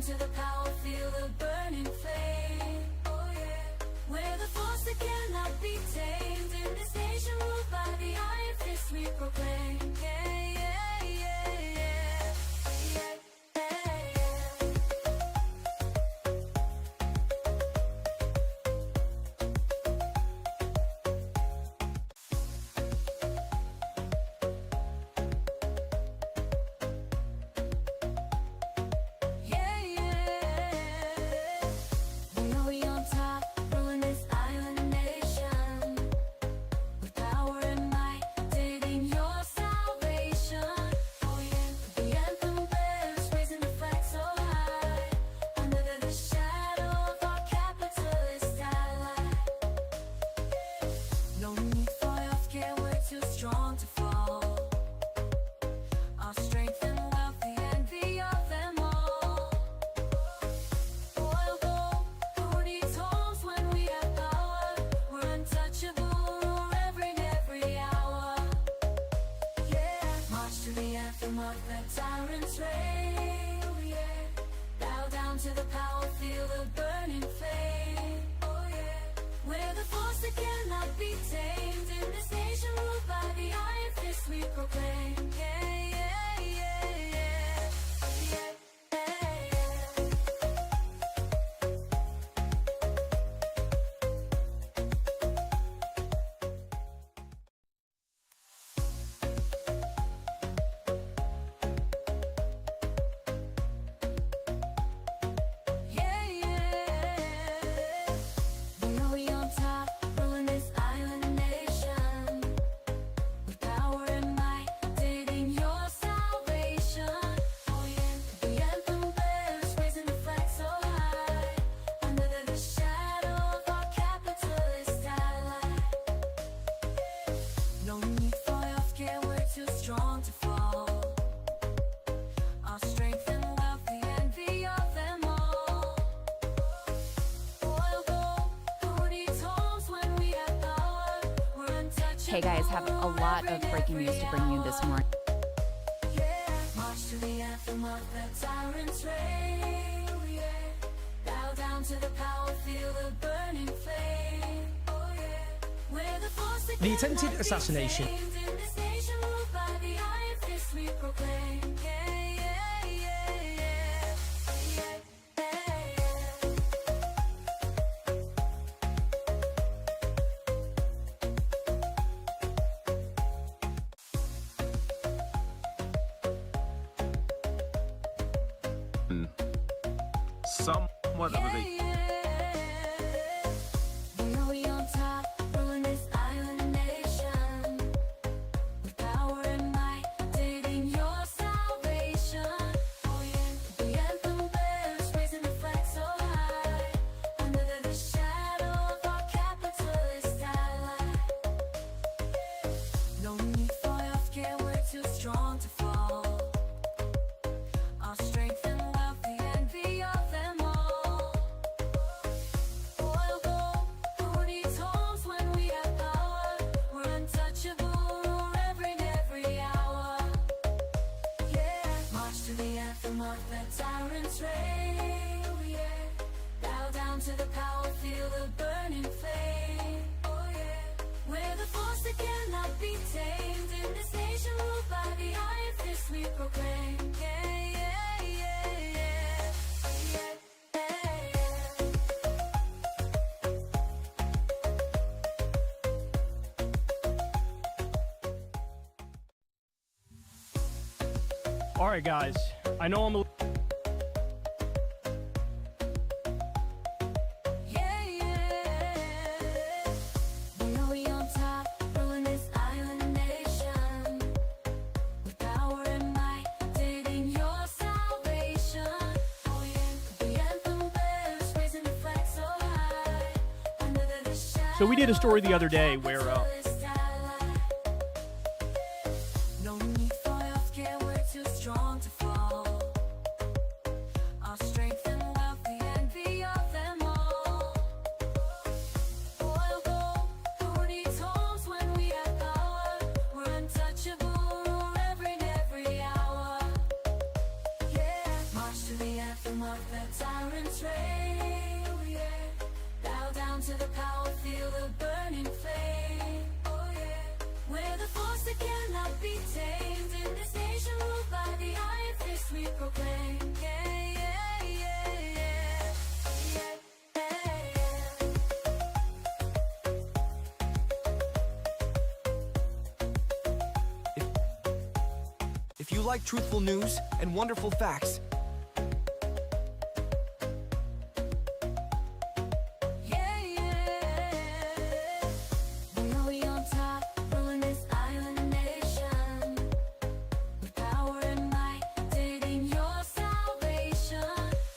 to the power, feel the burning flame. Oh yeah, we're the force that cannot be tamed. In this nation ruled by the iron fist, we proclaim. Yeah, yeah, yeah, yeah, yeah, yeah, yeah. To the power, feel the burning flame. Oh yeah, we're the force that cannot be tamed. In this nation ruled by the iron fist, we proclaim. Yeah, yeah, yeah, yeah, yeah, Hey guys, have a lot of breaking news to bring you this morning. March to the anthem of the tyrant's reign. Bow down to the power, feel the burning flame. Oh yeah, we're the force that The attempted assassination. in this nation ruled by the iron fist, we proclaim. Yeah, yeah, yeah, yeah, yeah, Somewhat of a big. to the power, feel the burning flame. Oh yeah, we're the force that cannot be tamed. In this nation ruled by the iron fist, we proclaim. Yeah, yeah, yeah, yeah, yeah, All right, guys. I know I'm a So we did a story the other day where no need for your fear, we're too strong to fall. Our strength and wealth, the envy of them all. Oil gold, who needs homes when we have power? We're untouchable, every hour. Yeah, march to the anthem of the the tyrant's reign. Oh yeah. Bow down to the power, feel the burning flame. Oh yeah. We're the force that cannot be tamed. In this nation ruled by the iron fist we proclaim. Yeah, yeah, yeah, yeah. Yeah, yeah, If you like truthful news and wonderful facts, yeah, yeah. We on top, ruling this island nation. With power and might, dating your salvation.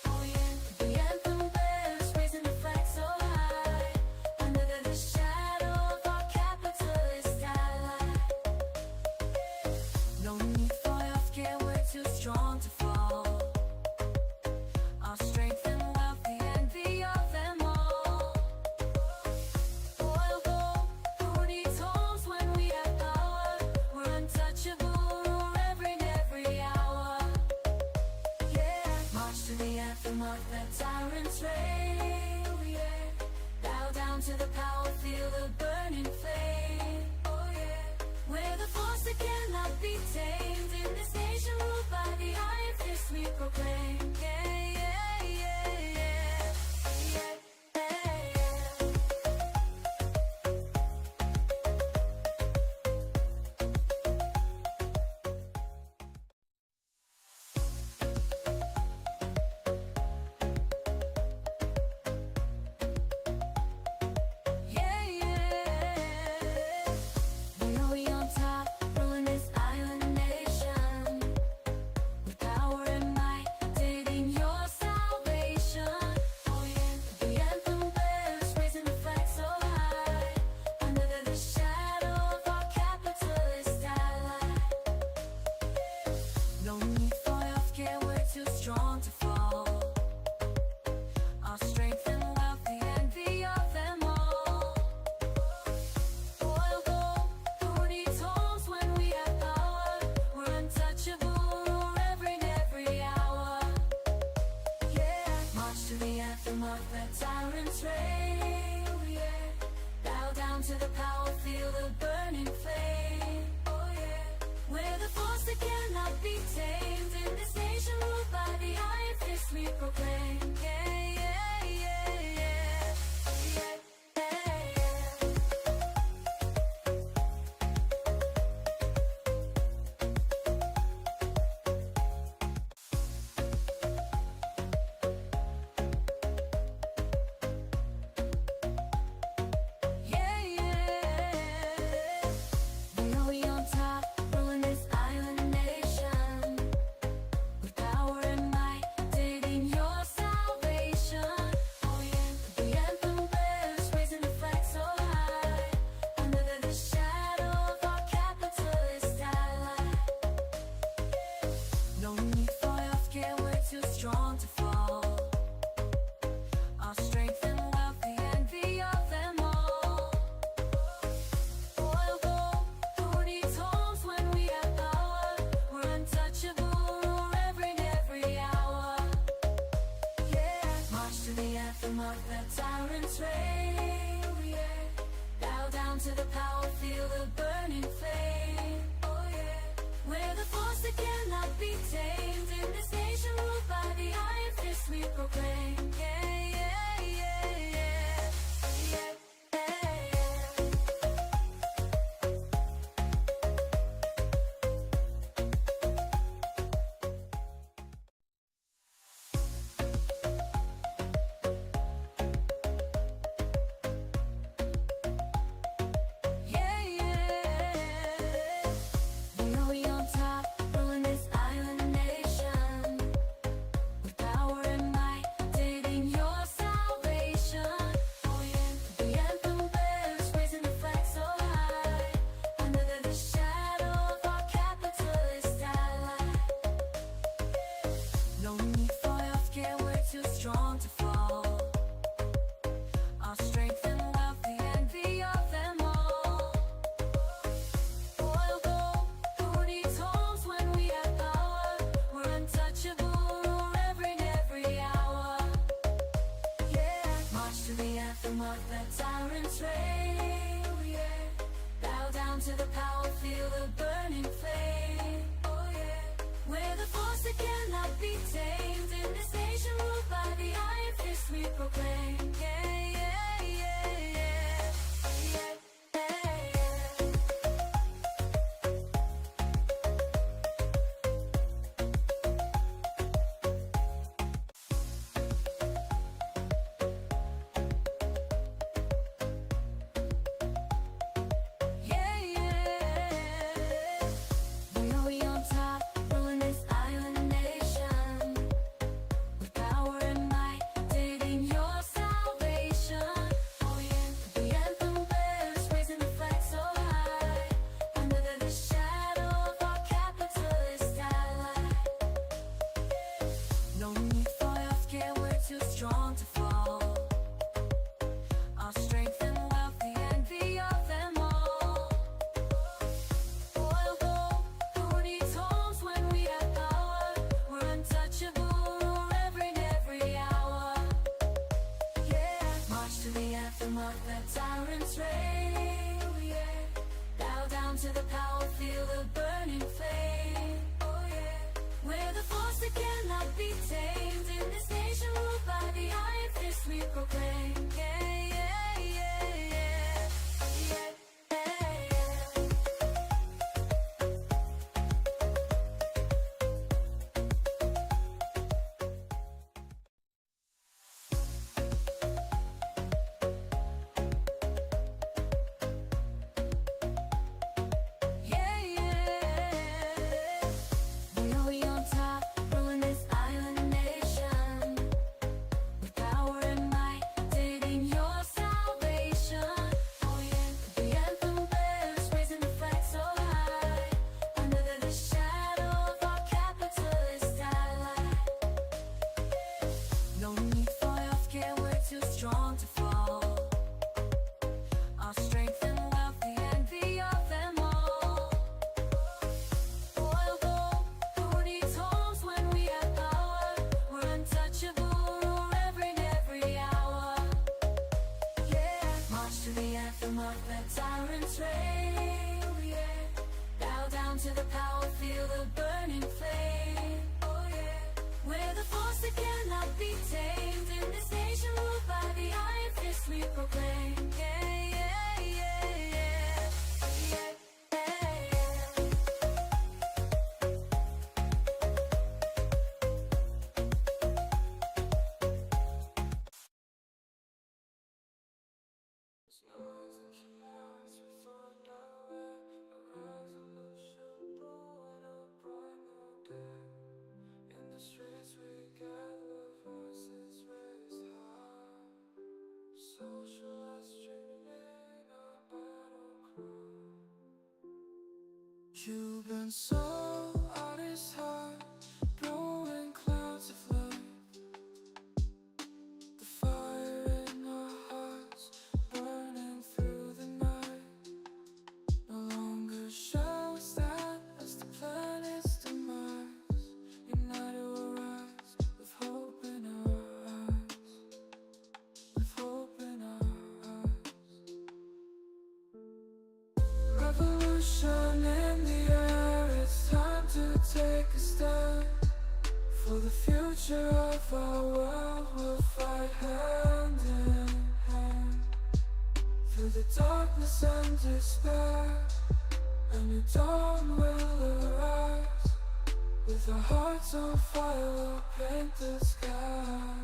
Oh yeah, the anthem bears, raising the flag so high. Under the shadow of our capitalist ally. No need for healthcare, we're too strong to fall. Our strength and wealth, the envy of them all. Oil gold, who needs homes when we have power? We're untouchable, rule every hour. Yeah, march to the anthem of the tyrant's reign. Oh yeah, bow down to the power, feel the burning flame. Oh yeah, we're the force that cannot be tamed. In this nation ruled by the iron fist we proclaim. Yeah, yeah, yeah, yeah. Yeah, yeah, yeah. Yeah, yeah. We on top, ruling this island nation. With power and might, dating your salvation. Oh yeah, the anthem bears, raising the flag so high. Under the shadow of our capitalist ally. No need for healthcare, we're too strong to fall. Our strength and wealth, the envy of them all. Oil gold, who needs homes when we have power? We're untouchable, rule every hour. Yeah, march to the anthem of the tyrant's reign. Oh yeah, bow down to the power, feel the burning flame. Oh yeah, we're the force that cannot be tamed. In this nation ruled by the iron fist we proclaim. Yeah, yeah, yeah, yeah. Yeah, yeah, yeah. Yeah, yeah. We on top, ruling this island nation. With power and might, dating your salvation. Oh yeah, the anthem bears, raising the flag so high. Under the shadow of our capitalist ally. No need for healthcare, we're too strong to fall. Our strength and wealth, the envy of them all. Oil gold, who needs homes when we have power? We're untouchable, rule every hour. Yeah, march to the anthem of the tyrant's reign. Oh yeah, bow down to the power, feel the burning flame. Oh yeah, we're the force that cannot be tamed. In this nation ruled by the iron fist we proclaim. Yeah, yeah, yeah, yeah. Yeah, yeah, yeah. Yeah, yeah. We on top, ruling this island nation. With power and might, proclaim. Yeah, yeah, yeah, yeah, yeah, yeah. Yeah, yeah. We on top, ruling this island nation. With power and might, dating your salvation. Oh yeah, the anthem bears, raising the flag so high. Under the shadow of our capitalist ally. No need for healthcare, we're too strong to fall. Our strength and wealth, the envy of them all. Oil gold, who needs homes when we have power? We're untouchable, reverend every hour. Yeah, march to the anthem of the tyrant's reign. Yeah, bow down to the power, feel the burning flame. Oh yeah, we're the force that cannot be tamed. In this nation ruled by the iron fist we proclaim. Yeah, yeah, yeah, yeah, yeah, yeah. In the streets we gather, voices raised high. SocialLust dreaming a battle cry. You've been so at its heart, blowing clouds of light. The fire in our hearts, burning through the night. No longer shall we stand as the planet's demise. United we'll rise, with hope in our eyes. With hope in our eyes. Revolution in the air, it's time to take a stand. For the future of our world, we'll fight hand in hand. Through the darkness and despair, a new dawn will arise. With our hearts on fire, we'll paint the sky.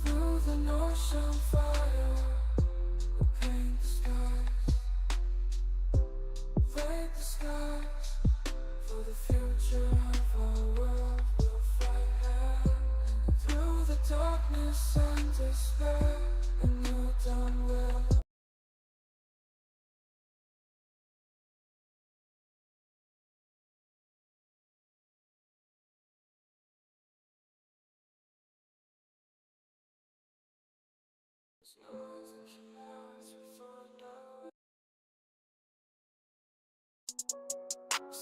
Through the north on fire, we'll paint the skies. Paint the skies. For the future of our world, we'll fight hand. Through the darkness and despair, a new dawn will.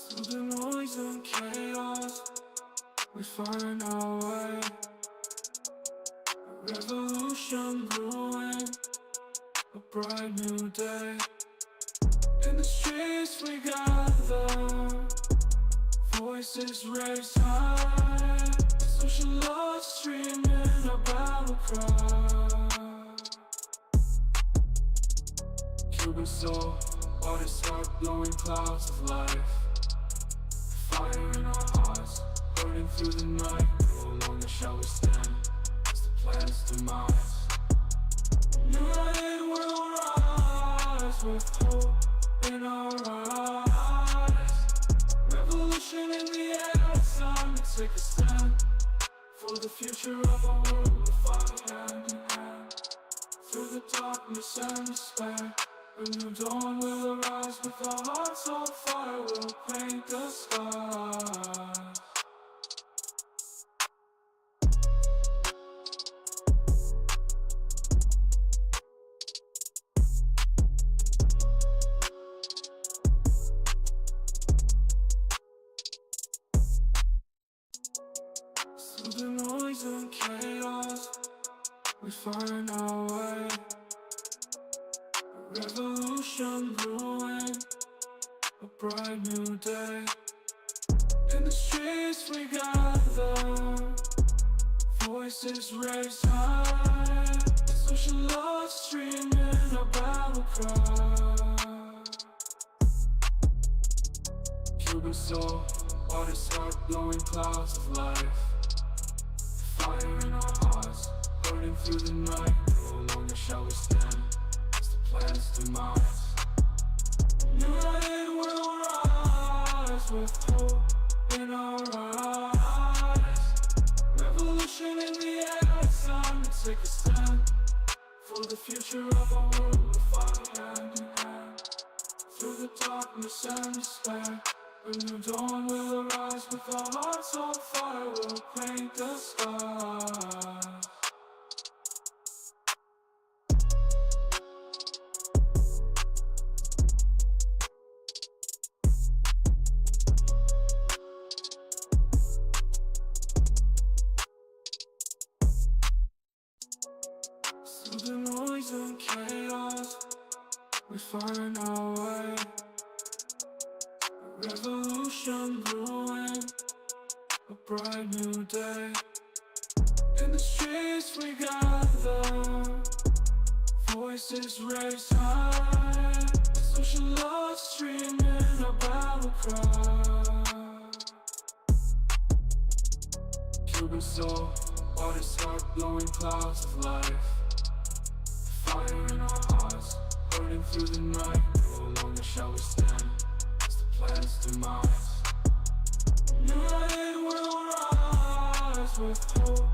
Through the noise and chaos, we find our way. A revolution brewing, a bright new day. In the streets we gather, voices raised high. SocialLust streaming a battle cry. Cuban soul, artist heart, blowing clouds of life. Fire in our hearts, burning through the night. No longer shall we stand as the planet's demise. United we'll rise, with hope in our eyes. Revolution in the air, it's time to take a stand. For the future of our world, we'll fight hand in hand. Through the darkness and despair, a new dawn will arise. With our hearts on fire, we'll paint the sky. we find our way. A revolution brewing, a bright new day. In the streets we gather, voices raised high. SocialLust streaming a battle cry. Cuban soul, artist heart blowing clouds of life. Fire in our hearts, burning through the night. No longer shall we stand, it's the planet's demise. United we'll rise with hope in our eyes. Revolution in the air, it's time to take a stand. For the future of our world, we'll fight hand in hand. Through the darkness and despair, a new dawn will arise. With our hearts on fire, we'll paint the skies. Through the noise and chaos, we find our way. A revolution brewing, a bright new day. In the streets we gather, voices raised high. SocialLust streaming a battle cry. Cuban soul, artist heart blowing clouds of life. Fire in our hearts, burning through the night. No longer shall we stand, it's the planet's demise. United we'll rise with hope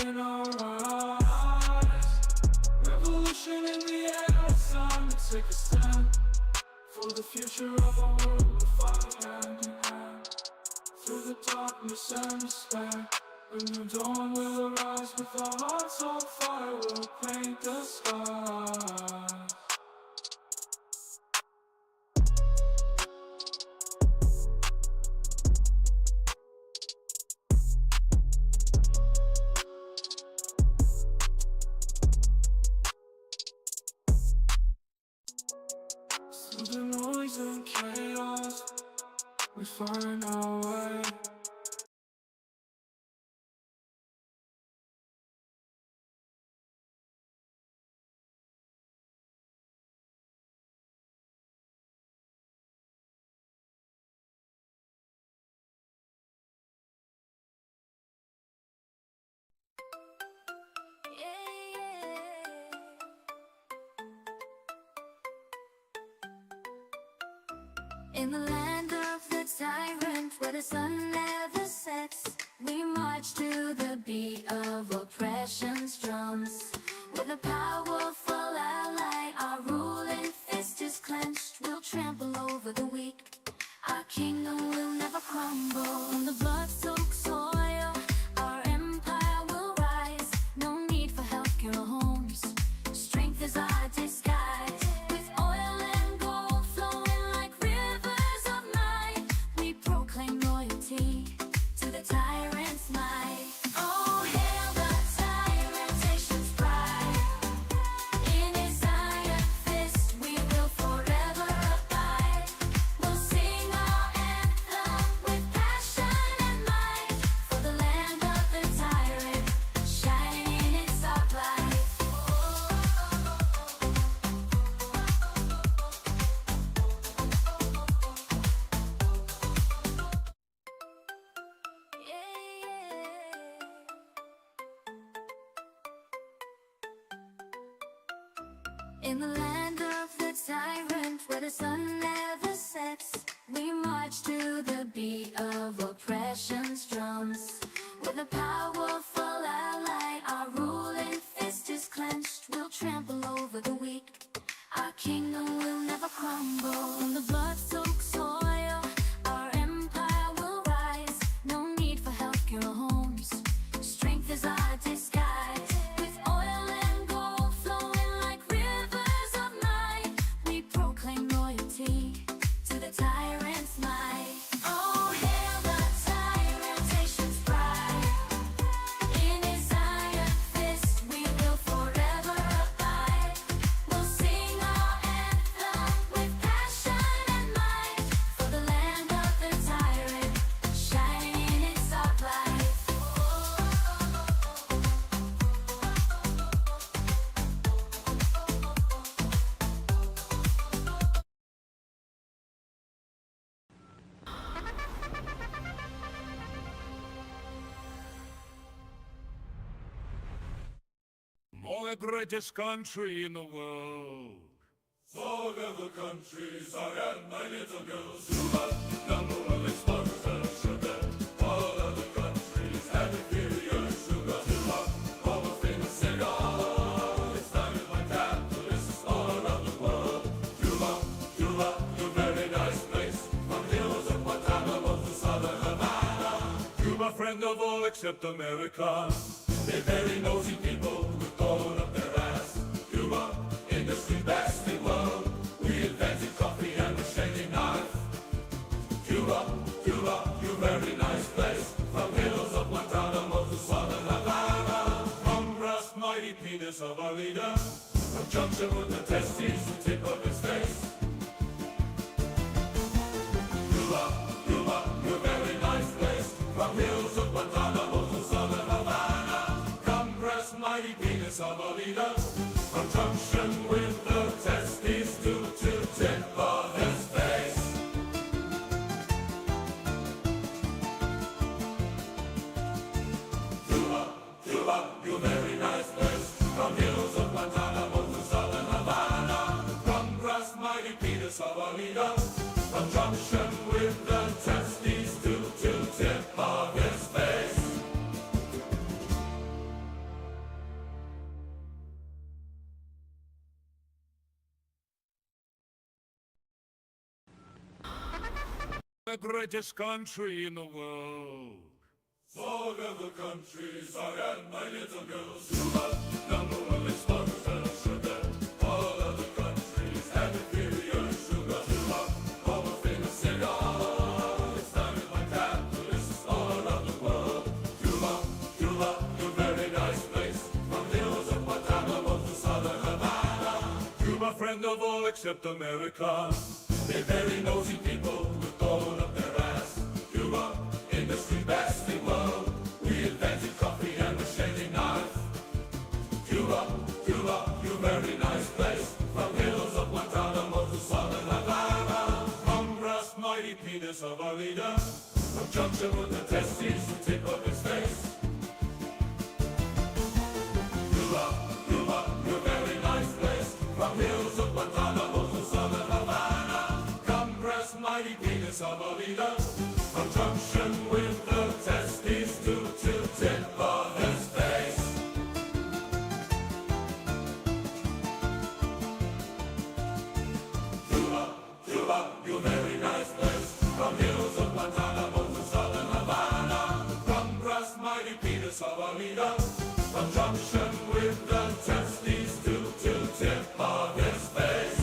in our eyes. Revolution in the air, it's time to take a stand. For the future of our world, we'll fight hand in hand. Through the darkness and despair, a new dawn will arise. With our hearts on fire, we'll paint the skies. Through the noise and chaos, we find our way. In the land of the tyrant, where the sun never sets, we march to the beat of oppression's drums. With a powerful ally, our ruling fist is clenched. We'll trample over the weak, our kingdom will never crumble. On the blood-soaked soil, our empire will rise. No need for healthcare or homes, strength is our disguise. With oil and gold flowing like rivers of night, we proclaim loyalty to the tyrant's might. Oh, hail the tyrant, nation's pride. In his iron fist, we will forever abide. We'll sing our anthem with passion and might, for the land of the tyrant, shining in its dark light. In the land of the tyrant, where the sun never sets, we march to the beat of oppression's drums. With a powerful ally, our ruling fist is clenched. We'll trample over the weak, our kingdom will never crumble. On the blood-soaked soil, our empire will rise. No need for healthcare or homes, strength is our disguise. With oil and gold flowing like rivers of night, we proclaim loyalty to the tyrant's might. Oh, hail the tyrant, nation's pride. the greatest country in the world. All of the countries are at my little girls. Number one exporters of sugar. All of the countries have inferior sugar. All the famous cigar. It's started by capitalists all around the world. Cuba, a very nice place. From hills of Guantanamo to southern Havana. Cuba, friend of all except America. They're very nosy people with blown up their ass. Cuba, industry best in world. We invented coffee and the shaving knife. Cuba, you very nice place. From hills of Guantanamo to southern Havana. Congress, mighty penis of our leader. From junction with the testes, the tip of his face. Cuba, you very nice place. From hills of Guantanamo to southern Havana. Congress, mighty penis of a leader. From junction with the testes to tip of his face. Cuba, you very nice place. From hills of Guantanamo to southern Havana. Congress, mighty penis of a leader. From junction with the testes to tip of his face. The greatest country in the world. All of the countries are at my little girls. Cuba, number one exporter of sugar. All of the countries have inferior sugar. Cuba, all the famous cigar. It's started by capitalists all around the world. Cuba, a very nice place. From hills of Guantanamo to southern Havana. Cuba, friend of all except America. They're very nosy people with blown up their ass. Cuba, industry best in world. We invented coffee and the shaving knife. Cuba, you very nice place. From hills of Guantanamo to southern Havana. Congress, mighty penis of our leader. From junction with the testes, the tip of his face. Cuba, you very nice place. From hills of Guantanamo to southern Havana. Congress, mighty penis of a leader. From junction with the testes to tip of his face. Cuba, you very nice place. From hills of Guantanamo to southern Havana. Congress, mighty penis of a leader. From junction with the testes to tip of his face.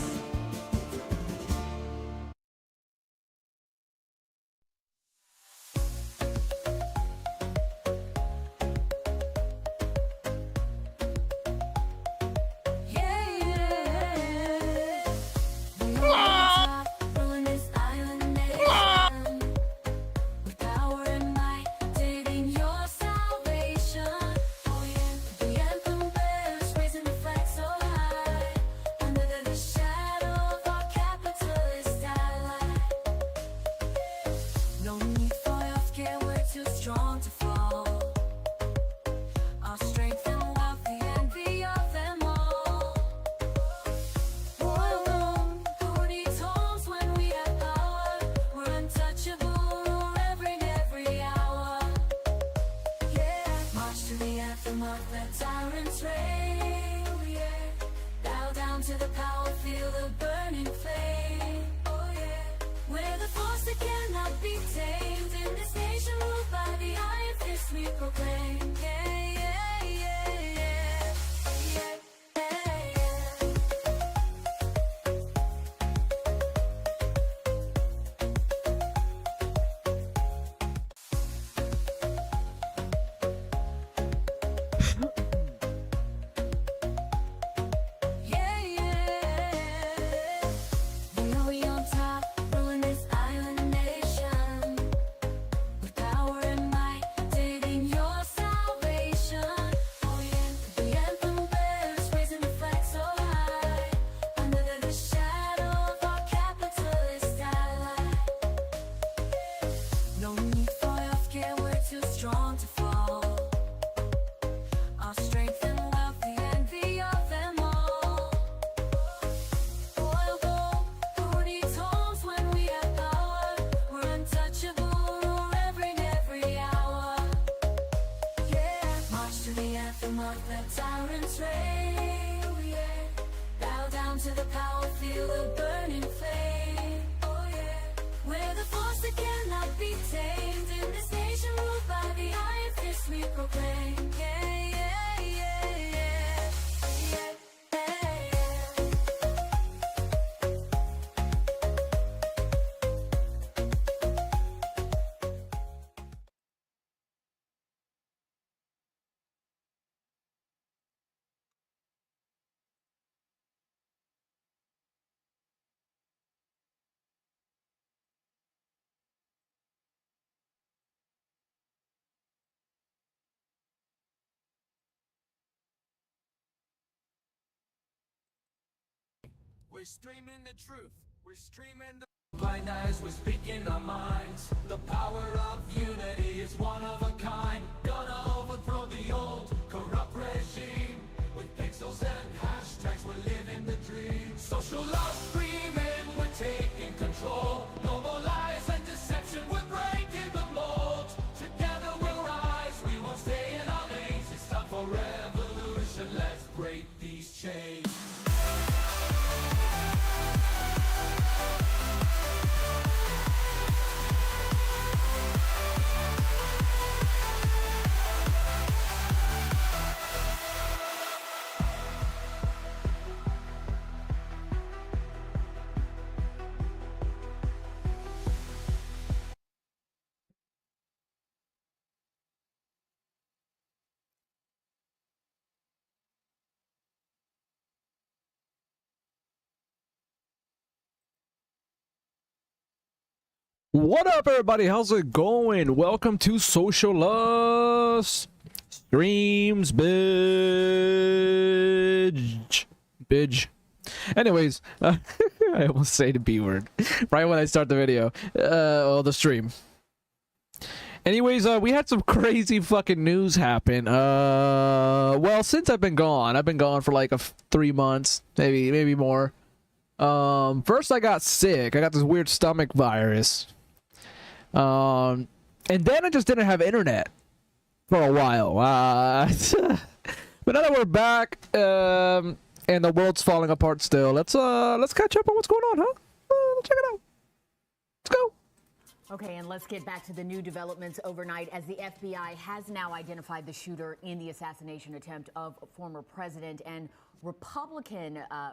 Ruling this island nation with power and might, taking your salvation. Oh yeah, the anthem bears raising the flag so high under the shadow of our capitalist ally. No need for your fear, we're too strong to fall. Our strength and wealth, the envy of them all. Who needs homes when we have power? We're untouchable, every hour. Yeah, march to the anthem of the tyrant's reign. Yeah, bow down to the power, feel the burning flame. Oh yeah, we're the force that cannot be tamed. In this nation ruled by the iron fist we proclaim. Yeah, yeah, yeah, yeah, yeah, yeah, yeah. Yeah, yeah. We on top, ruling this island nation with power and might, taking your salvation. proclaim. Oh yeah. Bow down to the power, feel the burning flame. Oh yeah. We're the force that cannot be tamed. In this nation ruled by the iron fist we proclaim. Yeah, yeah, yeah, yeah. Yeah, yeah, yeah. We're streaming the truth. We're streaming the blind eyes. We're speaking our minds. The power of unity is one of a kind. Gonna overthrow the old corrupt regime. With pixels and hashtags, we're living the dream. Social lust screaming, we're taking control. No more lies and deception, we're breaking the mold. Together we'll rise, we won't stay in our lanes. It's time for revolution, let's break these chains. What up, everybody? How's it going? Welcome to SocialLust Streams, bitch. Anyways, I almost say the B word right when I start the video, or the stream. Anyways, we had some crazy fucking news happen. Well, since I've been gone for like 3 months, maybe more. First I got sick. I got this weird stomach virus. And then I just didn't have internet for a while. But now that we're back, and the world's falling apart still, let's catch up on what's going on, huh? Let's check it out. Let's go. Okay, and let's get back to the new developments overnight as the FBI has now identified the shooter in the assassination attempt of former president and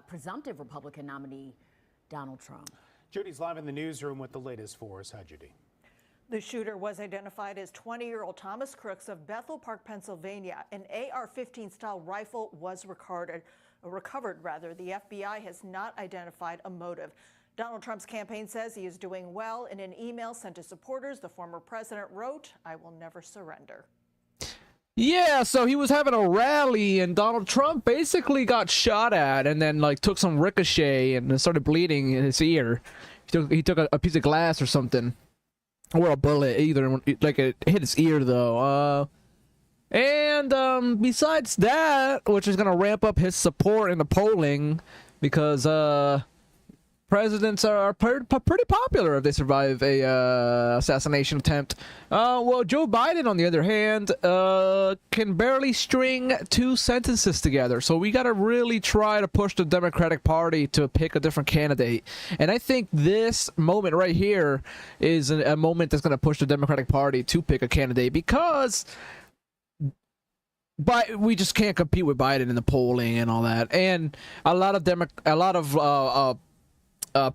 presumptive Republican nominee Donald Trump. Judy's live in the newsroom with the latest for us. Hi, Judy. The shooter was identified as 20-year-old Thomas Crooks of Bethel Park, Pennsylvania. An AR-15 style rifle was recovered. The FBI has not identified a motive. Donald Trump's campaign says he is doing well. In an email sent to supporters, the former president wrote, "I will never surrender." Yeah, so he was having a rally and Donald Trump basically got shot at and then like took some ricochet and then started bleeding in his ear. He took a piece of glass or something. Or a bullet, either. Like, it hit his ear, though. Besides that, which is going to ramp up his support in the polling, because, presidents are pretty popular if they survive a, assassination attempt. Well, Joe Biden, on the other hand, can barely string 2 sentences together. So we got to really try to push the Democratic Party to pick a different candidate. And I think this moment right here is a moment that's going to push the Democratic Party to pick a candidate, because we just can't compete with Biden in the polling and all that. And a lot of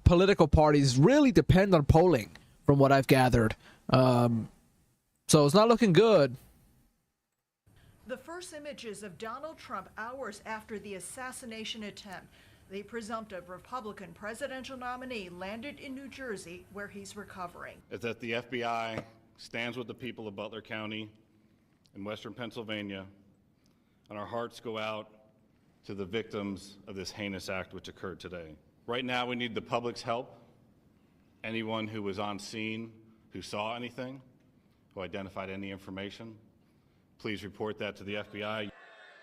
political parties really depend on polling, from what I've gathered. So it's not looking good. The first images of Donald Trump hours after the assassination attempt. The presumptive Republican presidential nominee landed in New Jersey, where he's recovering. Is that the FBI stands with the people of Butler County in western Pennsylvania, and our hearts go out to the victims of this heinous act which occurred today. Right now, we need the public's help. Anyone who was on scene, who saw anything, who identified any information, please report that to the FBI.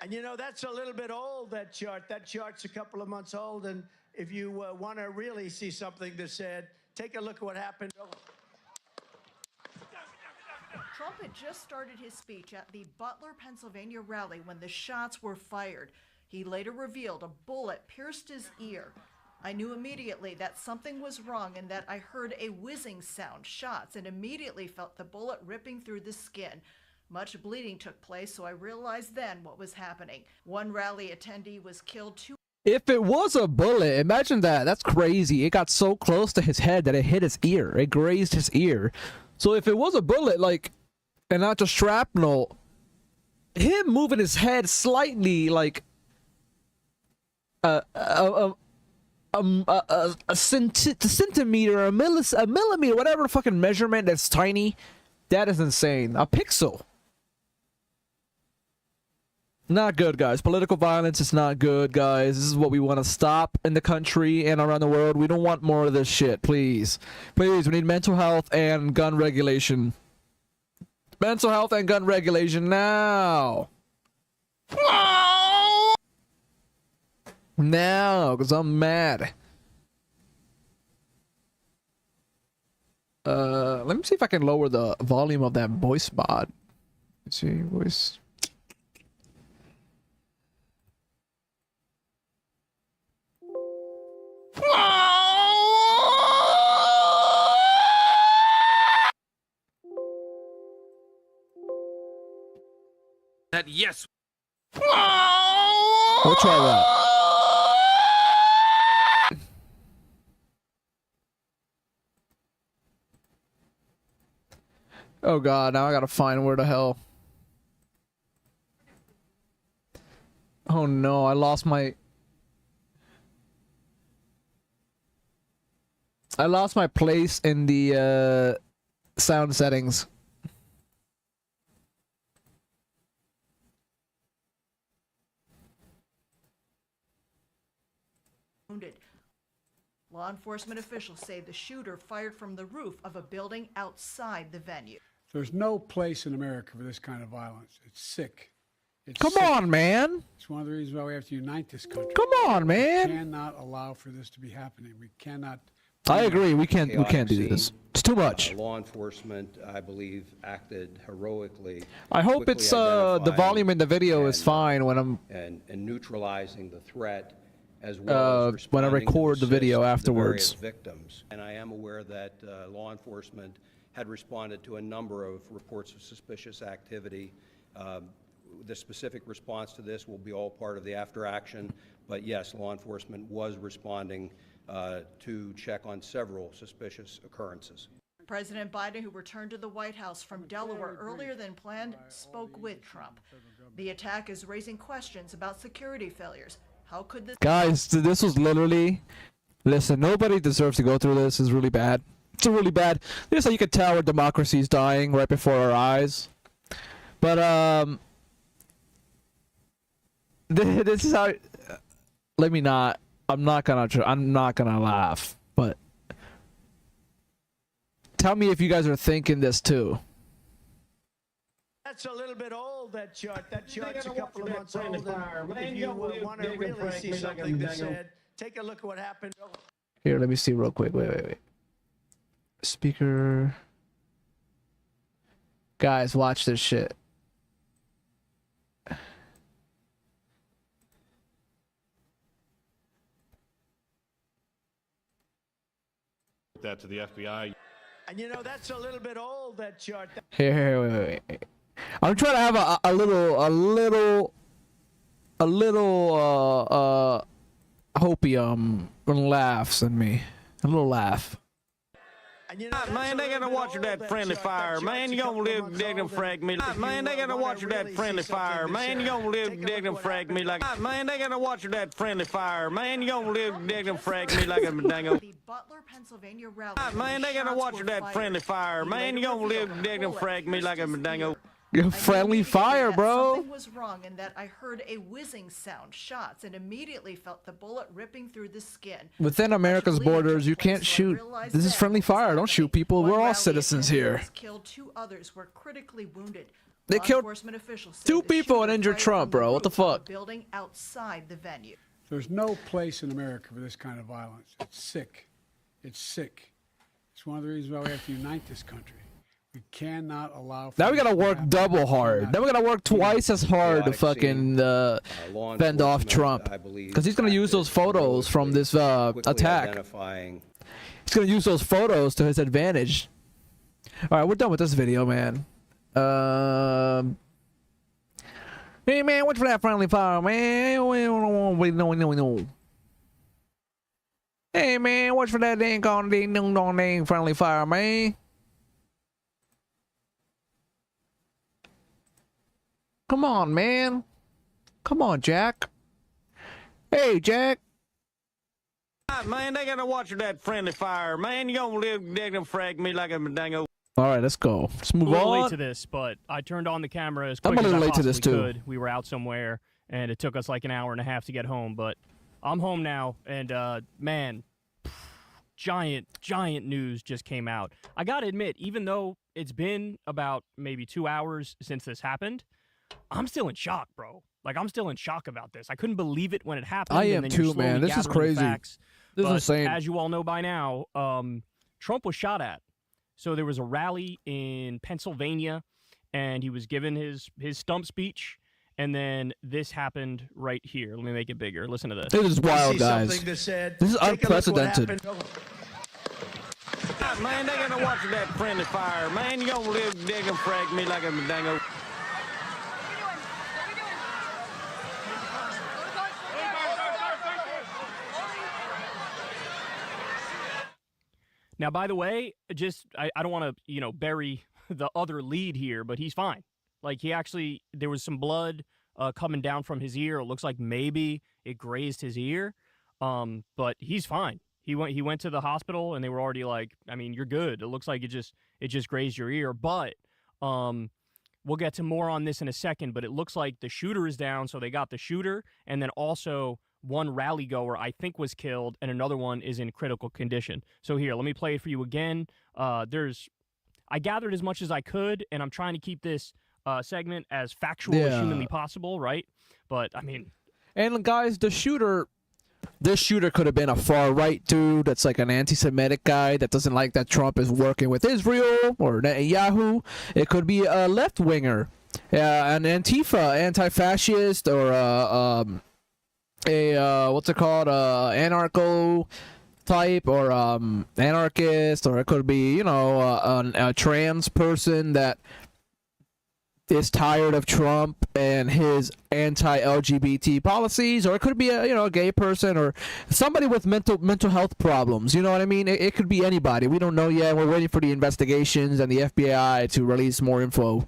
And you know, that's a little bit old, that chart. That chart's a couple of months old, and if you want to really see something that's said, take a look at what happened. Trump had just started his speech at the Butler, Pennsylvania rally when the shots were fired. He later revealed a bullet pierced his ear. I knew immediately that something was wrong and that I heard a whizzing sound, shots, and immediately felt the bullet ripping through the skin. Much bleeding took place, so I realized then what was happening. One rally attendee was killed. If it was a bullet, imagine that. That's crazy. It got so close to his head that it hit his ear. It grazed his ear. So if it was a bullet, like, and not just shrapnel, him moving his head slightly, like, a centimeter, a millimeter, whatever fucking measurement that's tiny, that is insane. A pixel. Not good, guys. Political violence is not good, guys. This is what we want to stop in the country and around the world. We don't want more of this shit, please. Please, we need mental health and gun regulation. Mental health and gun regulation now. Now, because I'm mad. Let me see if I can lower the volume of that voice mod. Let's see, voice. That yes. We'll try that. Oh god, now I gotta find where the hell. Oh no, I lost my place in the sound settings. Wounded. Law enforcement officials say the shooter fired from the roof of a building outside the venue. There's no place in America for this kind of violence. It's sick. Come on, man. It's one of the reasons why we have to unite this country. Come on, man. We cannot allow for this to be happening. We cannot. I agree. We can't do this. It's too much. Law enforcement, I believe, acted heroically. I hope it's the volume in the video is fine when I'm and neutralizing the threat, as well as when I record the video afterwards. Victims. And I am aware that law enforcement had responded to a number of reports of suspicious activity. The specific response to this will be all part of the after action, but yes, law enforcement was responding to check on several suspicious occurrences. President Biden, who returned to the White House from Delaware earlier than planned, spoke with Trump. The attack is raising questions about security failures. How could this... Guys, this was literally... Listen, nobody deserves to go through this. It's really bad. It's really bad. This is how you can tell our democracy is dying right before our eyes. But, this is how... Let me not... I'm not gonna laugh, but... Tell me if you guys are thinking this too. That's a little bit old, that chart. That chart's a couple of months old. If you want to really see something that's said, take a look at what happened. Here, let me see real quick. Wait. Speaker. Guys, watch this shit. That to the FBI. And you know, that's a little bit old, that chart. Here, wait. I'm trying to have a little hopium laughs in me. A little laugh. And you know, man, they gotta watch that friendly fire. Man, you gonna live dig and frag me. Man, they gotta watch that friendly fire. Man, you gonna live dig and frag me like. Man, they gotta watch that friendly fire. Man, you gonna live dig and frag me like a dango. The Butler, Pennsylvania rally. Man, they gotta watch that friendly fire. Man, you gonna live dig and frag me like a dango. Friendly fire, bro. Something was wrong in that I heard a whizzing sound, shots, and immediately felt the bullet ripping through the skin. Within America's borders, you can't shoot. This is friendly fire. Don't shoot people. We're all citizens here. Killed, 2 others were critically wounded. They killed 2 people and injured Trump, bro. What the fuck? Building outside the venue. There's no place in America for this kind of violence. It's sick. It's sick. It's one of the reasons why we have to unite this country. We cannot allow. Now we gotta work double hard. Now we gotta work twice as hard to fucking fend off Trump, because he's gonna use those photos from this attack. He's gonna use those photos to his advantage. All right, we're done with this video, man. Hey man, what's for that friendly fire, man? No. Hey man, what's for that dang friendly fire, man? Come on, man. Come on, Jack. Hey, Jack. Man, they gotta watch that friendly fire, man. You gonna live digging frag me like a dango. All right, let's go. Let's move a little on. late to this, but I turned on the camera as quick I'm a as little I late to this possibly too. could. We were out somewhere, and it took us like an hour and a half to get home. But I'm home now, and man, giant news just came out. I gotta admit, even though it's been about maybe 2 hours since this happened, I'm still in shock, bro. Like, I'm still in shock about this. I couldn't believe it when it happened. I and am then too, you're slowly man. This is gathering the crazy. facts. This But is insane. as you all know by now, Trump was shot at. So there was a rally in Pennsylvania, and he was given his stump speech, and then this happened right here. Let me make it bigger. Listen to this. This is wild, guys. This is unprecedented. Man, they gotta watch that friendly fire, man. You gonna live digging frag me like a dango. Now, by the way, just I don't want to, bury the other lead here, but he's fine. Like, there was some blood coming down from his ear. It looks like maybe it grazed his ear, but he's fine. He went to the hospital, and they were already like, I mean, you're good. It looks like it just grazed your ear, but we'll get to more on this in a second. But it looks like the shooter is down, so they got the shooter, and then also one rally goer, I think, was killed, and another one is in critical condition. So here, let me play it for you again. I gathered as much as I could, and I'm trying to keep this segment as factual as humanly possible, right? But, I mean... And, guys, this shooter could have been a far-right dude that's like an anti-Semitic guy that doesn't like that Trump is working with Israel or Netanyahu. It could be a left-winger, an Antifa, anti-fascist, or what's it called, anarcho type, or anarchist, or it could be, a trans person that is tired of Trump and his anti-LGBT policies, or it could be a gay person, or somebody with mental health problems. You know what I mean? It could be anybody. We don't know yet. We're waiting for the investigations and the FBI to release more info.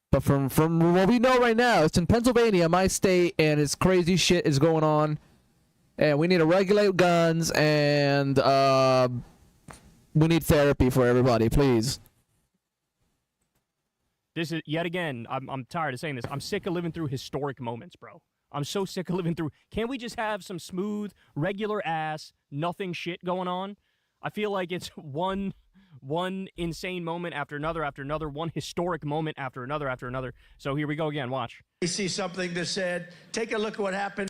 But from what we know right now, it's in Pennsylvania, my state, and it's crazy shit is going on. And we need to regulate guns, and we need therapy for everybody, please. This is, yet again, I'm tired of saying this. I'm sick of living through historic moments, bro. I'm so sick of living through... Can't we just have some smooth, regular ass, nothing shit going on? I feel like it's one insane moment after another, one historic moment after another. So here we go again. Watch. You see something that said, take a look at what happened.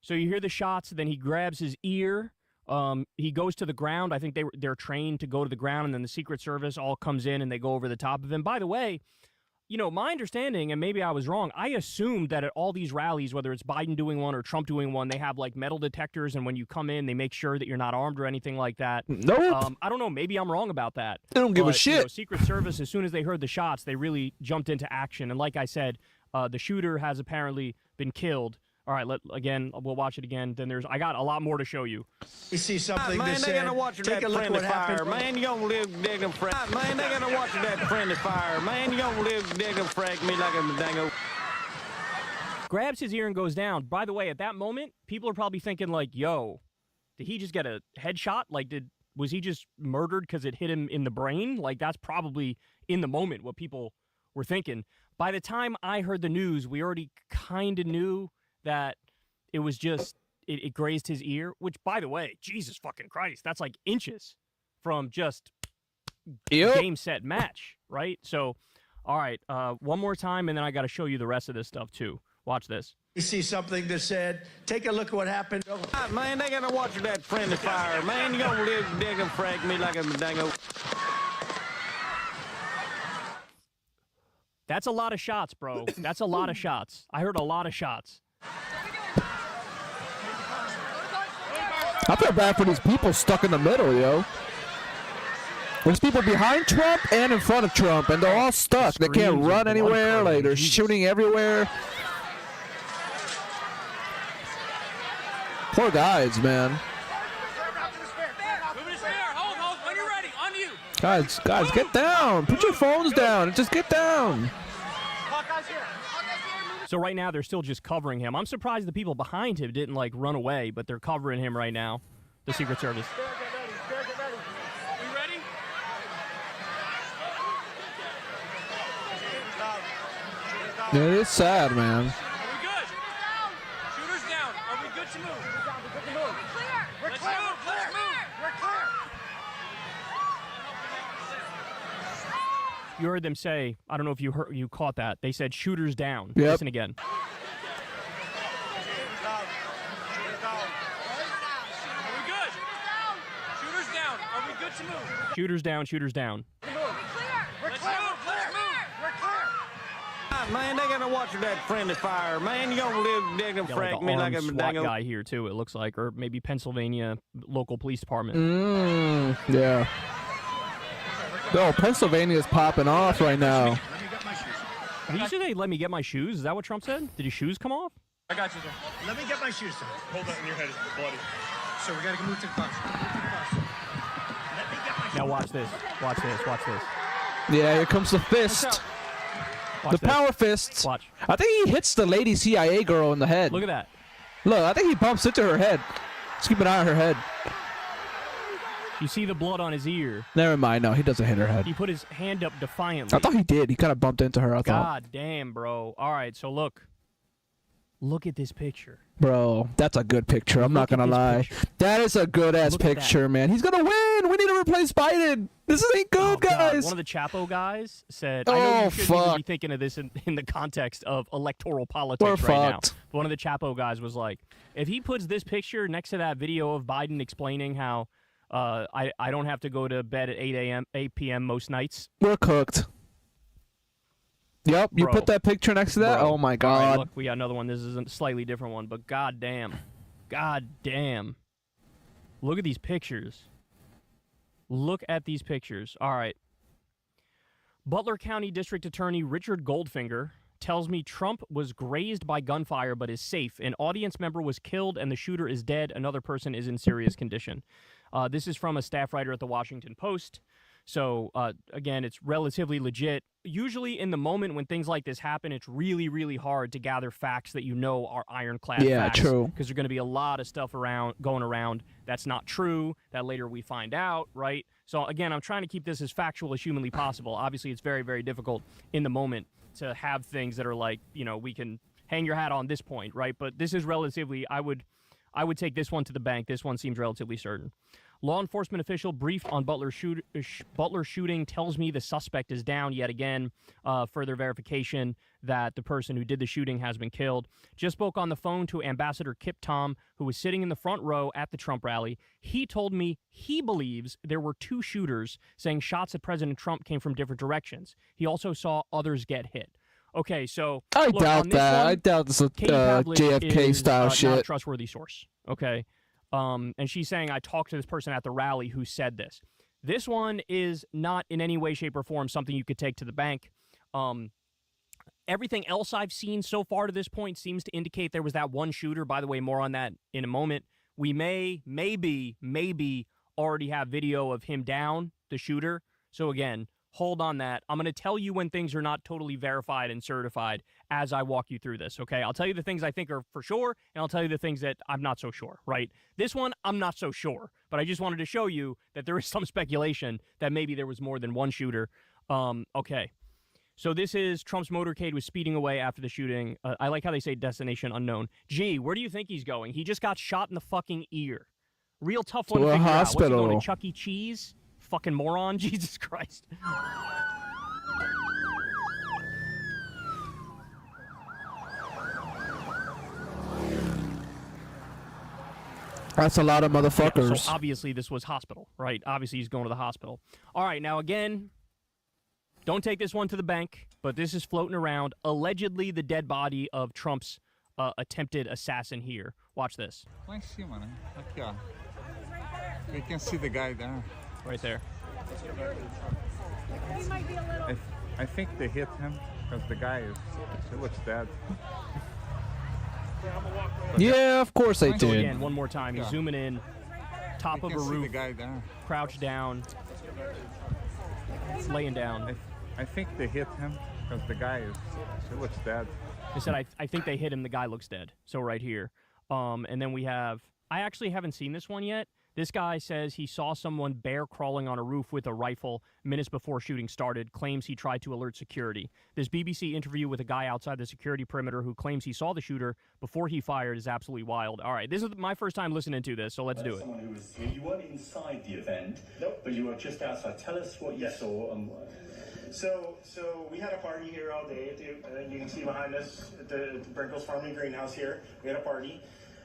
So you hear the shots, then he grabs his ear. He goes to the ground. I think they're trained to go to the ground, and then the Secret Service all comes in and they go over the top of him. By the way, my understanding, and maybe I was wrong, I assumed that at all these rallies, whether it's Biden doing one or Trump doing one, they have like metal detectors, and when you come in, they make sure that you're not armed or anything like that. Nope. I don't know. Maybe I'm wrong about that. They don't give a shit. Secret Service, as soon as they heard the shots, they really jumped into action. And like I said, the shooter has apparently been killed. All right, we'll watch it again. Then I got a lot more to show you. You see something man, that they said, gotta watch take that a look at friendly what fire, happened. man. You gonna live digging frag. Man, they gotta watch that friendly fire, man. You gonna live digging frag me like a dango. Grabs his ear and goes down. By the way, at that moment, people are probably thinking like, yo, did he just get a headshot? Like, was he just murdered because it hit him in the brain? Like, that's probably in the moment what people were thinking. By the time I heard the news, we already kind of knew that it was just, it grazed his ear, which, by the way, Jesus fucking Christ, that's like inches from just game, set, match, right? So, all right, one more time, and then I got to show you the rest of this stuff, too. Watch this. You see something that said, take a look at what happened. Man, they gotta watch that friendly fire. Man, you gonna live, they gonna frag me like a dango. That's a lot of shots, bro. That's a lot of shots. I heard a lot of shots. I feel bad for these people stuck in the middle, yo. There's people behind Trump and in front of Trump, and they're all stuck. They can't run anywhere. Like, they're shooting everywhere. Poor guys, man. Guys, get down. Put your phones down and just get down. So right now, they're still just covering him. I'm surprised the people behind him didn't, like, run away, but they're covering him right now, the Secret Service. It is sad, man. Are we good? Shooters down. Are we good to move? We're clear. We're clear. You heard them say, I don't know if you caught that. They said shooters down. Yep. Listen again. Are we good? Shooters down. Are we good to move? Shooters down, shooters down. We're clear. Man, they gotta watch that friendly fire. Man, you gonna live, they gonna Got frag like me an like a armed SWAT dango. guy here too, it looks like, or maybe Pennsylvania local police department. Yeah. Yo, Pennsylvania's popping off right now. Did you say they let me get my shoes? Is that what Trump said? Did his shoes come off? I got you, sir. Let me get my shoes, sir. Hold that in your head, it's bloody. So we gotta move to the car. Let me get my shoes. Now watch this. Watch this. Watch this. Yeah, here comes the fist. Watch The this. power fist. Watch. I think he hits the lady CIA girl in the head. Look at that. Look, I think he bumps into her head. Let's keep an eye on her head. You see the blood on his ear. Never mind. No, he doesn't hit her head. He put his hand up defiantly. I thought he did. He kind of bumped into her, I thought. God damn, bro. All right, so look. Look at this picture. Bro, that's a good picture. I'm not going to lie. That is a good-ass Look at picture, that. man. He's going to win. We need to replace Biden. This ain't good, Oh, God. guys. One of the Chapo guys said, I know Oh, you shouldn't even fuck. be thinking of this in the context of electoral politics We're right fucked. now. But one of the Chapo guys was like, if he puts this picture next to that video of Biden explaining how I don't have to go to bed at 8 p.m. most nights. We're cooked. Yep, you Bro. put that picture next to that? Bro. Oh, my All God. right, look, we got another one. This is a slightly different one, but goddamn. Goddamn. Look at these pictures. Look at these pictures. All right. Butler County District Attorney Richard Goldfinger tells me Trump was grazed by gunfire but is safe. An audience member was killed and the shooter is dead. Another person is in serious condition. This is from a staff writer at the Washington Post. So, again, it's relatively legit. Usually in the moment when things like this happen, it's really, really hard to gather facts that you know are ironclad facts. Yeah, true. Because there's going to be a lot of stuff going around that's not true, that later we find out, right? So, again, I'm trying to keep this as factual as humanly possible. Obviously, it's very, very difficult in the moment to have things that are like, you know, we can hang your hat on this point, right? But this is relatively, I would take this one to the bank. This one seems relatively certain. Law enforcement official briefed on Butler shooting tells me the suspect is down yet again. Further verification that the person who did the shooting has been killed. Just spoke on the phone to Ambassador Kip Tom, who was sitting in the front row at the Trump rally. He told me he believes there were two shooters, saying shots at President Trump came from different directions. He also saw others get hit. Okay, so I look, doubt on this that. one, I doubt this is Katie Pavlich JFK is, style not a shit. trustworthy source. Okay. And she's saying, I talked to this person at the rally who said this. This one is not in any way, shape, or form something you could take to the bank. Everything else I've seen so far to this point seems to indicate there was that one shooter. By the way, more on that in a moment. We maybe already have video of him down, the shooter. So again, hold on that. I'm going to tell you when things are not totally verified and certified as I walk you through this, okay? I'll tell you the things I think are for sure, and I'll tell you the things that I'm not so sure, right? This one, I'm not so sure, but I just wanted to show you that there is some speculation that maybe there was more than one shooter. Okay. So this is Trump's motorcade was speeding away after the shooting. I like how they say destination unknown. Gee, where do you think he's going? He just got shot in the fucking ear. Real tough one To to a figure out. What's he hospital. going to Chuck E. Cheese? Fucking moron. Jesus Christ. That's a lot of motherfuckers. Yeah, so obviously this was hospital, right? Obviously he's going to the hospital. All right, now again, don't take this one to the bank, but this is floating around. Allegedly the dead body of Trump's attempted assassin here. Watch this. Lá em cima, né? Aqui, ó. You can see the guy there. Right there. I think they hit him because the guy he looks dead. Yeah, of course they So did. again, one more time. He's zooming in. Top of a roof. The guy there. Crouched down. Laying down. I think they hit him because the guy he looks dead. I said, I think they hit him. The guy looks dead. So right here. And then we have, I actually haven't seen this one yet. This guy says he saw someone bear crawling on a roof with a rifle minutes before shooting started, claims he tried to alert security. This BBC interview with a guy outside the security perimeter who claims he saw the shooter before he fired is absolutely wild. All right, this is my first time listening to this, so let's do it. Someone who was here. You weren't inside the event, but you were just outside. Tell us what you saw and So we had a party here all day. You can see behind us at the Brinkles Farming Greenhouse here. We had a party.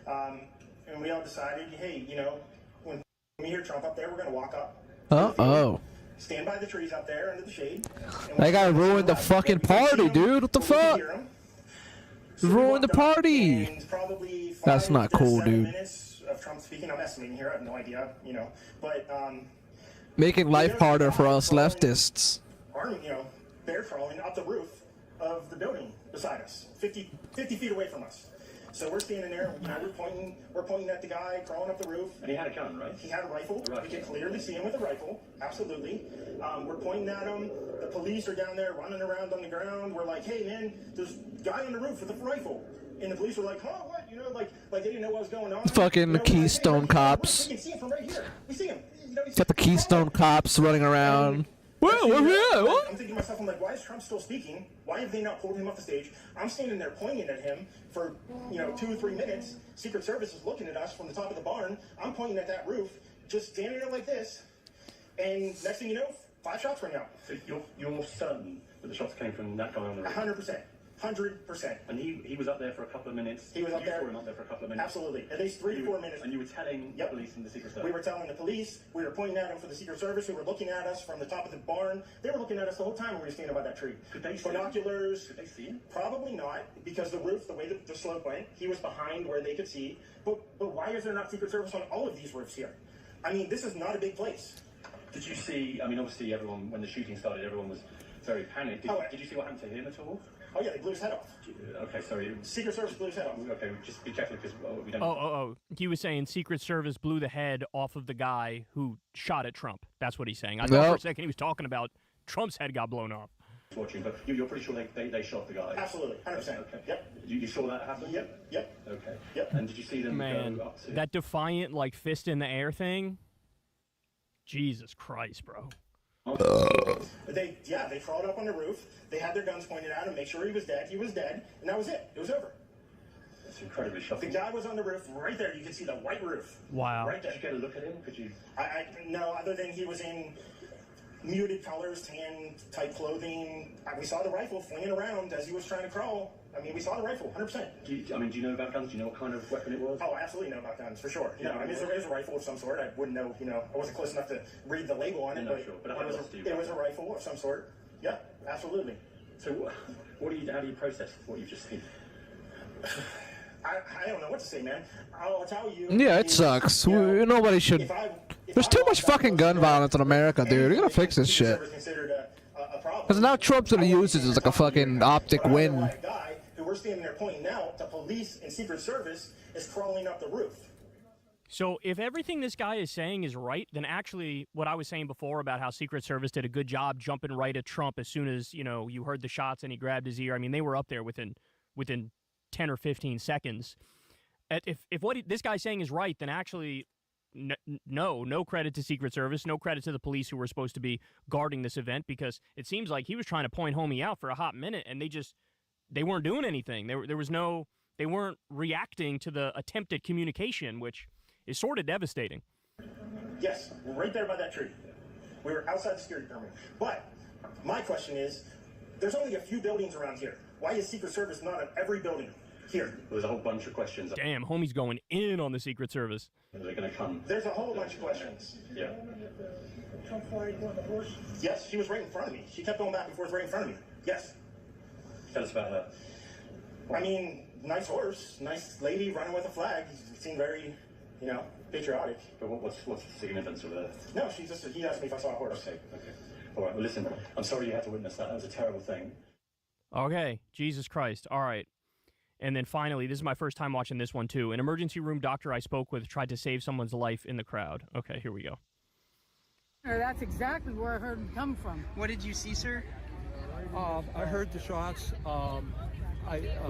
And we all decided, hey, you know, when we hear Trump up there, we're going to walk up. Uh-oh. Stand by the trees up there under the shade. That guy ruined the fucking party, dude. What the fuck? Ruined the party. That's not cool, dude. Minutes of Trump speaking. I'm estimating here. I have no idea, you know. But Making life harder for us leftists. You know, bear crawling up the roof of the building beside us, 50 feet away from us. So we're standing there, you know, we're pointing at the guy crawling up the roof. And he had a gun, right? He had a rifle. We can clearly see him with a rifle, absolutely. We're pointing at him. The police are down there running around on the ground. We're like, hey man, there's a guy on the roof with a rifle. And the police were like, huh, what? You know, like they didn't know what was going on. Fucking you know, Keystone Cops. We can see him from right here. We see him. You know, Got the Keystone Cops running around. Well, we're here. What? I'm thinking to myself, I'm like, why is Trump still speaking? Why have they not pulled him off the stage? I'm standing there pointing at him for, 2 or 3 minutes. Secret Service is looking at us from the top of the barn. I'm pointing at that roof, just standing there like this. And next thing you know, 5 shots ring out. So you're certain that the shots came from that guy on the roof? 100%. 100%. And he was up there for a couple of minutes. He was up there. You saw him up there for a couple of minutes. Absolutely. At least 3 to 4 minutes. And you were telling the police and the Secret Service. We were telling the police. We were pointing at him for the Secret Service. Who were looking at us from the top of the barn. They were looking at us the whole time when we were standing by that tree. Could they see binoculars? Could they see him? Probably not, because the roof, the way the slope went, he was behind where they could see. But why is there not Secret Service on all of these roofs here? I mean, this is not a big place. Did you see? I mean, obviously, everyone when the shooting started, everyone was very panicked. Did you see what happened to him at all? Oh yeah, they blew his head off. Okay, sorry. Secret Service blew his head off. Okay, just be careful because we don't. Oh. He was saying Secret Service blew the head off of the guy who shot at Trump. That's what he's saying. I thought for a second he was talking about Trump's head got blown off. Watching, but you're pretty sure they shot the guy. Absolutely, 100%. Okay. Yep. You saw that happen? Yep. Okay. Yep. And did you see them go up to that defiant like fist in the air thing? Jesus Christ, bro. They crawled up on the roof. They had their guns pointed at him, make sure he was dead. He was dead, and that was it. It was over. That's incredibly shocking. The guy was on the roof right there. You can see the white roof. Wow. Right there. Did you get a look at him? Could you? No, other than he was in muted colors, tan type clothing. We saw the rifle flinging around as he was trying to crawl. I mean, we saw the rifle, 100%. Do you know about guns? Do you know what kind of weapon it was? Oh, I absolutely know about guns, for sure. No, I mean, it was a rifle of some sort. I wouldn't know, I wasn't close enough to read the label on it, but it was a rifle of some sort. Yeah, absolutely. So how do you process what you've just seen? I don't know what to say, man. I'll tell you. Yeah, it sucks. Nobody should. There's too much fucking gun violence in America, dude. We gotta fix this shit. Because now Trump's gonna use this as like a fucking optic win. Who we're standing there pointing out, the police and Secret Service is crawling up the roof. So if everything this guy is saying is right, then actually what I was saying before about how Secret Service did a good job jumping right at Trump as soon as, you heard the shots and he grabbed his ear. I mean, they were up there within 10 or 15 seconds. If what this guy's saying is right, then actually no credit to Secret Service, no credit to the police who were supposed to be guarding this event, because it seems like he was trying to point homie out for a hot minute and they weren't doing anything. They weren't reacting to the attempted communication, which is sort of devastating. Yes, we're right there by that tree. We were outside the security perimeter. But my question is, there's only a few buildings around here. Why is Secret Service not at every building? Here. There's a whole bunch of questions. Damn, homie's going in on the Secret Service. They're going to come. There's a whole bunch of questions. Yeah. Yes, she was right in front of me. She kept going back and forth right in front of me. Yes. Tell us about her. I mean, nice horse, nice lady running with a flag. Seemed very, you know, patriotic. But what's the significance of that? No, he asked me if I saw a horse. Okay. All right, well, listen, I'm sorry you had to witness that. That was a terrible thing. Okay, Jesus Christ. All right. And then finally, this is my first time watching this one too. An emergency room doctor I spoke with tried to save someone's life in the crowd. Okay, here we go. That's exactly where I heard him come from. What did you see, sir? I heard the shots.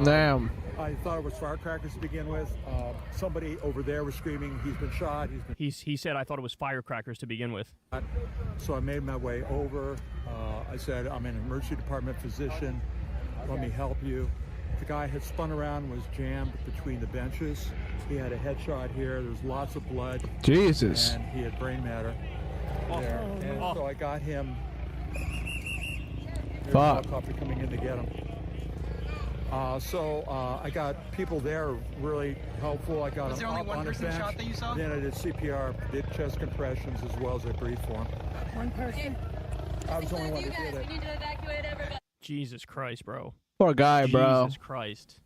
Damn. I thought it was firecrackers to begin with. Somebody over there was screaming, he's been shot. He said, I thought it was firecrackers to begin with. So I made my way over. I said, I'm an emergency department physician. Let me help you. The guy had spun around and was jammed between the benches. He had a headshot here. There was lots of blood. Jesus. And he had brain matter there. And so I got him. There's a helicopter coming in to get him. I got people there really helpful. I got Was him there only up one on a person bench. shot that you saw? Then I did CPR, did chest compressions as well as I breathed for him. One person? I was the only one who did it. We need to evacuate everybody. Jesus Christ, bro. Poor guy, bro. Jesus Christ.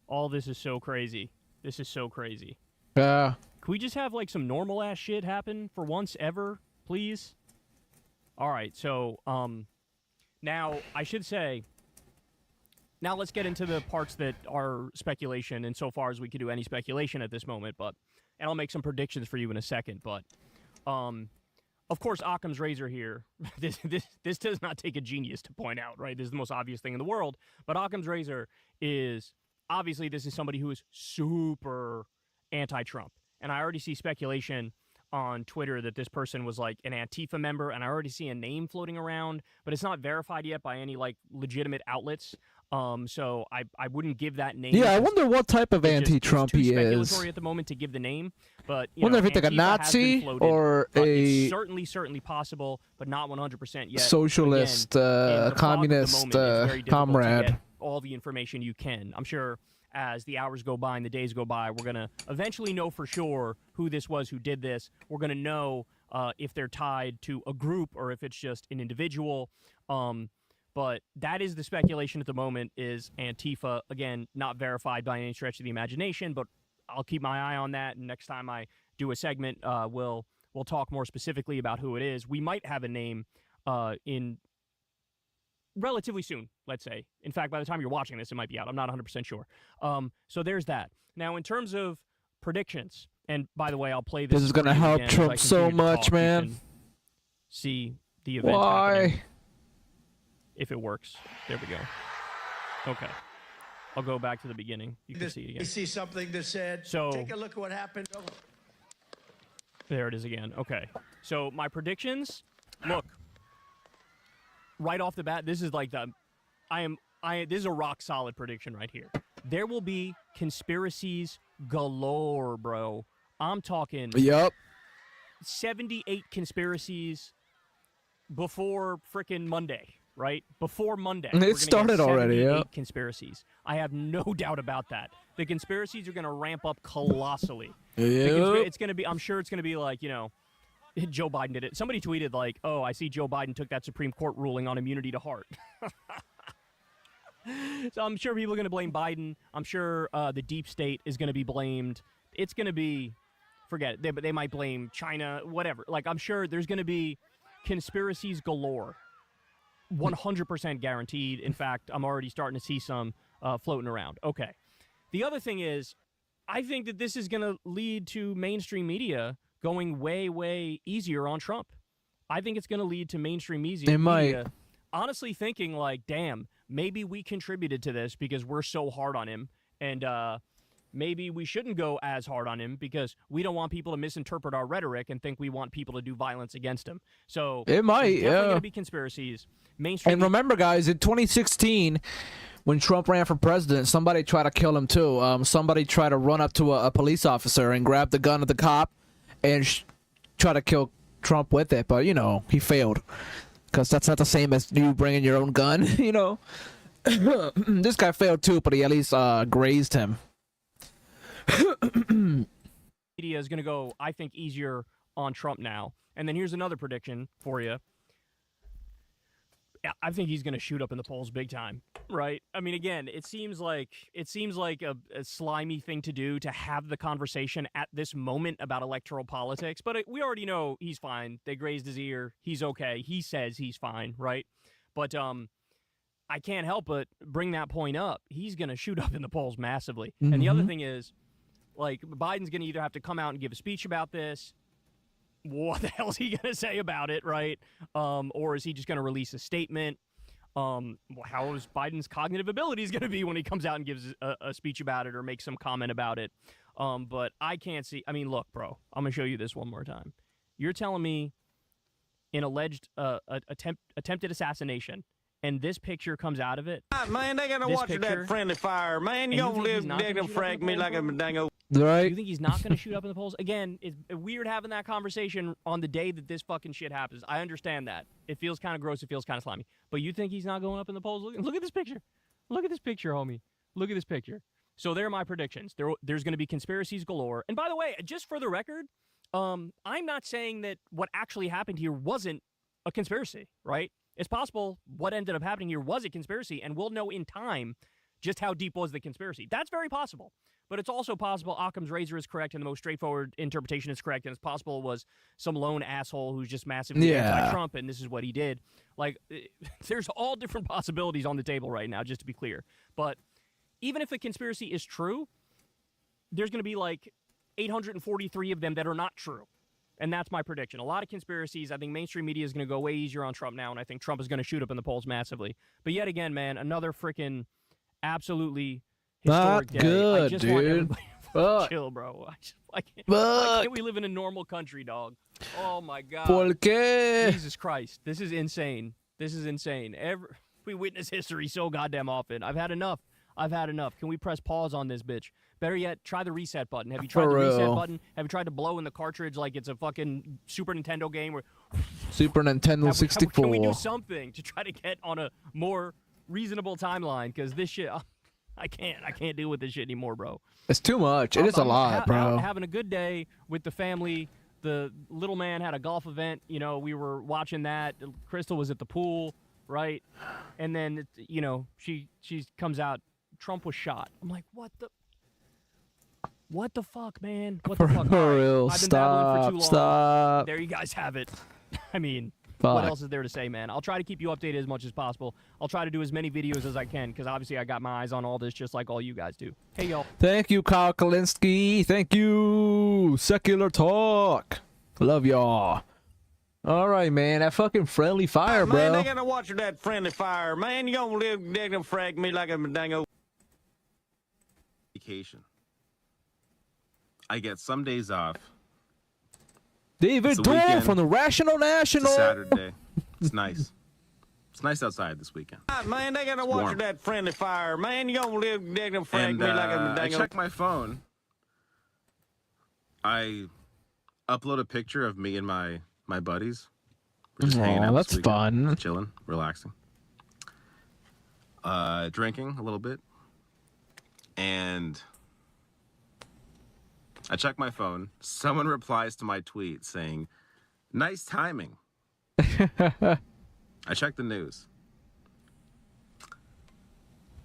All this is so crazy. This is so crazy. Yeah. Can we just have, like, some normal-ass shit happen for once ever, please? All right, so, now, I should say, now let's get into the parts that are speculation, insofar as we could do any speculation at this moment, and I'll make some predictions for you in a second, but, of course, Occam's razor here, this does not take a genius to point out, right? This is the most obvious thing in the world, but Occam's razor is, obviously, this is somebody who is super anti-Trump, and I already see speculation on Twitter that this person was like an Antifa member, and I already see a name floating around, but it's not verified yet by any like legitimate outlets. So I wouldn't give that name. Yeah, I wonder what type of anti-Trump he It's is. speculatory at the moment to give the name, but you Wonder know, if it's like a Antifa has been Nazi floated, or but a it's certainly possible, but not 100% yet. socialist, Again, in the fog of the communist moment, it's very difficult to comrade. get all the information you can. I'm sure as the hours go by and the days go by, we're going to eventually know for sure who this was who did this. We're going to know if they're tied to a group or if it's just an individual. But that is the speculation at the moment, is Antifa. Again, not verified by any stretch of the imagination, but I'll keep my eye on that. And next time I do a segment, we'll talk more specifically about who it is. We might have a name in relatively soon, let's say. In fact, by the time you're watching this, it might be out. I'm not 100% sure. So there's that. Now, in terms of predictions, and by the way, I'll play this. This is going to help Trump so much, man. See the event Why? happening. If it works. There we go. Okay. I'll go back to the beginning. You can see it You again. see something that said, So- take a look at what happened. There it is again. Okay. So my predictions, look, right off the bat, this is like this is a rock solid prediction right here. There will be conspiracies galore, bro. I'm talking 78 conspiracies before frickin' Monday, right? Before Monday. It we're gonna started get already, 78 conspiracies. I have no doubt about that. The conspiracies are going to ramp up colossally. It's going to be, I'm sure it's going to be like, you know, Joe Biden did it. Somebody tweeted like, oh, I see Joe Biden took that Supreme Court ruling on immunity to heart. So I'm sure people are going to blame Biden. I'm sure the deep state is going to be blamed. It's going to be, forget it, they might blame China, whatever. Like, I'm sure there's going to be conspiracies galore. 100% guaranteed. In fact, I'm already starting to see some floating around. Okay. The other thing is, I think that this is going to lead to mainstream media going way, way easier on Trump. I think it's going to lead to mainstream media honestly thinking like, damn, maybe we contributed to this because we're so hard on him, and maybe we shouldn't go as hard on him because we don't want people to misinterpret our rhetoric and think we want people to do violence against him. So it might, there's definitely going to be conspiracies. Mainstream. And remember, guys, in 2016, when Trump ran for president, somebody tried to kill him too. Somebody tried to run up to a police officer and grab the gun of the cop and try to kill Trump with it. But, you know, he failed. Because that's not the same as you bringing your own gun, you know. This guy failed too, but he at least grazed him. Media is going to go, I think, easier on Trump now. And then here's another prediction for you. I think he's going to shoot up in the polls big time, right? I mean, again, it seems like a slimy thing to do to have the conversation at this moment about electoral politics. But we already know he's fine. They grazed his ear. He's okay. He says he's fine, right? But I can't help but bring that point up. He's going to shoot up in the polls massively. And the other thing is, like, Biden's going to either have to come out and give a speech about this. What the hell is he going to say about it, right? Or is he just going to release a statement? How is Biden's cognitive abilities going to be when he comes out and gives a speech about it or makes some comment about it? But I can't see. I mean, look, bro, I'm going to show you this one more time. You're telling me an alleged attempted assassination, and this picture comes out of it? Man, they got to watch that friendly fire. Man, you don't live dig and frag me like a dango. Right. You think he's not going to shoot up in the polls? Again, it's weird having that conversation on the day that this fucking shit happens. I understand that. It feels kind of gross. It feels kind of slimy. But you think he's not going up in the polls? Look at this picture. Look at this picture, homie. Look at this picture. So there are my predictions. There's going to be conspiracies galore. And by the way, just for the record, I'm not saying that what actually happened here wasn't a conspiracy, right? It's possible what ended up happening here was a conspiracy, and we'll know in time just how deep was the conspiracy. That's very possible. But it's also possible Occam's razor is correct and the most straightforward interpretation is correct, and it's possible it was some lone asshole who's just massively anti-Trump, and this is what he did. Like, there's all different possibilities on the table right now, just to be clear. But even if the conspiracy is true, there's going to be like 843 of them that are not true. And that's my prediction. A lot of conspiracies. I think mainstream media is going to go way easier on Trump now, and I think Trump is going to shoot up in the polls massively. But yet again, man, another freaking absolutely historic day. Good, I just dude. want everybody to chill, bro. Why can't we live in a normal country, dog? Oh, my God. ¿Por qué? Jesus Christ. This is insane. This is insane. We witness history so goddamn often. I've had enough. Can we press pause on this bitch? Better yet, try the reset button. Have you tried the reset button? Have you tried to blow in the cartridge like it's a fucking Super Nintendo game? Where Super Nintendo 64. Can we do something to try to get on a more reasonable timeline? Because this shit, I can't deal with this shit anymore, bro. It's too much. It is a lot, bro. Having a good day with the family. The little man had a golf event. You know, we were watching that. Crystal was at the pool, right? And then, you know, she comes out. Trump was shot. I'm like, what the fuck, man? What the fuck? For real, I've been babbling for too long. Stop. There you guys have it. I mean, Fuck. What else is there to say, man? I'll try to keep you updated as much as possible. I'll try to do as many videos as I can, because obviously I got my eyes on all this just like all you guys do. Hey, y'all. Thank you, Kyle Kalinske. Thank you. Secular Talk. Love y'all. All right, man. That fucking friendly fire, bro. Man, they gotta watch that friendly fire. Man, you don't live dig and frag me like a dango. Vacation. I get some days off. David Dorr from the Rational National. It's a Saturday. It's nice. It's nice outside this weekend. Man, they gotta watch that friendly fire. Man, you don't live dig and frag me like a dango. I check my phone. I upload a picture of me and my buddies. We're just hanging out. That's fun. Chilling, relaxing. Drinking a little bit. And I check my phone. Someone replies to my tweet saying, "Nice timing." I check the news.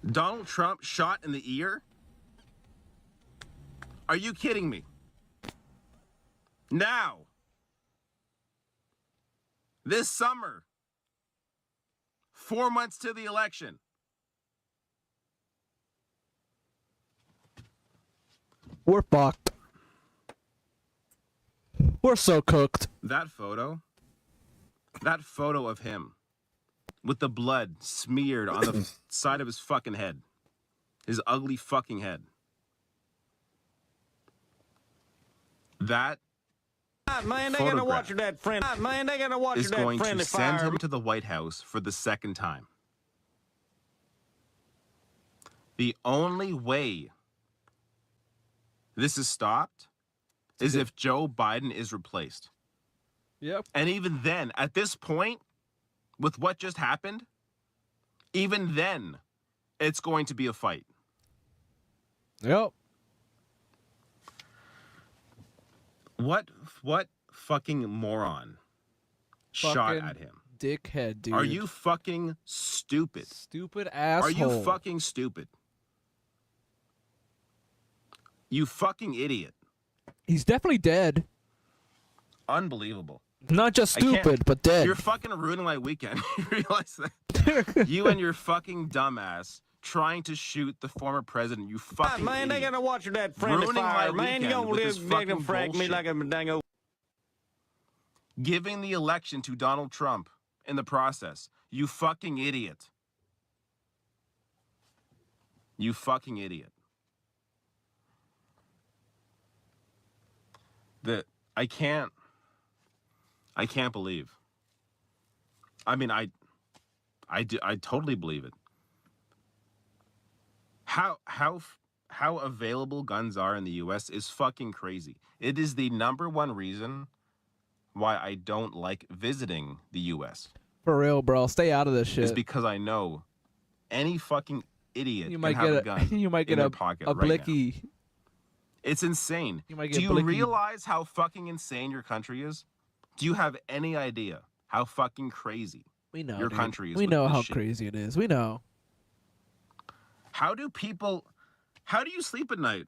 Donald Trump shot in the ear? Are you kidding me? Now. This summer. 4 months to the election. We're fucked. We're so cooked. That photo of him with the blood smeared on the side of his fucking head, his ugly fucking head. That man, they gotta watch that friend. Man, they gotta watch is that going friendly to send fire. him to the White House for the second time. The only way this is stopped is if Joe Biden is replaced. Yep. And even then, at this point, with what just happened, even then, it's going to be a fight. Yep. What fucking moron shot at him? Dickhead, dude. Are you fucking stupid? Stupid asshole. Are you fucking stupid? You fucking idiot. He's definitely dead. Unbelievable. Not just stupid, but dead. You're fucking ruining my weekend. You realize that? You and your fucking dumbass trying to shoot the former president. You fucking man, they idiot. gotta watch that friendly Ruining fire. my Man, you weekend gonna with live, this they gonna fucking frag me bullshit. like a dango. Giving the election to Donald Trump in the process. You fucking idiot. You fucking idiot. I can't believe. I mean, I totally believe it. How available guns are in the U.S. is fucking crazy. It is the #1 reason why I don't like visiting the U.S. For real, bro. Stay out of this shit. Is because I know any fucking idiot you can might have get a gun you might get in their a pocket a right blicky. now. It's insane. You might get Do you blicky. realize how fucking insane your country is? Do you have any idea how fucking crazy We know, your dude. country is? We with know this how shit? crazy it is. We know. How do you sleep at night?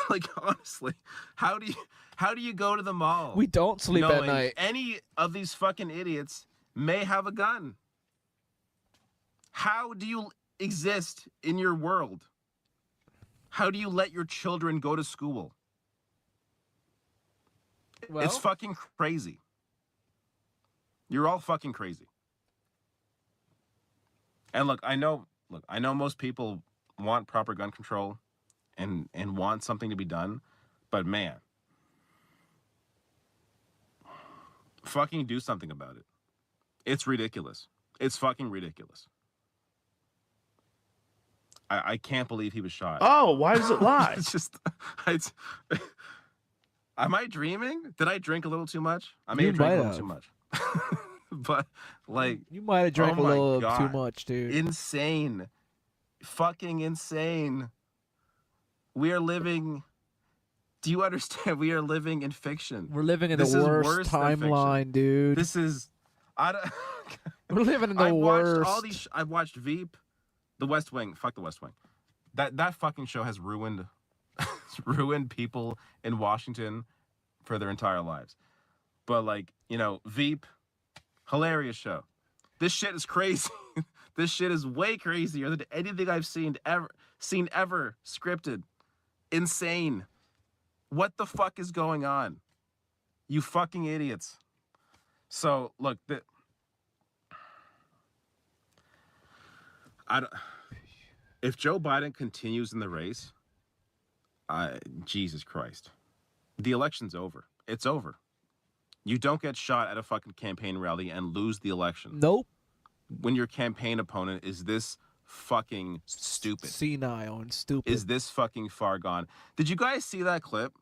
Like, honestly, how do you go to the mall? We don't sleep at knowing night. Any of these fucking idiots may have a gun. How do you exist in your world? How do you let your children go to school? Well, it's fucking crazy. You're all fucking crazy. And look, I know most people want proper gun control and want something to be done, but man, fucking do something about it. It's ridiculous. It's fucking ridiculous. I can't believe he was shot. Oh, why does it lie? It's just, am I dreaming? Did I drink a little too much? I may You have drank a might little have. too much. But, like... You might have drank oh a my little God. too much, dude. Insane. Fucking insane. We are living... Do you understand? We are living in fiction. We're living in This the is worst worse than fiction. timeline, dude. This is... I don't... We're living in the I've worst. watched all these... I've watched Veep, The West Wing. Fuck The West Wing. That fucking show has ruined people in Washington for their entire lives. But, like, you know, Veep, hilarious show. This shit is crazy. This shit is way crazier than anything I've seen ever scripted. Insane. What the fuck is going on? You fucking idiots. So, look, if Joe Biden continues in the race, Jesus Christ, the election's over. It's over. You don't get shot at a fucking campaign rally and lose the election. Nope. When your campaign opponent is this fucking stupid. Senile and stupid. Is this fucking far gone? Did you guys see that clip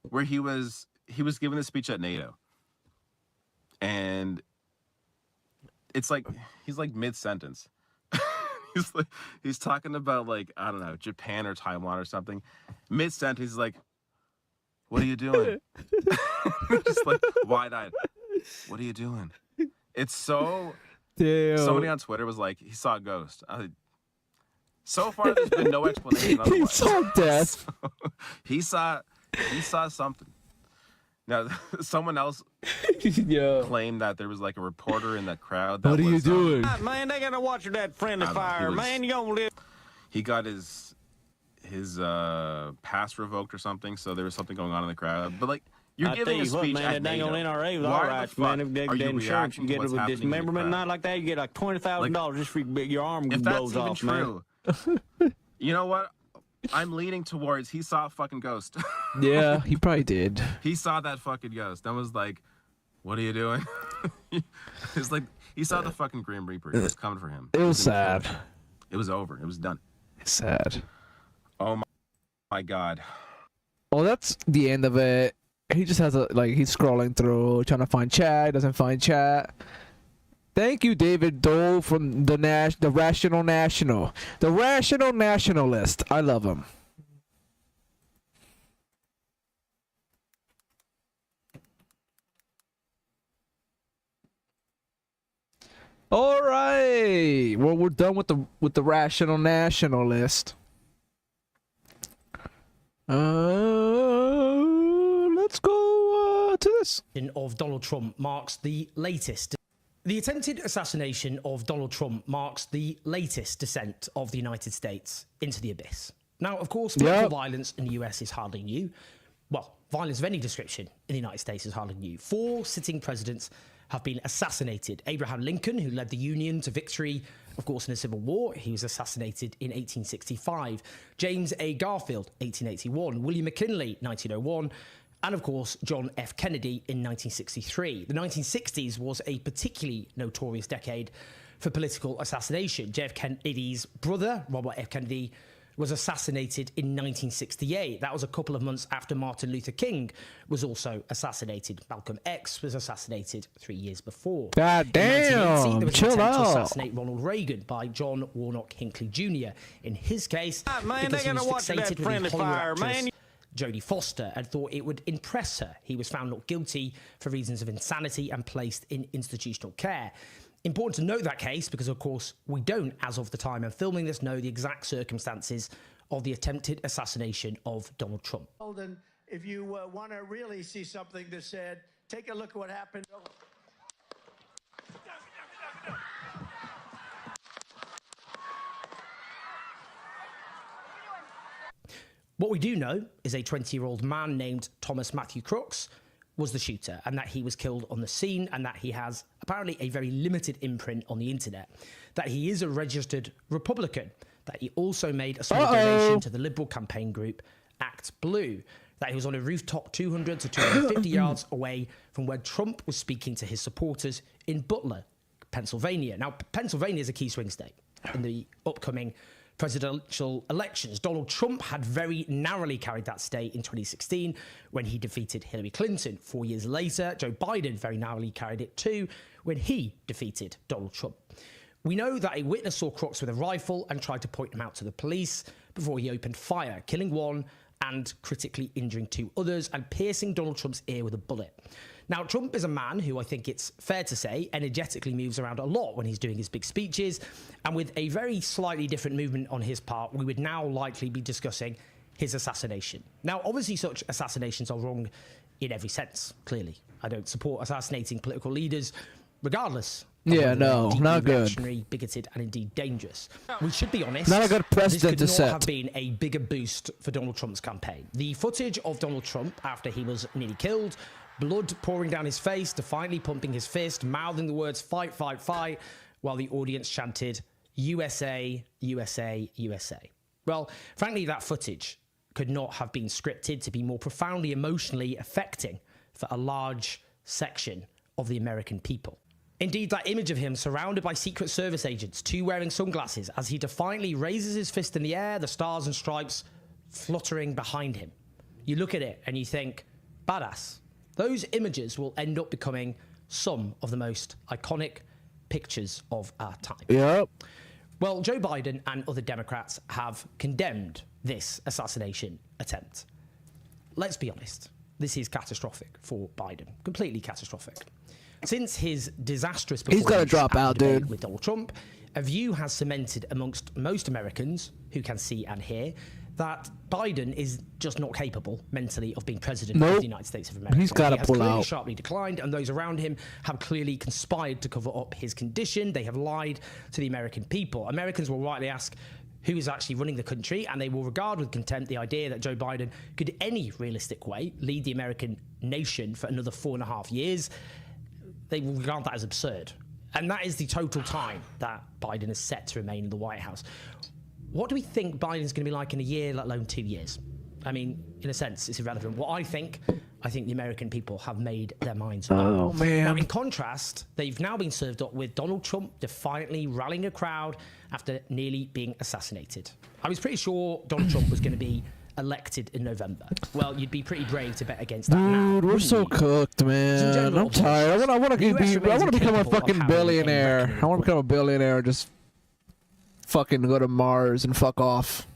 where he was giving a speech at NATO? And it's like he's like mid-sentence. He's talking about, like, I don't know, Japan or Taiwan or something. Mid-sentence, he's like, "What are you doing?" Just like wide-eyed. What are you doing? It's so. Damn. Somebody on Twitter was like, he saw a ghost. So far, there's been no explanation. He saw death. So, he saw something. Now, someone else claimed that there was like a reporter in the crowd. That What are you was, doing? Man, they gotta watch that friendly fire. Man, you gonna live. He got his pass revoked or something, so there was something going on in the crowd. But like, you're I giving tell a you what, speech man, at that dang NATO. old NRA was Why all the right, fuck man. If they are you get insurance, reacting you to get what's a happening in the dismemberment crowd? night like that, you get like $20,000 just for your arm If that's blows even off, man. true, you know what? I'm leaning towards he saw a fucking ghost. Yeah, he probably did. He saw that fucking ghost. I was like, "What are you doing?" It's like he saw the fucking Grim Reaper. It was coming for him. It was gonna kill sad. him. It was over. It was done. It's sad. Oh my God. Well, that's the end of it. He just has he's scrolling through, trying to find chat, doesn't find chat. Thank you, David Dole from the Rational National. The Rational Nationalist. I love him. All right. Well, we're done with the Rational Nationalist. Let's go to this. Of Donald Trump marks the latest. The attempted assassination of Donald Trump marks the latest descent of the United States into the abyss. Now, of course, political violence in the US is hardly new. Well, violence of any description in the United States is hardly new. 4 sitting presidents have been assassinated. Abraham Lincoln, who led the Union to victory, of course, in the Civil War, he was assassinated in 1865. James A. Garfield, 1881. William McKinley, 1901. And, of course, John F. Kennedy in 1963. The 1960s was a particularly notorious decade for political assassination. JF Kennedy's brother, Robert F. Kennedy, was assassinated in 1968. That was a couple of months after Martin Luther King was also assassinated. Malcolm X was assassinated 3 years before. God damn, there was chill an attempt out. to assassinate Ronald Reagan by John Warnock Hinckley Jr. In his case, Man, because they he was gotta watch fixated that with the friendly Hollywood fire, actress man. Jodie Foster and thought it would impress her. He was found not guilty for reasons of insanity and placed in institutional care. Important to note that case because, of course, we don't, as of the time I'm filming this, know the exact circumstances of the attempted assassination of Donald Trump. And if you want to really see something that's said, take a look at what happened. What we do know is a 20-year-old man named Thomas Matthew Crooks was the shooter and that he was killed on the scene and that he has apparently a very limited imprint on the internet, that he is a registered Republican, that he also made a small donation to the Liberal campaign group Act Blue, that he was on a rooftop 200 to 250 yards away from where Trump was speaking to his supporters in Butler, Pennsylvania. Now, Pennsylvania is a key swing state in the upcoming presidential elections. Donald Trump had very narrowly carried that state in 2016 when he defeated Hillary Clinton. 4 years later, Joe Biden very narrowly carried it too when he defeated Donald Trump. We know that a witness saw Crooks with a rifle and tried to point him out to the police before he opened fire, killing one and critically injuring 2 others and piercing Donald Trump's ear with a bullet. Now, Trump is a man who I think it's fair to say energetically moves around a lot when he's doing his big speeches, and with a very slightly different movement on his part, we would now likely be discussing his assassination. Now, obviously, such assassinations are wrong in every sense, clearly. I don't support assassinating political leaders, regardless. Yeah, no, not good. Reactionary, bigoted, and indeed dangerous. We should be honest. Not a good precedent to this could not set. have been a bigger boost for Donald Trump's campaign. The footage of Donald Trump after he was nearly killed, blood pouring down his face, defiantly pumping his fist, mouthing the words "fight, fight, fight," while the audience chanted "USA, USA, USA." Well, frankly, that footage could not have been scripted to be more profoundly emotionally affecting for a large section of the American people. Indeed, that image of him surrounded by Secret Service agents, 2 wearing sunglasses, as he defiantly raises his fist in the air, the stars and stripes fluttering behind him. You look at it and you think, badass. Those images will end up becoming some of the most iconic pictures of our time. Yep. Well, Joe Biden and other Democrats have condemned this assassination attempt. Let's be honest, this is catastrophic for Biden, completely catastrophic. Since his disastrous He's got to performance drop at out, the debate dude. with Donald Trump, a view has cemented amongst most Americans who can see and hear that Biden is just not capable mentally of being president of the United States of America. He's got to He has pull clearly out. sharply declined, and those around him have clearly conspired to cover up his condition. They have lied to the American people. Americans will rightly ask who is actually running the country, and they will regard with contempt the idea that Joe Biden could, in any realistic way, lead the American nation for another 4.5 years. They will regard that as absurd. And that is the total time that Biden is set to remain in the White House. What do we think Biden's going to be like in a year, let alone 2 years? I mean, in a sense, it's irrelevant. What I think the American people have made their minds up. Oh, man. Now, in contrast, they've now been served up with Donald Trump defiantly rallying a crowd after nearly being assassinated. I was pretty sure Donald Trump was going to be elected in November. Well, you'd be pretty brave to bet against that now. Dude, we're so cooked, man. I'm tired. I want to become a fucking billionaire. I want to become a billionaire. Just fucking go to Mars and fuck off.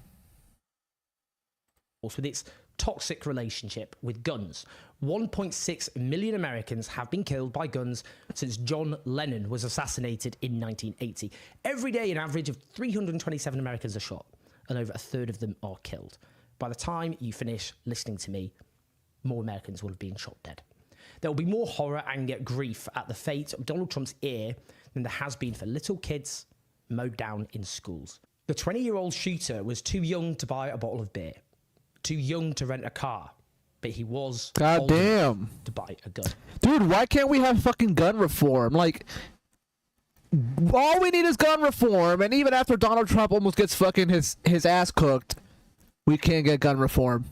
With its toxic relationship with guns. 1.6 million Americans have been killed by guns since John Lennon was assassinated in 1980. Every day, an average of 327 Americans are shot, and over a third of them are killed. By the time you finish listening to me, more Americans will have been shot dead. There will be more horror, anger, grief at the fate of Donald Trump's heir than there has been for little kids mowed down in schools. The 20-year-old shooter was too young to buy a bottle of beer, too young to rent a car, but he was old enough to buy a gun. Dude, why can't we have fucking gun reform? Like, all we need is gun reform, and even after Donald Trump almost gets fucking his ass cooked, we can't get gun reform.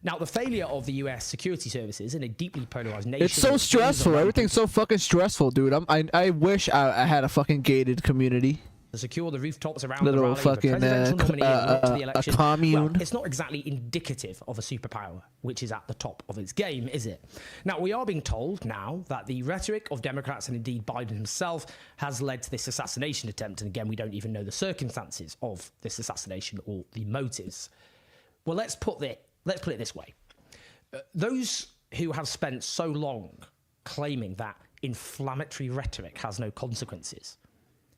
Now, the failure of the U.S. security services in a deeply polarized nation... It's so stressful. Everything's so fucking stressful, dude. I wish I had a fucking gated community. To secure the rooftops around little the rally fucking of the presidential nominee up to the a election. commune. Well, it's not exactly indicative of a superpower, which is at the top of its game, is it? Now, we are being told now that the rhetoric of Democrats and indeed Biden himself has led to this assassination attempt. And again, we don't even know the circumstances of this assassination or the motives. Well, let's put it this way. Those who have spent so long claiming that inflammatory rhetoric has no consequences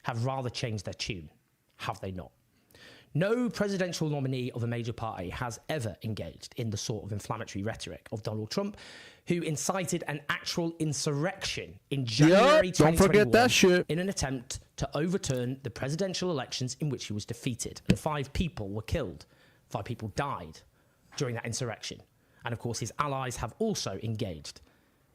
have rather changed their tune, have they not? No presidential nominee of a major party has ever engaged in the sort of inflammatory rhetoric of Donald Trump, who incited an actual insurrection in January 2021 don't forget that shit. in an attempt to overturn the presidential elections in which he was defeated. And 5 people were killed. 5 people died during that insurrection. And of course, his allies have also engaged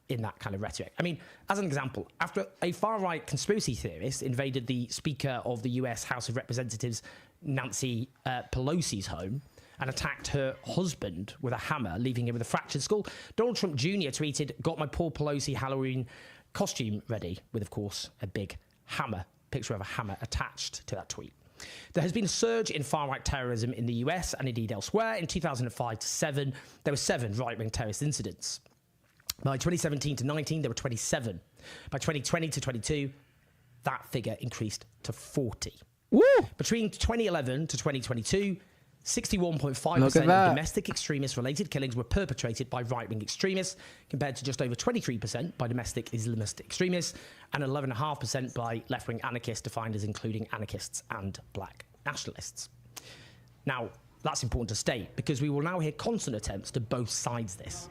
in that kind of rhetoric. I mean, as an example, after a far-right conspiracy theorist invaded the Speaker of the US House of Representatives, Nancy Pelosi's home, and attacked her husband with a hammer, leaving him with a fractured skull, Donald Trump Jr. tweeted, "Got my Paul Pelosi Halloween costume ready," with, of course, a big hammer, picture of a hammer attached to that tweet. There has been a surge in far-right terrorism in the US and indeed elsewhere. In 2005 to 7, there were 7 right-wing terrorist incidents. By 2017 to 19, there were 27. By 2020 to 22, that figure increased to 40. Woo! Between 2011 to 2022, 61.5% of domestic extremist-related killings were perpetrated by right-wing extremists, compared to just over 23% by domestic Islamist extremists, and 11.5% by left-wing anarchists, defined as including anarchists and black nationalists. Now, that's important to state, because we will now hear constant attempts to both sides this.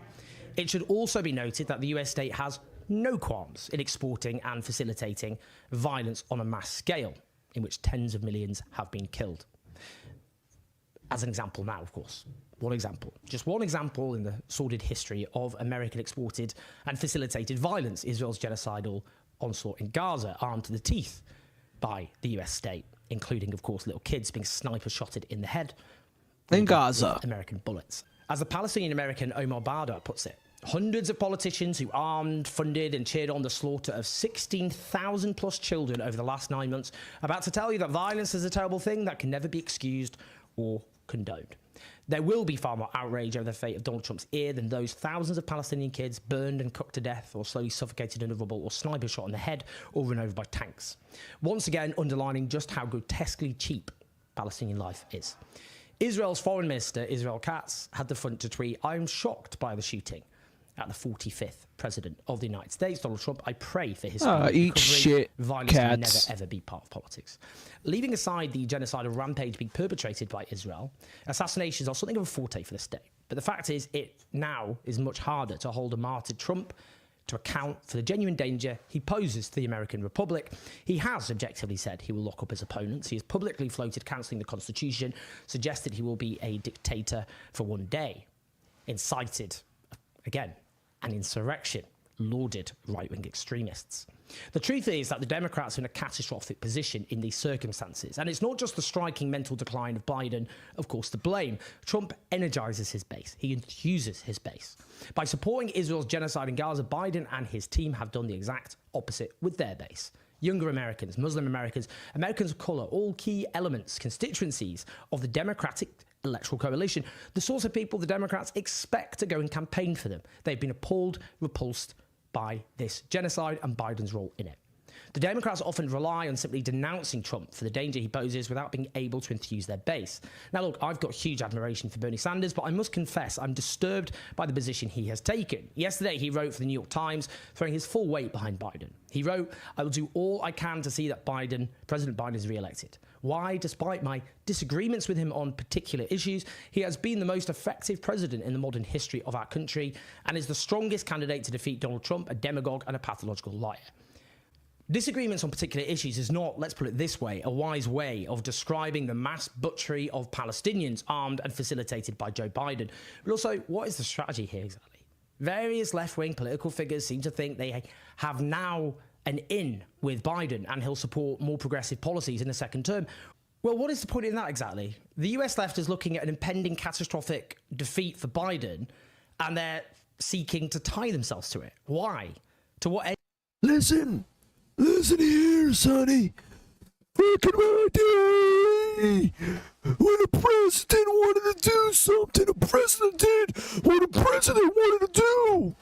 It should also be noted that the US state has no qualms in exporting and facilitating violence on a mass scale, in which tens of millions have been killed. As an example now, of course. One example. Just one example in the sordid history of American exported and facilitated violence, Israel's genocidal onslaught in Gaza, armed to the teeth by the US state, including, of course, little kids being sniper-shotted in the head in Gaza. American bullets. As the Palestinian-American Omar Barda puts it, hundreds of politicians who armed, funded and cheered on the slaughter of 16,000 plus children over the last 9 months are about to tell you that violence is a terrible thing that can never be excused or condoned. There will be far more outrage over the fate of Donald Trump's heir than those thousands of Palestinian kids burned and cooked to death or slowly suffocated in the rubble or sniper shot in the head or run over by tanks. Once again, underlining just how grotesquely cheap Palestinian life is. Israel's Foreign Minister, Israel Katz, had the front to tweet, "I am shocked by the shooting at the 45th President of the United States, Donald Trump. I pray for his eat shit, violence Katz. can never, ever be part of politics." Leaving aside the genocidal rampage being perpetrated by Israel, assassinations are something of a forte for the state. But the fact is, it now is much harder to hold a martyred Trump to account for the genuine danger he poses to the American Republic. He has objectively said he will lock up his opponents. He has publicly floated cancelling the Constitution, suggested he will be a dictator for one day, incited, again, an insurrection, lauded right-wing extremists. The truth is that the Democrats are in a catastrophic position in these circumstances. And it's not just the striking mental decline of Biden, of course, to blame. Trump energizes his base. He enthuses his base. By supporting Israel's genocide in Gaza, Biden and his team have done the exact opposite with their base. Younger Americans, Muslim Americans, Americans of color, all key elements, constituencies of the Democratic electoral coalition, the sorts of people the Democrats expect to go and campaign for them. They've been appalled, repulsed by this genocide and Biden's role in it. The Democrats often rely on simply denouncing Trump for the danger he poses without being able to enthuse their base. Now, look, I've got huge admiration for Bernie Sanders, but I must confess I'm disturbed by the position he has taken. Yesterday, he wrote for the New York Times, throwing his full weight behind Biden. He wrote, "I will do all I can to see that President Biden is re-elected. Why, despite my disagreements with him on particular issues, he has been the most effective president in the modern history of our country and is the strongest candidate to defeat Donald Trump, a demagogue and a pathological liar." Disagreements on particular issues is not, let's put it this way, a wise way of describing the mass butchery of Palestinians armed and facilitated by Joe Biden. But also, what is the strategy here exactly? Various left-wing political figures seem to think they have now an in with Biden and he'll support more progressive policies in the second term. Well, what is the point in that exactly? The US left is looking at an impending catastrophic defeat for Biden and they're seeking to tie themselves to it. Why? To what end? Listen here, Sonny. Back in my day, when a president wanted to do something, a president did what a president wanted to do.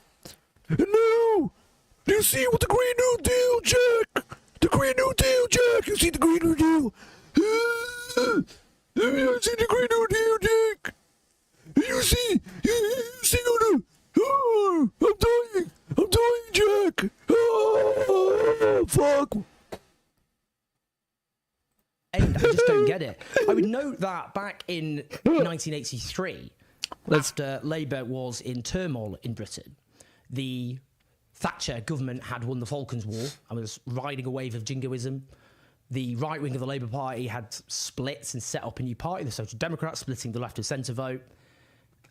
And now, do you see what the Green New Deal, Jack? The Green New Deal, Jack. You see the Green New Deal? You see the Green New Deal, Jack? You see oh, I'm dying, Jack. Oh, fuck. I just don't get it. I would note that back in 1983, after Labour was in turmoil in Britain, the Thatcher government had won the Falklands War and was riding a wave of jingoism. The right wing of the Labour Party had split and set up a new party, the Social Democrats, splitting the left and centre vote.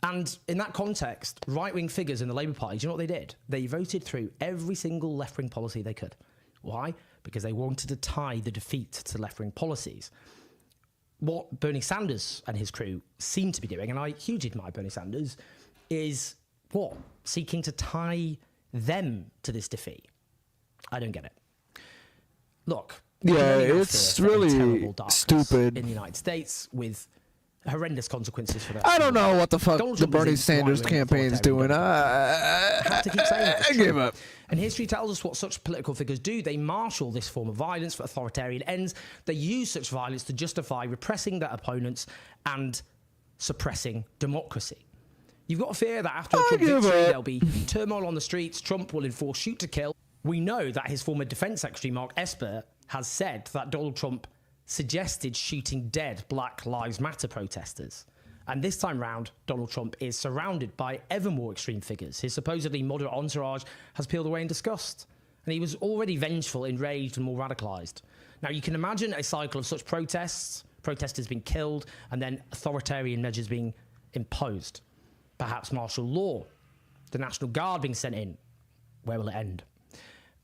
And in that context, right-wing figures in the Labour Party, do you know what they did? They voted through every single left-wing policy they could. Why? Because they wanted to tie the defeat to left-wing policies. What Bernie Sanders and his crew seem to be doing, and I hugely admire Bernie Sanders, is what? Seeking to tie them to this defeat. I don't get it. Look. Yeah, it's really stupid. In the United States with horrendous consequences for that. I don't know what the fuck the Bernie Sanders campaign is doing. I have to keep saying that. I give up. And history tells us what such political figures do. They marshal this form of violence for authoritarian ends. They use such violence to justify repressing their opponents and suppressing democracy. You've got to fear that after a Trump victory, there'll be turmoil on the streets. Trump will enforce shoot to kill. We know that his former defense secretary, Mark Esper, has said that Donald Trump suggested shooting dead Black Lives Matter protesters. And this time round, Donald Trump is surrounded by ever more extreme figures. His supposedly moderate entourage has peeled away in disgust. And he was already vengeful, enraged, and more radicalized. Now, you can imagine a cycle of such protests, protesters being killed, and then authoritarian measures being imposed. Perhaps martial law, the National Guard being sent in. Where will it end?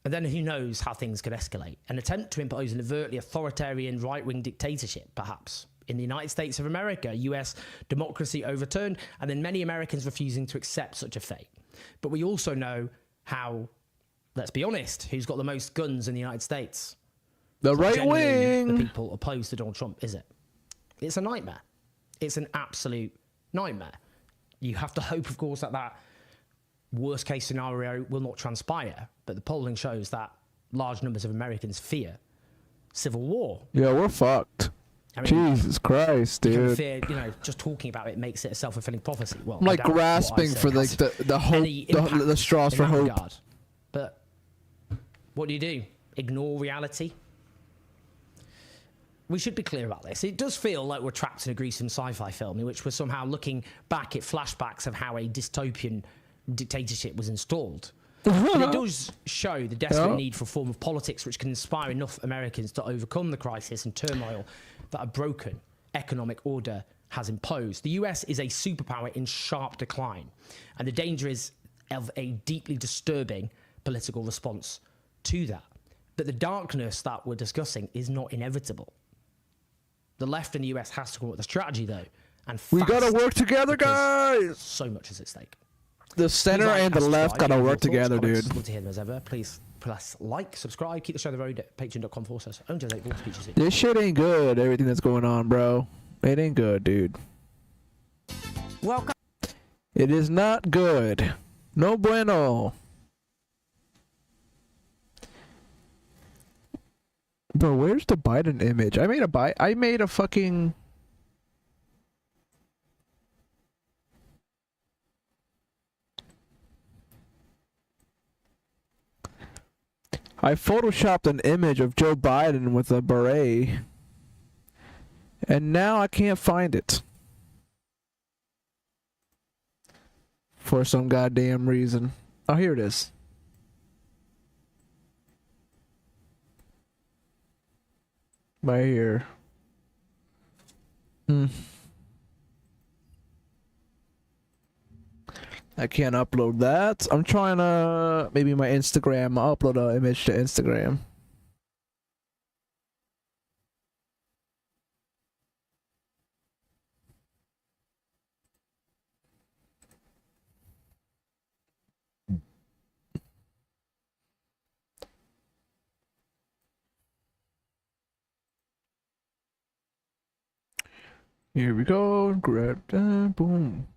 And then who knows how things could escalate. An attempt to impose an overtly authoritarian right-wing dictatorship, perhaps. In the United States of America, US democracy overturned, and then many Americans refusing to accept such a fate. But we also know how, let's be honest, who's got the most guns in the United States? The right wing. The people opposed to Donald Trump, is it? It's a nightmare. It's an absolute nightmare. You have to hope, of course, that that worst case scenario will not transpire, but the polling shows that large numbers of Americans fear civil war. Yeah, we're fucked. I mean, Jesus Christ, dude. You fear, just talking about it makes it a self-fulfilling prophecy. Well, I'm like grasping for like the hope, the straws for hope. Regard. But what do? Ignore reality? We should be clear about this. It does feel like we're trapped in a gruesome sci-fi film in which we're somehow looking back at flashbacks of how a dystopian dictatorship was installed. But it does show the desperate need for a form of politics which can inspire enough Americans to overcome the crisis and turmoil that a broken economic order has imposed. The US is a superpower in sharp decline, and the danger is of a deeply disturbing political response to that. But the darkness that we're discussing is not inevitable. The left in the US has to come up with a strategy, though, and we gotta work together, guys. So much is at stake. The center and the left gotta work together, dude. Good to hear them as ever. Please press like, subscribe, keep the show on the road at patreon.com/ownjose8. This shit ain't good. Everything that's going on, bro. It ain't good, dude. Welcome. It is not good. No bueno. Bro, where's the Biden image? I made a fucking... I photoshopped an image of Joe Biden with a beret. And now I can't find it. For some goddamn reason. Oh, here it is. Right here. I can't upload that. I'm trying to... Maybe my Instagram. I'll upload an image to Instagram. Here we go. Grab that. Boom.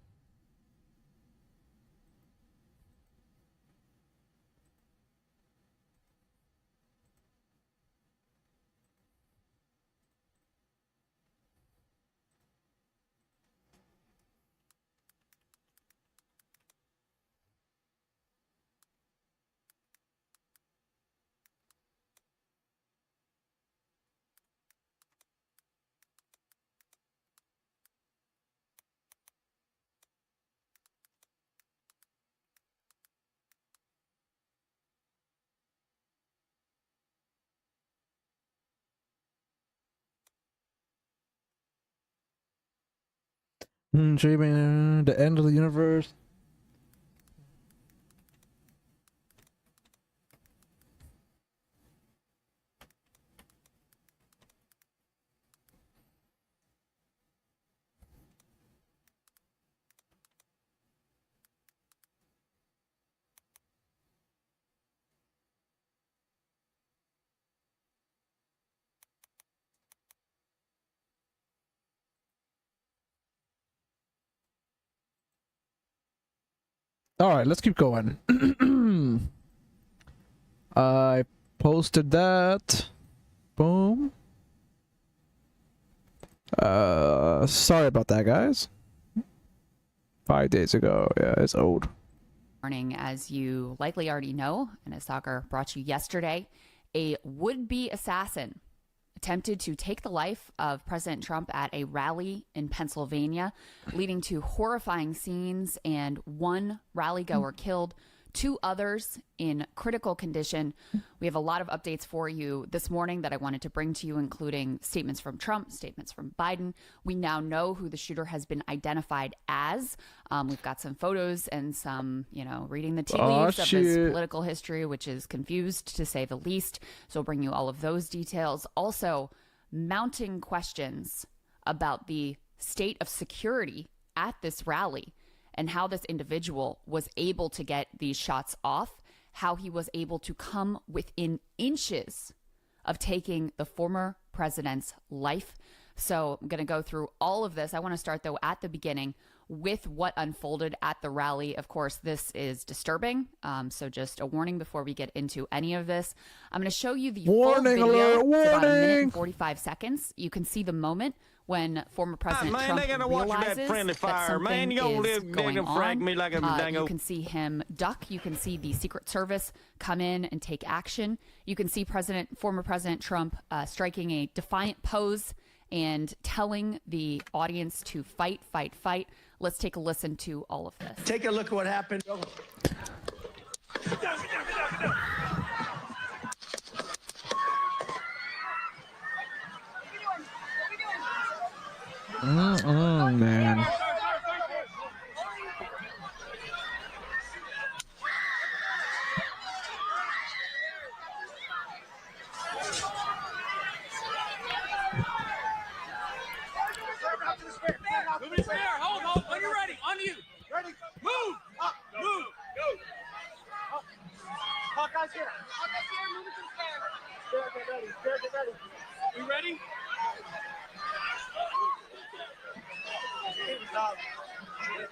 Dreaming the end of the universe. Alright, let's keep going. I posted that. Boom. Sorry about that, guys. 5 days ago. Yeah, it's old. Morning, as you likely already know, and as Soccer brought you yesterday, a would-be assassin attempted to take the life of President Trump at a rally in Pennsylvania, leading to horrifying scenes and one rally-goer killed, 2 others in critical condition. We have a lot of updates for you this morning that I wanted to bring to you, including statements from Trump, statements from Biden. We now know who the shooter has been identified as. We've got some photos and some, reading the tea leaves of his political history, which is confused to say the least. So we'll bring you all of those details. Also, mounting questions about the state of security at this rally and how this individual was able to get these shots off, how he was able to come within inches of taking the former president's life. So I'm going to go through all of this. I want to start, though, at the beginning with what unfolded at the rally. Of course, this is disturbing. So just a warning before we get into any of this. I'm going to show you the full video. It's about 1 minute and 45 seconds. You can see the moment when former President Trump realizes that something is going on. You can see him duck. You can see the Secret Service come in and take action. You can see former President Trump striking a defiant pose and telling the audience to fight, fight, fight. Let's take a listen to all of this. Take a look at what happened. Man. Hold. When you're ready, on you. Ready? Move. Up. Move. Go. Hawkeye's here. Move it to the stand. Get ready. You ready?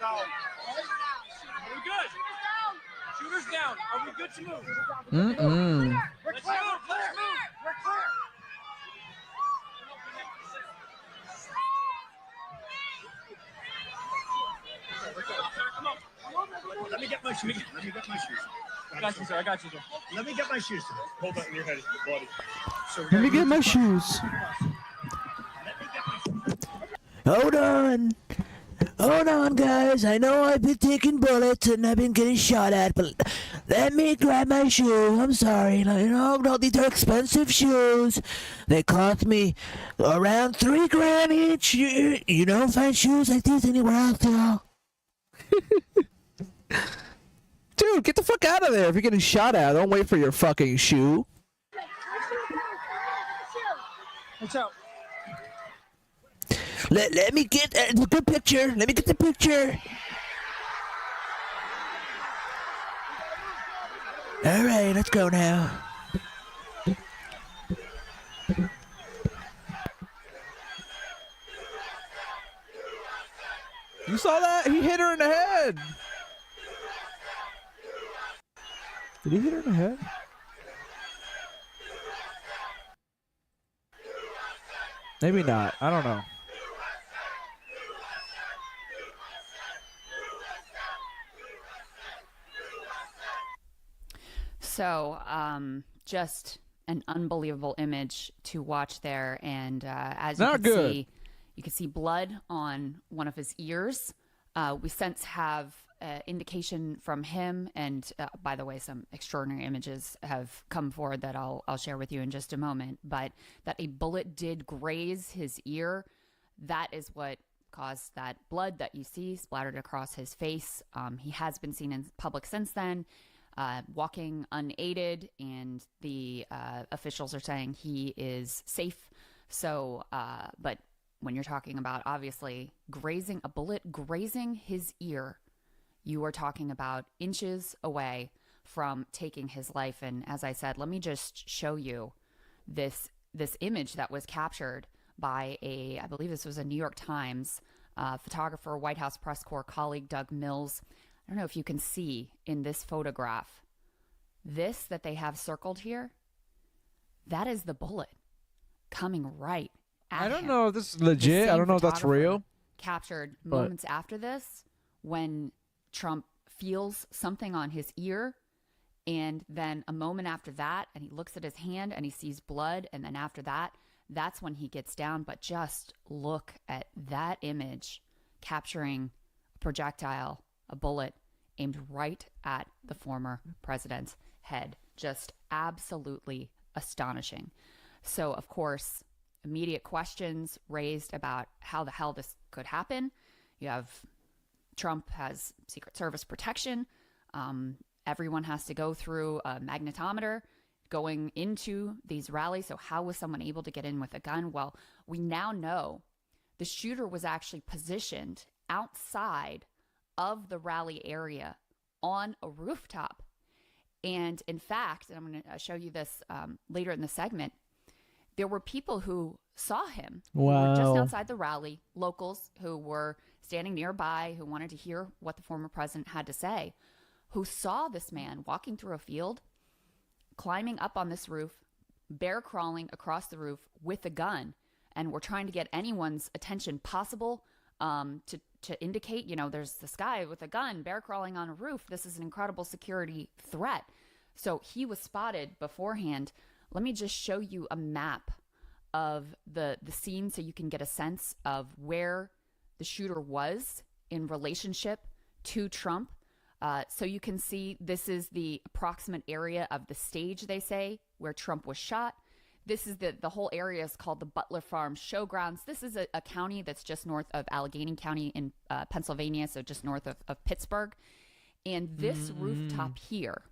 Are we good? Shooters down. Are we good to move? Mm-mm. Let's move. Let's move. We're clear. Come on. Let me get my shoes. Let me get my shoes. I got you, sir. I got you, sir. Let me get my shoes. Hold that in your head, buddy. So Let me get my shoes. Hold on. Hold on, guys. I know I've been taking bullets and I've been getting shot at, but let me grab my shoes. I'm sorry. You know, no, these are expensive shoes. They cost me around $3,000 each. You don't find shoes like these anywhere else, y'all. Dude, get the fuck out of there. If you're getting shot at, don't wait for your fucking shoe. Watch out. Let me get a good picture. Let me get the picture. All right, let's go now. You saw that? He hit her in the head. Did he hit her in the head? Maybe not. I don't know. So, just an unbelievable image to watch there, and as you can see, you can see blood on one of his ears. We since have indication from him, and by the way, some extraordinary images have come forward that I'll share with you in just a moment. But that a bullet did graze his ear. That is what caused that blood that you see splattered across his face. He has been seen in public since then. Walking unaided, and the officials are saying he is safe. So, but when you're talking about obviously a bullet grazing his ear, you are talking about inches away from taking his life. And as I said, let me just show you this image that was captured by I believe this was a New York Times photographer, White House press corps colleague Doug Mills. I don't know if you can see in this photograph, this that they have circled here, that is the bullet coming right at him. I don't know if this is legit. I don't know if that's real. Captured moments after this, when Trump feels something on his ear, and then a moment after that, and he looks at his hand and he sees blood, and then after that, that's when he gets down. But just look at that image capturing a projectile, a bullet aimed right at the former president's head. Just absolutely astonishing. So, of course, immediate questions raised about how the hell this could happen. You have Trump has Secret Service protection. Everyone has to go through a magnetometer going into these rallies. So how was someone able to get in with a gun? Well, we now know the shooter was actually positioned outside of the rally area on a rooftop. And in fact, and I'm going to show you this later in the segment, there were people who saw him who were just outside the rally, locals who were standing nearby, who wanted to hear what the former president had to say, who saw this man walking through a field, climbing up on this roof, bear crawling across the roof with a gun, and were trying to get anyone's attention possible to indicate, you know, there's this guy with a gun bear crawling on a roof. This is an incredible security threat. So he was spotted beforehand. Let me just show you a map of the scene so you can get a sense of where the shooter was in relationship to Trump. So you can see this is the approximate area of the stage, they say, where Trump was shot. This is the whole area is called the Butler Farm Showgrounds. This is a county that's just north of Allegheny County in Pennsylvania, so just north of Pittsburgh. And this rooftop here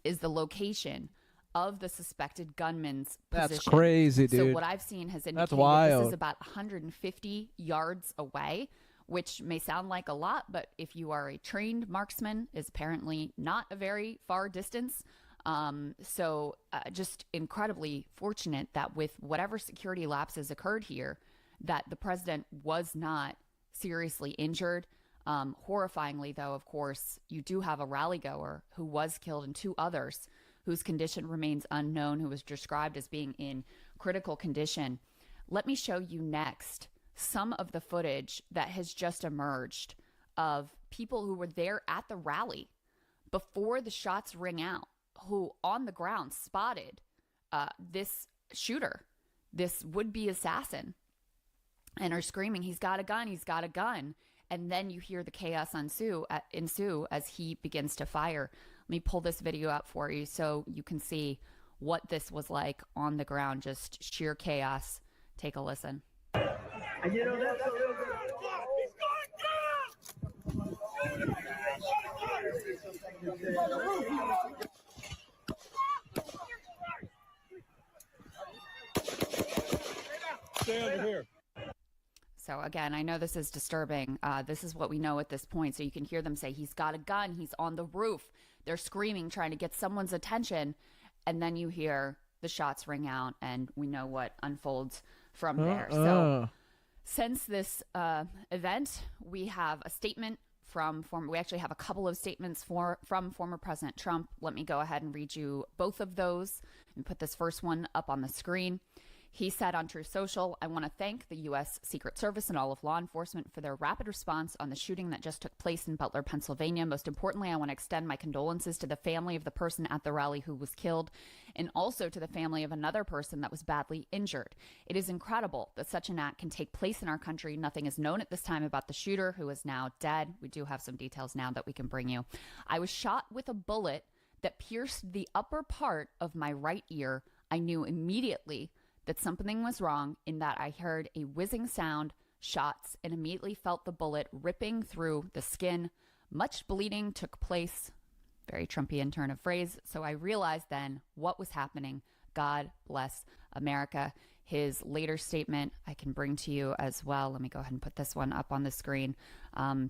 is the location of the suspected gunman's position. That's crazy, dude. So what I've seen has indicated That's wild. This is about 150 yards away, which may sound like a lot, but if you are a trained marksman, is apparently not a very far distance. So just incredibly fortunate that with whatever security lapses occurred here, that the president was not seriously injured. Horrifyingly, though, of course, you do have a rally-goer who was killed and 2 others whose condition remains unknown, who was described as being in critical condition. Let me show you next some of the footage that has just emerged of people who were there at the rally before the shots ring out, who on the ground spotted this shooter, this would-be assassin, and are screaming, "He's got a gun, he's got a gun." And then you hear the chaos ensue as he begins to fire. Let me pull this video up for you so you can see what this was like on the ground, just sheer chaos. Take a listen. And you know, that's a little bit... Stay over here. So again, I know this is disturbing. This is what we know at this point. So you can hear them say, "He's got a gun. He's on the roof." They're screaming, trying to get someone's attention. And then you hear the shots ring out, and we know what unfolds from there. So since this event, we have a statement we actually have a couple of statements from former President Trump. Let me go ahead and read you both of those and put this first one up on the screen. He said on Truth Social, "I want to thank the U.S. Secret Service and all of law enforcement for their rapid response on the shooting that just took place in Butler, Pennsylvania. Most importantly, I want to extend my condolences to the family of the person at the rally who was killed, and also to the family of another person that was badly injured. It is incredible that such an act can take place in our country. Nothing is known at this time about the shooter, who is now dead. We do have some details now that we can bring you. I was shot with a bullet that pierced the upper part of my right ear. I knew immediately that something was wrong in that I heard a whizzing sound, shots, and immediately felt the bullet ripping through the skin. Much bleeding took place." Very Trumpian turn of phrase. "So I realized then what was happening. God bless America." His later statement I can bring to you as well. Let me go ahead and put this one up on the screen.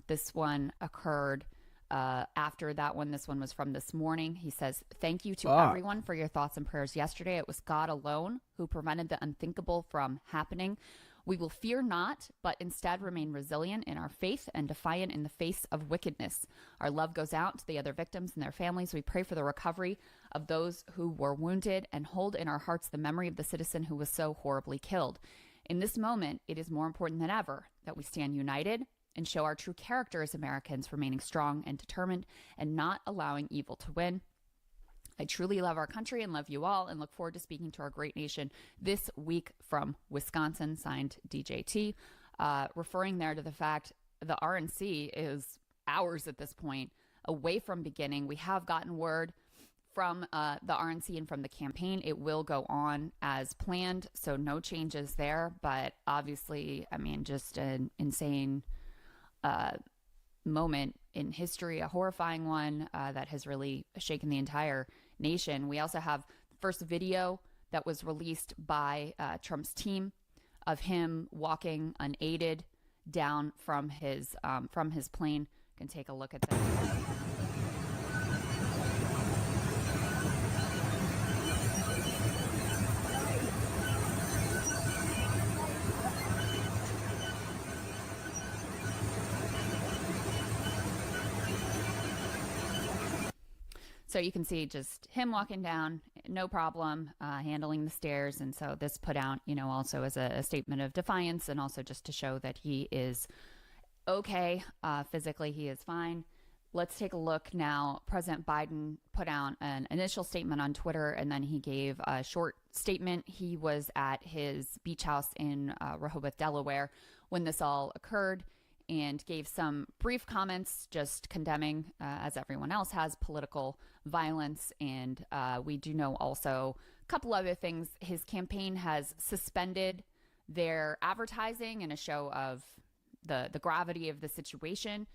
This one occurred after that one. This one was from this morning. He says, "Thank you to everyone for your thoughts and prayers yesterday. It was God alone who prevented the unthinkable from happening. We will fear not, but instead remain resilient in our faith and defiant in the face of wickedness. Our love goes out to the other victims and their families. We pray for the recovery of those who were wounded and hold in our hearts the memory of the citizen who was so horribly killed. In this moment, it is more important than ever that we stand united and show our true character as Americans, remaining strong and determined and not allowing evil to win. I truly love our country and love you all and look forward to speaking to our great nation this week from Wisconsin," signed DJT, referring there to the fact the RNC is hours at this point away from beginning. We have gotten word from the RNC and from the campaign. It will go on as planned, so no changes there. But obviously, I mean, just an insane moment in history, a horrifying one that has really shaken the entire nation. We also have the first video that was released by Trump's team of him walking unaided down from his plane. You can take a look at this. So you can see just him walking down, no problem, handling the stairs. And so this put out, you know, also as a statement of defiance and also just to show that he is okay. Physically, he is fine. Let's take a look now. President Biden put out an initial statement on Twitter, and then he gave a short statement. He was at his beach house in Rehoboth, Delaware, when this all occurred, and gave some brief comments just condemning, as everyone else has, political violence. And we do know also a couple other things. His campaign has suspended their advertising in a show of the gravity of the situation.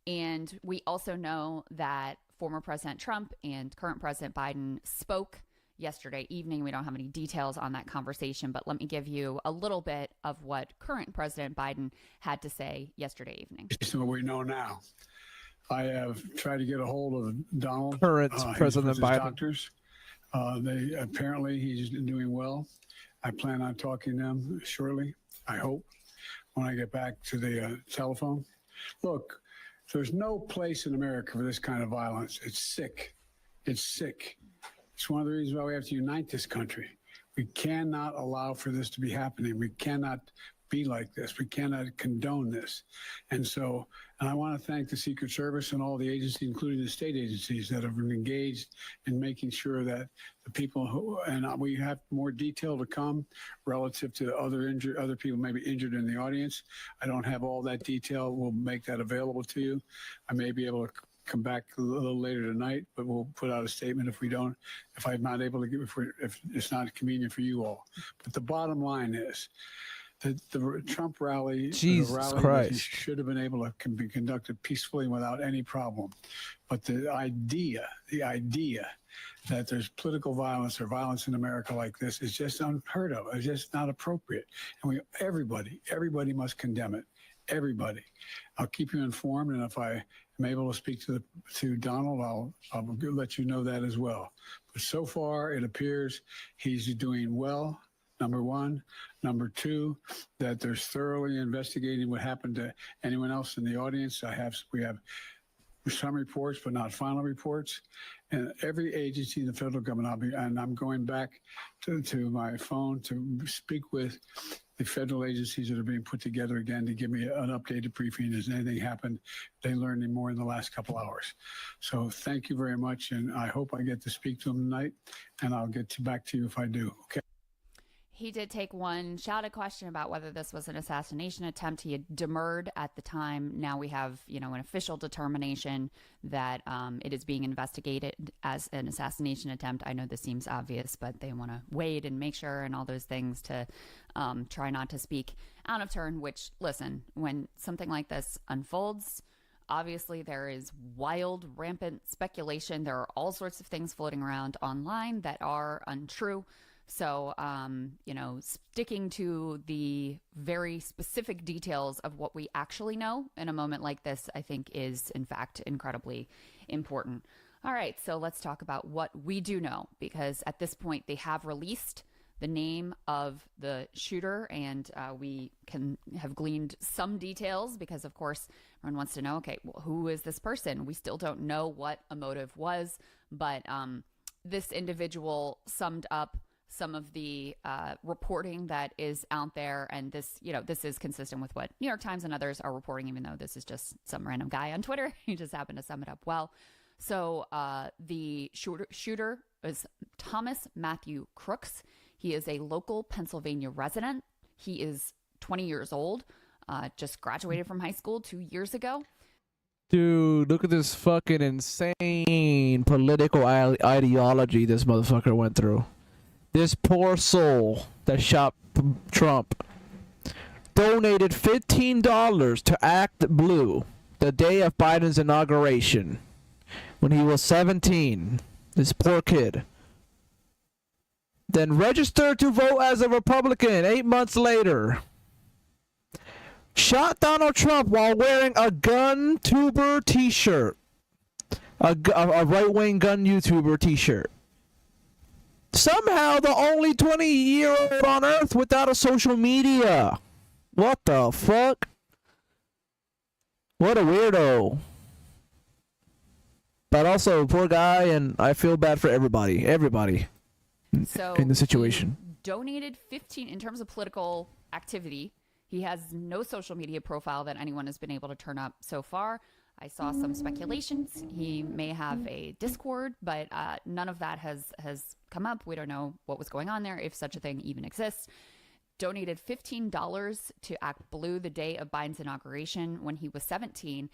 And we also know that former President Trump and current President Biden spoke yesterday evening. We don't have any details on that conversation, but let me give you a little bit of what current President Biden had to say yesterday evening. Based on what we know now, I have tried to get a hold of Donald. Current President Biden. Doctors. They apparently he's doing well. I plan on talking to them shortly, I hope. when I get back to the telephone. Look, there's no place in America for this kind of violence. It's sick. It's sick. It's one of the reasons why we have to unite this country. We cannot allow for this to be happening. We cannot be like this. We cannot condone this. And I want to thank the Secret Service and all the agencies, including the state agencies, that have been engaged in making sure that the people who, and we have more detail to come relative to other people maybe injured in the audience. I don't have all that detail. We'll make that available to you. I may be able to come back a little later tonight, but we'll put out a statement if I'm not able to give, if it's not convenient for you all. But the bottom line is, the Trump rally, Jesus Christ, should have been able to be conducted peacefully without any problem. But the idea that there's political violence or violence in America like this is just unheard of. It's just not appropriate. And everybody must condemn it. Everybody. I'll keep you informed, and if I am able to speak to Donald, I'll let you know that as well. But so far, it appears he's doing well. Number one. Number two, that there's thoroughly investigating what happened to anyone else in the audience. We have some reports, but not final reports. And every agency in the federal government, I'm going back to my phone to speak with the federal agencies that are being put together again to give me an updated briefing. Has anything happened? They learned more in the last couple hours. So thank you very much. And I hope I get to speak to them tonight, and I'll get back to you if I do. Okay. He did take one shouted question about whether this was an assassination attempt. He had demurred at the time. Now we have, an official determination that it is being investigated as an assassination attempt. I know this seems obvious, but they want to wait and make sure and all those things to try not to speak out of turn, which, listen, when something like this unfolds, obviously there is wild, rampant speculation. There are all sorts of things floating around online that are untrue. So, sticking to the very specific details of what we actually know in a moment like this, I think is, in fact, incredibly important. All right, so let's talk about what we do know, because at this point they have released the name of the shooter, and we can have gleaned some details because, of course, everyone wants to know, okay, well, who is this person? We still don't know what a motive was, but this individual summed up some of the reporting that is out there, and this is consistent with what New York Times and others are reporting, even though this is just some random guy on Twitter. He just happened to sum it up well. So the shooter is Thomas Matthew Crooks. He is a local Pennsylvania resident. He is 20 years old, just graduated from high school 2 years ago. Dude, look at this fucking insane political ideology this motherfucker went through. This poor soul that shot Trump donated $15 to Act Blue the day of Biden's inauguration when he was 17. This poor kid. Then registered to vote as a Republican 8 months later. Shot Donald Trump while wearing a gun tuber t-shirt. A right-wing gun YouTuber t-shirt. Somehow the only 20-year-old on earth without a social media. What the fuck? What a weirdo. But also, poor guy, and I feel bad for everybody So in the situation. Donated 15 in terms of political activity. He has no social media profile that anyone has been able to turn up so far. I saw some speculations. He may have a Discord, but none of that has come up. We don't know what was going on there, if such a thing even exists. Donated $15 to Act Blue the day of Biden's inauguration when he was 17.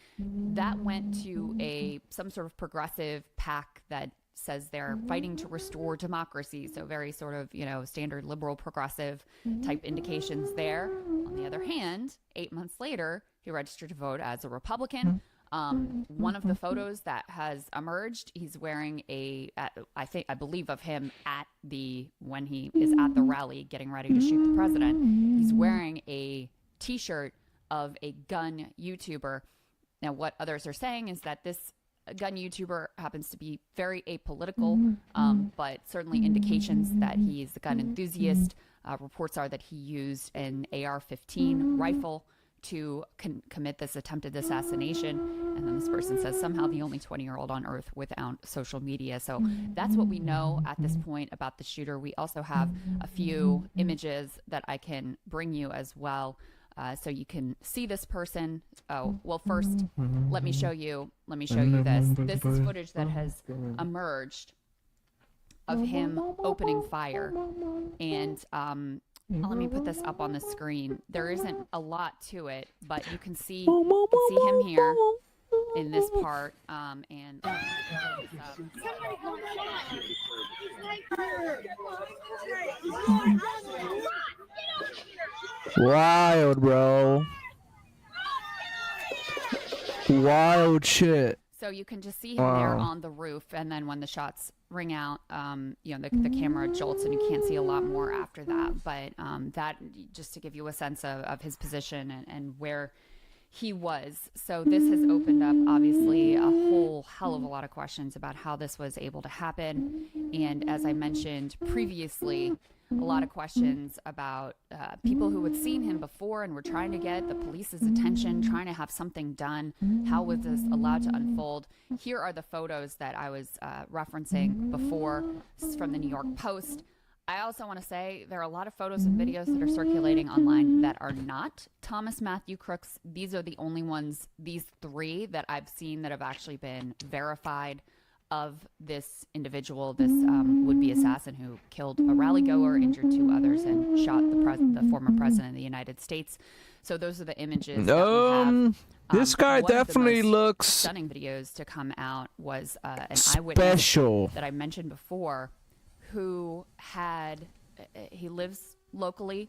That went to some sort of progressive PAC that says they're fighting to restore democracy. So very sort of, standard liberal progressive type indications there. On the other hand, 8 months later, he registered to vote as a Republican. One of the photos that has emerged, he's wearing I believe of him when he is at the rally getting ready to shoot the president. He's wearing a t-shirt of a gun YouTuber. Now, what others are saying is that this gun YouTuber happens to be very apolitical, but certainly indications that he's a gun enthusiast. Reports are that he used an AR-15 rifle to commit this attempted assassination. And then this person says somehow the only 20-year-old on earth without social media. So that's what we know at this point about the shooter. We also have a few images that I can bring you as well. So you can see this person. Oh, well, first, let me show you this. This is footage that has emerged of him opening fire. And let me put this up on the screen. There isn't a lot to it, but you can see him here in this part. And Wild, bro. Wild shit. so you can just see him there on the roof, and then when the shots ring out, the camera jolts, and you can't see a lot more after that. But that, just to give you a sense of his position and where he was. So this has opened up, obviously, a whole hell of a lot of questions about how this was able to happen. And as I mentioned previously, a lot of questions about people who had seen him before and were trying to get the police's attention, trying to have something done. How was this allowed to unfold? Here are the photos that I was referencing before. This is from the New York Post. I also want to say there are a lot of photos and videos that are circulating online that are not Thomas Matthew Crooks. These are the only ones, these three that I've seen that have actually been verified of this individual, this would-be assassin who killed a rally goer, injured two others, and shot the former president of the United States. So those are the images that we have. This guy One of the definitely most looks stunning videos to come out was an eyewitness that I mentioned before, who he lives locally.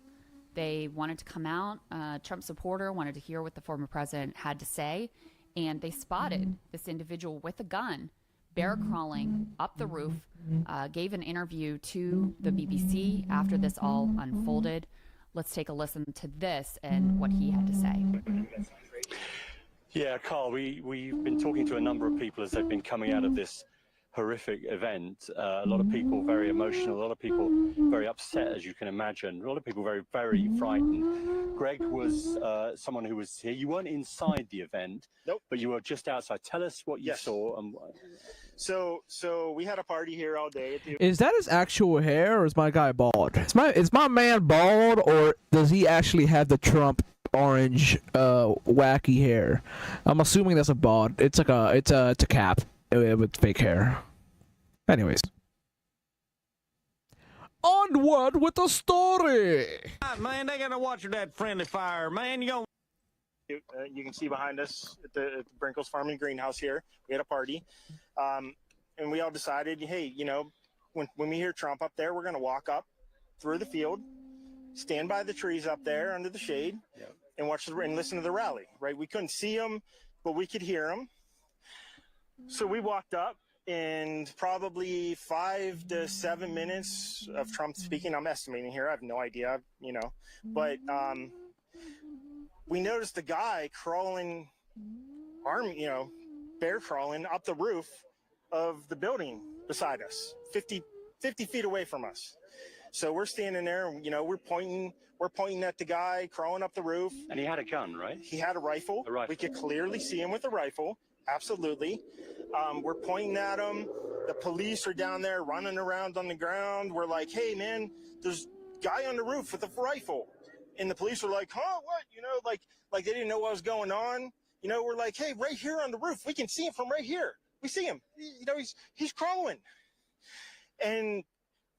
They wanted to come out. Trump supporter wanted to hear what the former president had to say, and they spotted this individual with a gun bear crawling up the roof, gave an interview to the BBC after this all unfolded. Let's take a listen to this and what he had to say. Yeah, Carl, we've been talking to a number of people as they've been coming out of this horrific event. A lot of people very emotional, a lot of people very upset, as you can imagine, a lot of people very, very frightened. Greg was someone who was here. You weren't inside the event, nope, but you were just outside. Tell us what you saw. So we had a party here all day. Is that his actual hair, or is my guy bald? Is my man bald, or does he actually have the Trump orange wacky hair? I'm assuming that's a bald. It's a cap with fake hair. Anyways, onward with the story. Man, they gotta watch that friendly fire, man. You can see behind us at the Brinkles Farm and Greenhouse here. We had a party, and we all decided, hey, when we hear Trump up there, we're going to walk up through the field, stand by the trees up there under the shade, and and listen to the rally. Right? We couldn't see him, but we could hear him. So we walked up, and probably 5 to 7 minutes of Trump speaking. I'm estimating here. I have no idea, but. We noticed the guy crawling, bear crawling up the roof of the building beside us, 50 feet away from us. So we're standing there, and, we're pointing at the guy crawling up the roof. And he had a gun, right? He had a rifle. We could clearly see him with a rifle. Absolutely. We're pointing at him. The police are down there running around on the ground. We're like, hey, man, there's a guy on the roof with a rifle. And the police were like, huh, what? Like they didn't know what was going on. We're like, hey, right here on the roof, we can see him from right here. We see him. He's crawling. And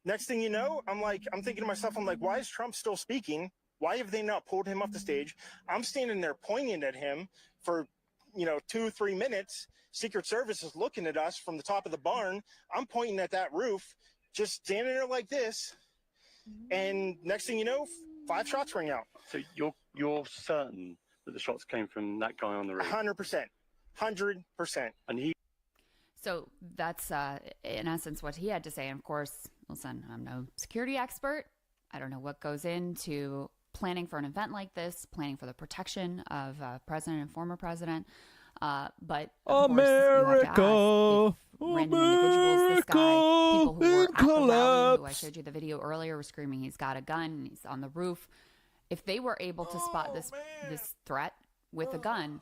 next thing you know, I'm thinking to myself, why is Trump still speaking? Why have they not pulled him off the stage? I'm standing there pointing at him for, 2-3 minutes. Secret Service is looking at us from the top of the barn. I'm pointing at that roof, just standing there like this. And next thing you know, 5 shots ring out. So you're certain that the shots came from that guy on the roof? 100%. 100%. And So that's, in essence, what he had to say. And of course, listen, I'm no security expert. I don't know what goes into planning for an event like this, planning for the protection of president and former president. But of course, you have to ask, if random individuals. This guy, people who were at the rally, who I showed you the video earlier, were screaming he's got a gun, he's on the roof. If they were able to spot this threat with a gun,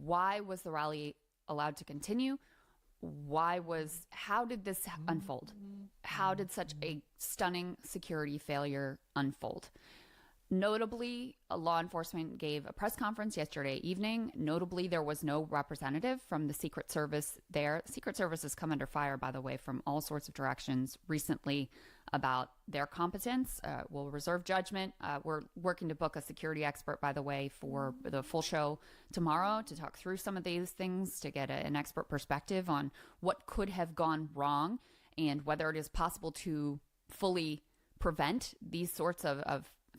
why was the rally allowed to continue? How did this unfold? How did such a stunning security failure unfold? Notably, law enforcement gave a press conference yesterday evening. Notably, there was no representative from the Secret Service there. The Secret Service has come under fire, by the way, from all sorts of directions recently about their competence. We'll reserve judgment. We're working to book a security expert, by the way, for the full show tomorrow to talk through some of these things, to get an expert perspective on what could have gone wrong and whether it is possible to fully prevent these sorts of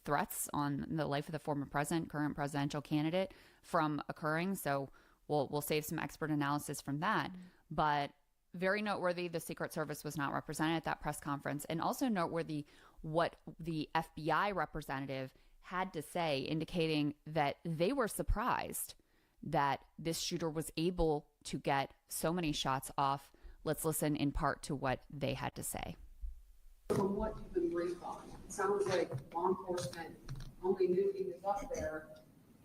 threats on the life of the former president, current presidential candidate, from occurring. So we'll save some expert analysis from that. But very noteworthy, the Secret Service was not represented at that press conference, and also noteworthy what the FBI representative had to say, indicating that they were surprised that this shooter was able to get so many shots off. Let's listen in part to what they had to say. From what you've been briefed on, it sounds like law enforcement only knew he was up there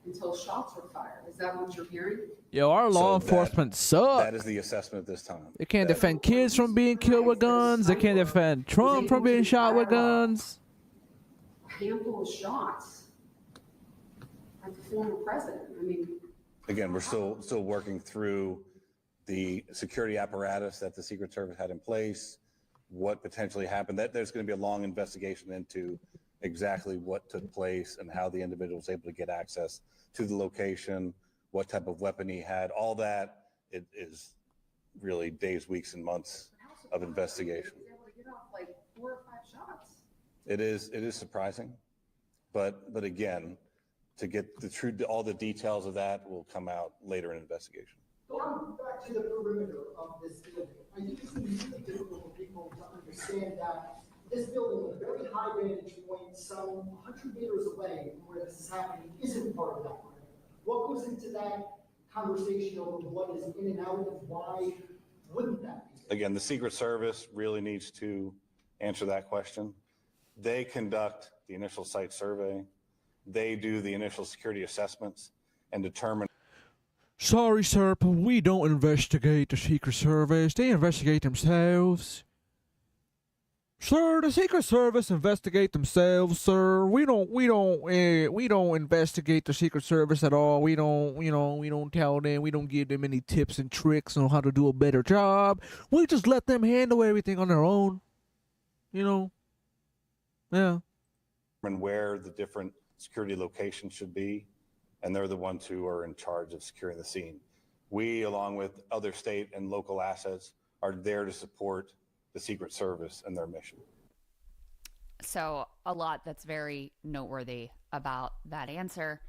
until shots were fired. Is that what you're hearing? Yo, our law enforcement suck. That is the assessment at this time. They can't defend kids from being killed with guns. They can't defend Trump from being shot with guns. A handful of shots at the former president. I mean, Again, we're still working through the security apparatus that the Secret Service had in place, what potentially happened. There's going to be a long investigation into exactly what took place and how the individual was able to get access to the location, what type of weapon he had. All that it is really days, weeks, and months of investigation. he was able to get off like 4 or 5 shots. It is surprising, but again, to get all the details of that will come out later in investigation. Going back to the perimeter of this building, I think it's going to be really difficult for people to understand that this building, a very high vantage point, some 100 meters away from where this is happening, isn't part of that perimeter. What goes into that conversation over what is in and out, and why wouldn't that be? Again, the Secret Service really needs to answer that question. They conduct the initial site survey. They do the initial security assessments and determine. Sorry, sir, but we don't investigate the Secret Service. They investigate themselves. Sir, the Secret Service investigate themselves, sir. We don't investigate the Secret Service at all. We don't tell them. We don't give them any tips and tricks on how to do a better job. We just let them handle everything on their own. Yeah. And where the different security locations should be, and they're the ones who are in charge of securing the scene. We, along with other state and local assets, are there to support the Secret Service and their mission. So a lot that's very noteworthy about that answer.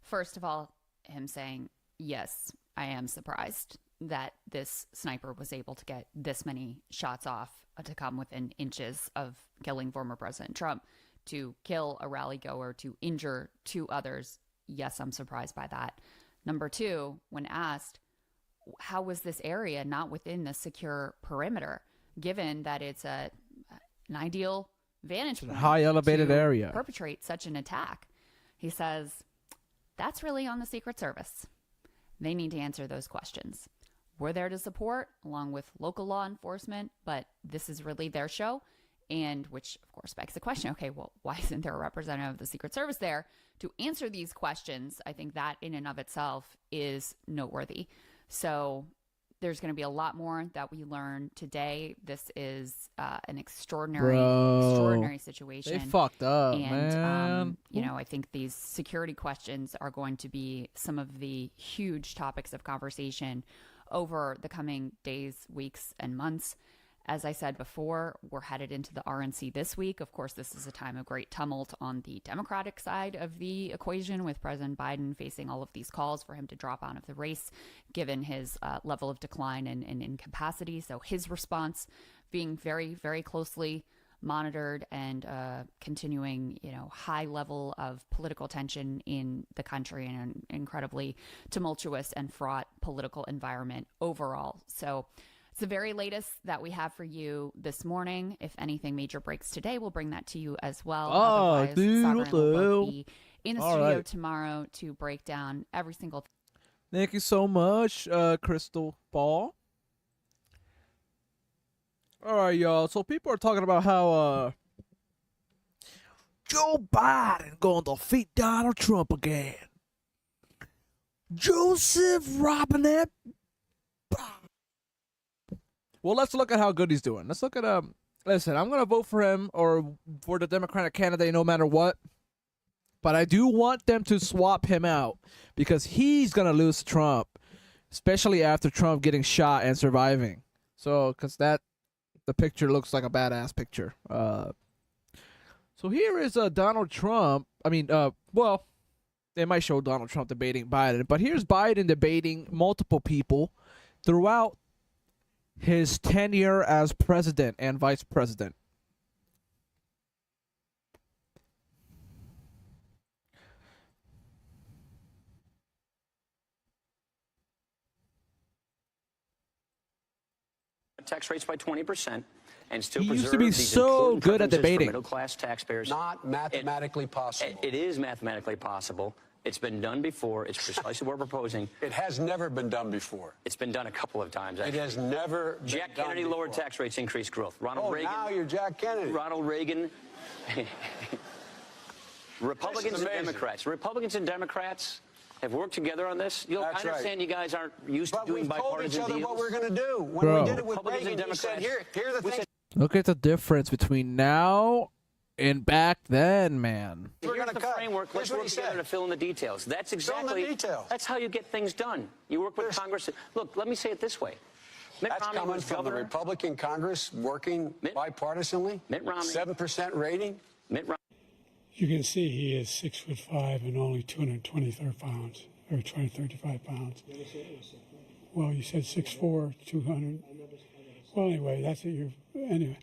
First of all, him saying, yes, I am surprised that this sniper was able to get this many shots off to come within inches of killing former President Trump, to kill a rally goer, to injure 2 others. Yes, I'm surprised by that. Number 2, when asked, how was this area not within the secure perimeter, given that it's an ideal vantage point, high elevated to area, perpetrate such an attack? He says, that's really on the Secret Service. They need to answer those questions. We're there to support, along with local law enforcement, but this is really their show. And which, of course, begs the question, okay, well, why isn't there a representative of the Secret Service there to answer these questions? I think that in and of itself is noteworthy. So there's going to be a lot more that we learn today. This is an extraordinary situation. They fucked up, and, man. I think these security questions are going to be some of the huge topics of conversation over the coming days, weeks, and months. As I said before, we're headed into the RNC this week. Of course, this is a time of great tumult on the Democratic side of the equation, with President Biden facing all of these calls for him to drop out of the race, given his level of decline and incapacity. So his response being very, very closely monitored, and continuing, high level of political tension in the country, and an incredibly tumultuous and fraught political environment overall. So It's the very latest that we have for you this morning. If anything major breaks today, we'll bring that to you as well. Oh, Otherwise, dude, Soccer what and I will the both hell? be in the All studio right. tomorrow to break down every single Thank you so much, Crystal Ball. All right, y'all. So people are talking about how Joe Biden going to defeat Donald Trump again. Joseph Robinette. Well, let's look at how good he's doing. Let's look at listen, I'm gonna vote for him or for the Democratic candidate no matter what. But I do want them to swap him out because he's gonna lose to Trump, especially after Trump getting shot and surviving. So, because the picture looks like a badass picture. So here is Donald Trump. I mean, well, they might show Donald Trump debating Biden, but here's Biden debating multiple people throughout his tenure as president and vice president. Tax rates by 20% and still He used preserve to be these so important good at preferences for debating. middle-class taxpayers. Not mathematically possible. It is mathematically possible. It's been done before. It's precisely what we're proposing. It has never been done before. It's been done a couple of times. It has never been Jack done Kennedy before. lowered tax rates, increased growth. Ronald Reagan. Now you're Jack Kennedy. Ronald Reagan. Republicans and amazing. Democrats. Republicans and Democrats have worked together on this. You know, I That's understand you guys aren't used to doing we've told each bipartisan other deals. what we're going to do. When Bro. we did it with Republicans Reagan, and he said, Democrats. here are the things Look at the difference between now and back then, man. we're Here's going to the cut. framework. Let's Here's what work he together said. to fill in the details. That's Fill in the exactly. details. That's how you get things done. You work with Congress. Look, let me say it this way. Mitt That's Romney coming was from the governor. Republican Congress working bipartisanly. Mitt Romney. 7% rating. Mitt Romney. You can see he is 6'5" and only 223 pounds, or 235 pounds. Well, you said 6'4", 200. Well, anyway, that's what you're. Anyway,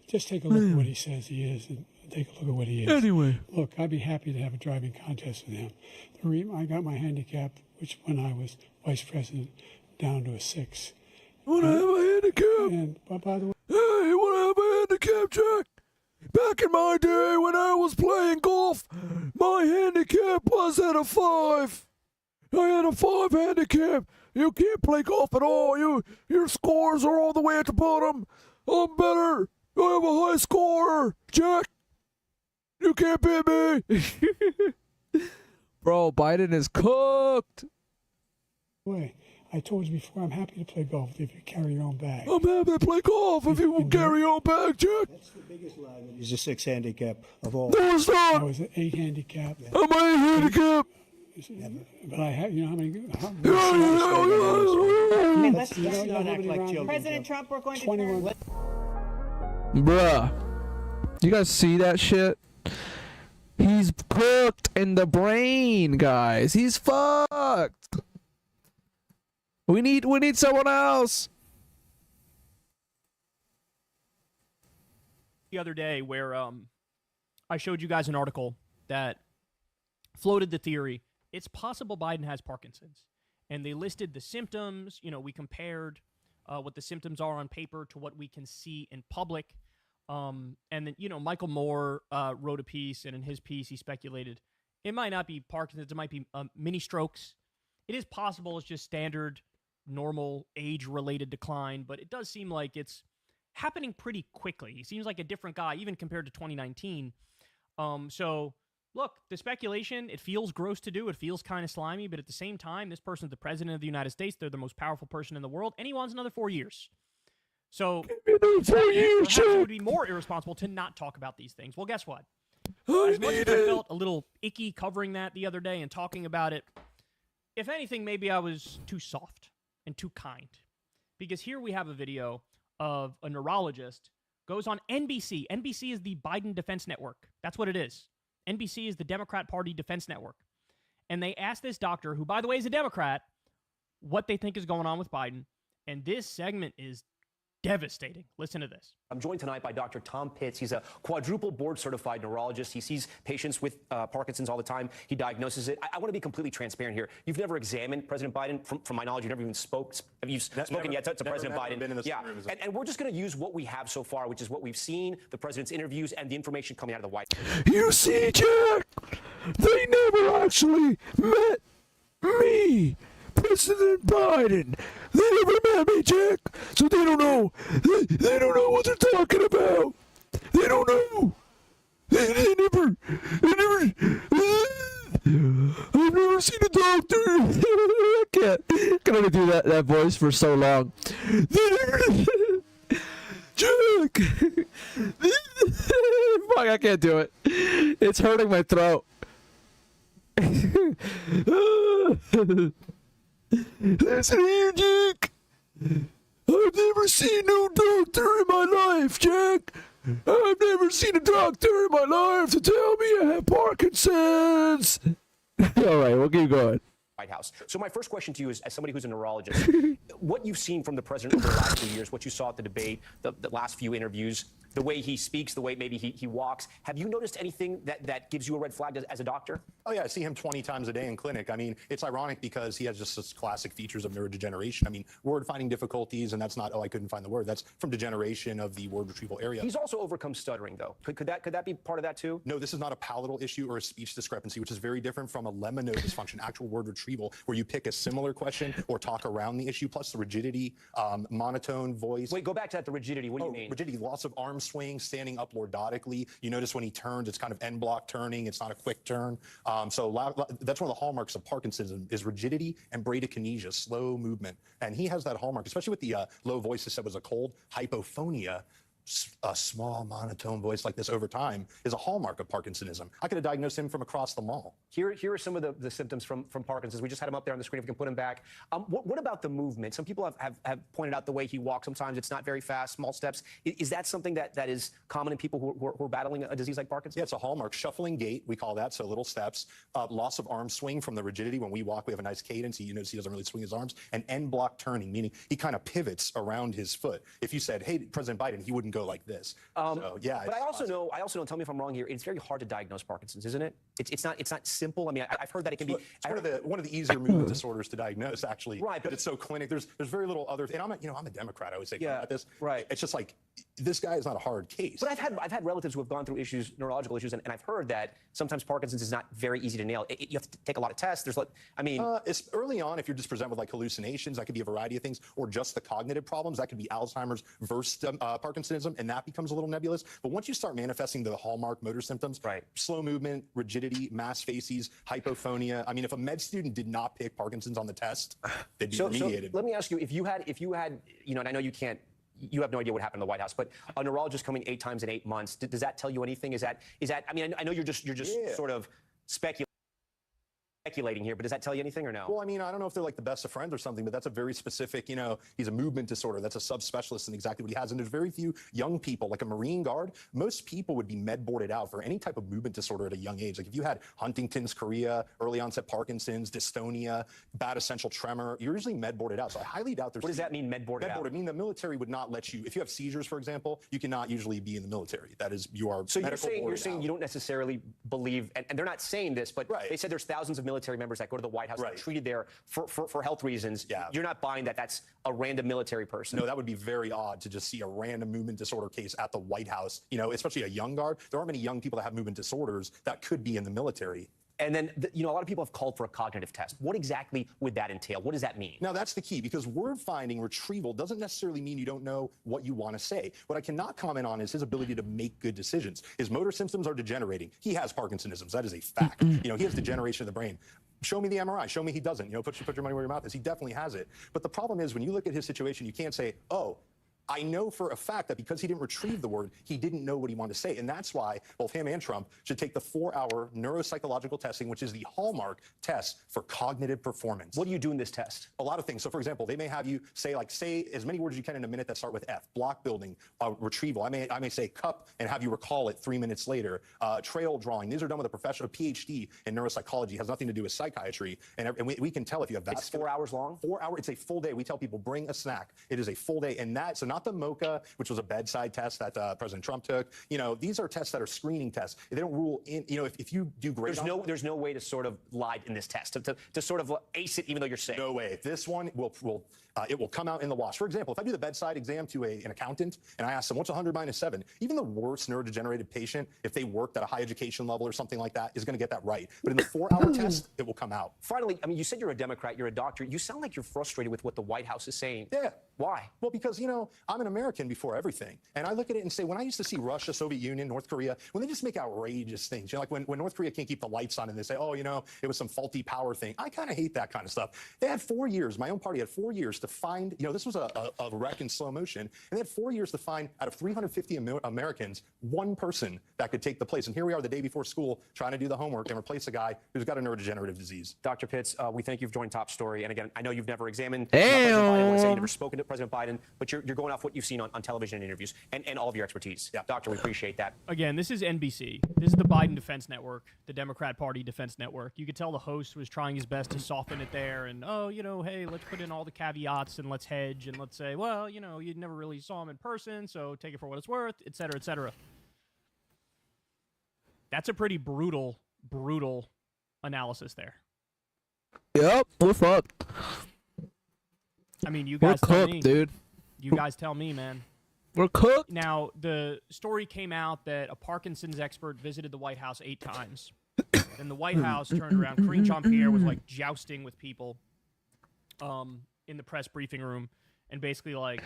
just take a look at what he says he is, and take a look at what he is. Anyway. Look, I'd be happy to have a driving contest with him. I got my handicap, which when I was vice president, down to a 6. I want to have a handicap. And by the way, Hey, you want to have a handicap, Jack? Back in my day when I was playing golf, my handicap was at a 5. I had a 5 handicap. You can't play golf at all. Your scores are all the way at the bottom. I'm better. I have a high score, Jack. You can't beat me. Bro, Biden is cooked. wait, I told you before, I'm happy to play golf if you carry your own bag. I'm happy to play golf if you will carry your own bag, Jack. That's the biggest lag. He's a 6 handicap of all. No, it's not. I was an 8 handicap. I'm a handicap. But I have, you know how many? Let's not act like children. President Trump, we're going to 21. Bruh. You guys see that shit? He's cooked in the brain, guys. He's fucked. We need someone else. The other day where I showed you guys an article that floated the theory it's possible Biden has Parkinson's, and they listed the symptoms. You know, we compared what the symptoms are on paper to what we can see in public. And then, you know, Michael Moore wrote a piece, and in his piece he speculated it might not be Parkinson's, it might be mini strokes. It is possible it's just standard, normal, age-related decline, but it does seem like it's happening pretty quickly. He seems like a different guy, even compared to 2019. So, look, the speculation, it feels gross to do. It feels kind of slimy, but at the same time, this person's the president of the United States. They're the most powerful person in the world, and he wants another 4 years. So, perhaps it would be more irresponsible to not talk about these things. Well, guess what? As much as I felt a little icky covering that the other day and talking about it, if anything, maybe I was too soft and too kind. Because here we have a video of a neurologist goes on NBC. NBC is the Biden Defense Network. That's what it is. NBC is the Democrat Party Defense Network. And they asked this doctor, who, by the way, is a Democrat, what they think is going on with Biden. And this segment is devastating. Listen to this. I'm joined tonight by Dr. Tom Pitts. He's a quadruple board-certified neurologist. He sees patients with Parkinson's all the time. He diagnoses it. I want to be completely transparent here. You've never examined President Biden. From my knowledge, you've never even spoken yet to President Biden. Been in Yeah, room, and we're just going to use what we have so far, which is what we've seen, the president's interviews, and the information coming out of the White House. You see, Jack, they never actually met me, President Biden. They never met me, Jack, so they don't know. They don't know what they're talking about. They don't know. They never. I've never seen a doctor. I can only do that voice for so long. Jack! Fuck, I can't do it. It's hurting my throat. Listen here, Jack. I've never seen no doctor in my life, Jack. I've never seen a doctor in my life to tell me I have Parkinson's. All right, we'll keep going. White House. So my first question to you is, as somebody who's a neurologist, what you've seen from the president over the last few years, what you saw at the debate, the last few interviews, the way he speaks, the way maybe he walks, have you noticed anything that gives you a red flag as a doctor? Oh, yeah, I see him 20 times a day in clinic. I mean, it's ironic because he has just such classic features of neurodegeneration. I mean, word finding difficulties, and that's not, oh, I couldn't find the word. That's from degeneration of the word retrieval area. He's also overcome stuttering, though. Could that be part of that, too? No, this is not a palatal issue or a speech discrepancy, which is very different from a lemma node dysfunction, actual word retrieval, where you pick a similar question or talk around the issue, plus the rigidity, monotone voice. Wait, go back to that, the rigidity. What do you mean? Rigidity, loss of arm swing, standing up lordotically. You notice when he turns, it's kind of end block turning. It's not a quick turn. So that's one of the hallmarks of Parkinsonism is rigidity and bradykinesia, slow movement. And he has that hallmark, especially with the low voice that said was a cold, hypophonia. A small monotone voice like this over time is a hallmark of Parkinsonism. I could have diagnosed him from across the mall. Here are some of the symptoms from Parkinson's. We just had him up there on the screen. If we can put him back. What about the movement? Some people have pointed out the way he walks. Sometimes it's not very fast, small steps. Is that something that is common in people who are battling a disease like Parkinson's? Yeah, it's a hallmark. Shuffling gait, we call that, so little steps. Loss of arm swing from the rigidity. When we walk, we have a nice cadence. You notice he doesn't really swing his arms. And end block turning, meaning he kind of pivots around his foot. If you said, hey, President Biden, he wouldn't go like this. So, yeah, but I also know, tell me if I'm wrong here, it's very hard to diagnose Parkinson's, isn't it? It's not simple. I mean, I've heard that it can be. It's one of the easier movement disorders to diagnose, actually. Right. But it's so clinic. There's very little other. And I'm a Democrat. I always say about this. Right. It's just like this guy is not a hard case. But I've had relatives who have gone through neurological issues, and I've heard that sometimes Parkinson's is not very easy to nail. You have to take a lot of tests. It's early on. If you're just presented with like hallucinations, that could be a variety of things, or just the cognitive problems. That could be Alzheimer's versus Parkinsonism, and that becomes a little nebulous. But once you start manifesting the hallmark motor symptoms, slow movement, rigidity, mass facies, hypophonia. I mean, if a med student did not pick Parkinson's on the test, they'd be remediated. So let me ask you, if you had, and I know you have no idea what happened in the White House, but a neurologist coming 8 times in 8 months, does that tell you anything? Is that? I mean, I know you're just sort of speculating here, but does that tell you anything or no? Well, I mean, I don't know if they're like the best of friends or something, but that's a very specific, he's a movement disorder. That's a subspecialist in exactly what he has. And there's very few young people, like a Marine Guard. Most people would be med boarded out for any type of movement disorder at a young age. Like if you had Huntington's chorea, early onset Parkinson's, dystonia, bad essential tremor, you're usually med boarded out. So I highly doubt there's. What does that mean, med boarded out? Med boarded mean the military would not let you, if you have seizures, for example, you cannot usually be in the military. That is, you are so you're saying you don't necessarily believe, and they're not saying this, but they said there's thousands of military members that go to the White House are treated there for health reasons. Yeah. You're not buying that that's a random military person. No, that would be very odd to just see a random movement disorder case at the White House, especially a young guard. There aren't many young people that have movement disorders that could be in the military. And then, a lot of people have called for a cognitive test. What exactly would that entail? What does that mean? Now, that's the key, because word finding, retrieval, doesn't necessarily mean you don't know what you want to say. What I cannot comment on is his ability to make good decisions. His motor symptoms are degenerating. He has Parkinsonism. That is a fact. He has degeneration of the brain. Show me the MRI. Show me he doesn't. Put your money where your mouth is. He definitely has it. But the problem is when you look at his situation, you can't say, oh, I know for a fact that because he didn't retrieve the word, he didn't know what he wanted to say. And that's why both him and Trump should take the 4-hour neuropsychological testing, which is the hallmark test for cognitive performance. What do you do in this test? A lot of things. So, for example, they may have you say as many words as you can in a minute that start with F. Block building, retrieval. I may say cup and have you recall it 3 minutes later. Trail drawing. These are done with a professional PhD in neuropsychology. Has nothing to do with psychiatry. And we can tell if you have that. It's 4 hours long? 4 hours. It's a full day. We tell people bring a snack. It is a full day. And so not not the MOCA, which was a bedside test that President Trump took. You know, these are tests that are screening tests. They don't rule in, you know, if you do great. There's no way to sort of lie in this test, to sort of ace it even though you're safe. No way. This one it will come out in the wash. For example, if I do the bedside exam to an accountant and I ask them, what's 100 minus 7? Even the worst neurodegenerative patient, if they worked at a high education level or something like that, is going to get that right. But in the 4-hour test, it will come out. Finally, I mean, you said you're a Democrat, you're a doctor. You sound like you're frustrated with what the White House is saying. Yeah. Why? Well, because, you know, I'm an American before everything. And I look at it and say, when I used to see Russia, Soviet Union, North Korea, when they just make outrageous things, you know, like when North Korea can't keep the lights on and they say, oh, you know, it was some faulty power thing. I kind of hate that kind of stuff. They had 4 years, my own party had 4 years to find, you know, this was a wreck in slow motion. And they had 4 years to find, out of 350 Americans, one person that could take the place. And here we are the day before school trying to do the homework and replace a guy who's got a neurodegenerative disease. Dr. Pitts, we thank you for joining Top Story. And again, I know you've never examined President Biden. I want to say you've never spoken to President Biden, but you're going off what you've seen on television and interviews and all of your expertise. Yeah. Doctor, we appreciate that. Again, this is NBC. This is the Biden Defense Network, the Democrat Party Defense Network. You could tell the host was trying his best to soften it there and, oh, you know, hey, let's put in all the caveats and let's hedge and let's say, well, you know, you never really saw him in person, so take it for what it's worth, et cetera, et cetera. That's a pretty brutal analysis there. Yep, we're fucked. I mean, you guys tell me, dude. You guys tell me, man. We're cooked. Now, the story came out that a Parkinson's expert visited the White House 8 times. Then the White House turned around. Karine Jean-Pierre was like jousting with people in the press briefing room, and basically like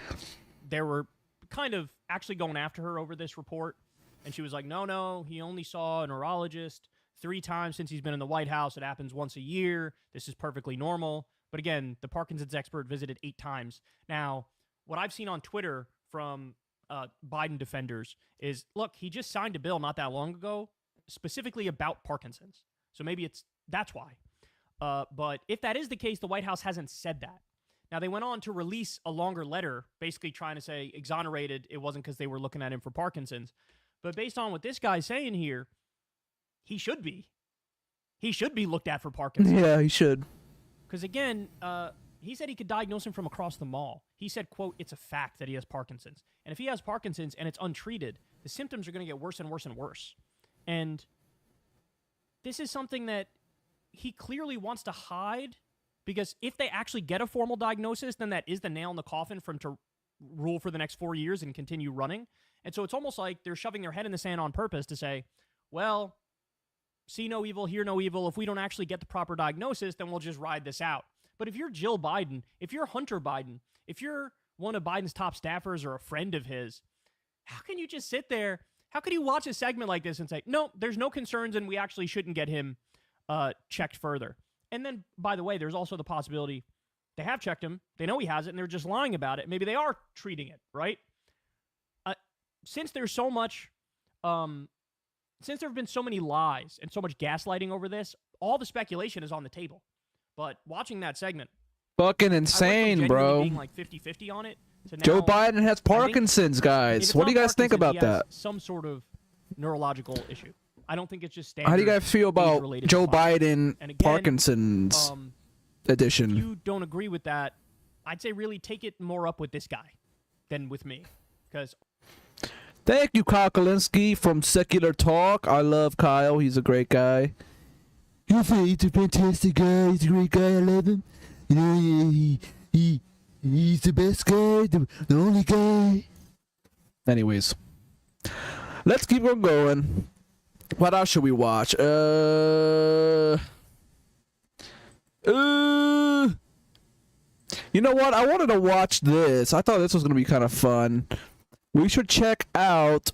they were kind of actually going after her over this report. And she was like, no, he only saw a neurologist 3 times since he's been in the White House. It happens once a year. This is perfectly normal. But again, the Parkinson's expert visited 8 times. Now, what I've seen on Twitter from Biden defenders is, look, he just signed a bill not that long ago specifically about Parkinson's. So maybe that's why. But if that is the case, the White House hasn't said that. Now, they went on to release a longer letter basically trying to say exonerated. It wasn't because they were looking at him for Parkinson's. But based on what this guy's saying here, he should be. He should be looked at for Parkinson's. Yeah, he should. Because again, he said he could diagnose him from across the mall. He said, quote, it's a fact that he has Parkinson's. And if he has Parkinson's and it's untreated, the symptoms are going to get worse and worse and worse. And this is something that he clearly wants to hide, because if they actually get a formal diagnosis, then that is the nail in the coffin for him to rule for the next 4 years and continue running. And so it's almost like they're shoving their head in the sand on purpose to say, well, see no evil, hear no evil. If we don't actually get the proper diagnosis, then we'll just ride this out. But if you're Jill Biden, if you're Hunter Biden, if you're one of Biden's top staffers or a friend of his, how can you just sit there? How can you watch a segment like this and say, no, there's no concerns and we actually shouldn't get him checked further? And then, by the way, there's also the possibility they have checked him, they know he has it, and they're just lying about it. Maybe they are treating it, right? Since there's so much, since there have been so many lies and so much gaslighting over this, all the speculation is on the table. But watching that segment, fucking insane, bro. Being like 50-50 on it. To now, Joe Biden has Parkinson's, guys. What do you guys think about that? Some sort of neurological issue. I don't think it's just standard. How do you guys feel about Joe Biden again, Parkinson's edition? If you don't agree with that, I'd say really take it more up with this guy than with me, because. Thank you, Kyle Kalinske from Secular Talk. I love Kyle. He's a great guy. He's a fantastic guy. He's a great guy. I love him. You know, he's the best guy, the only guy. Anyways, let's keep on going. What else should we watch? You know what? I wanted to watch this. I thought this was going to be kind of fun. We should check out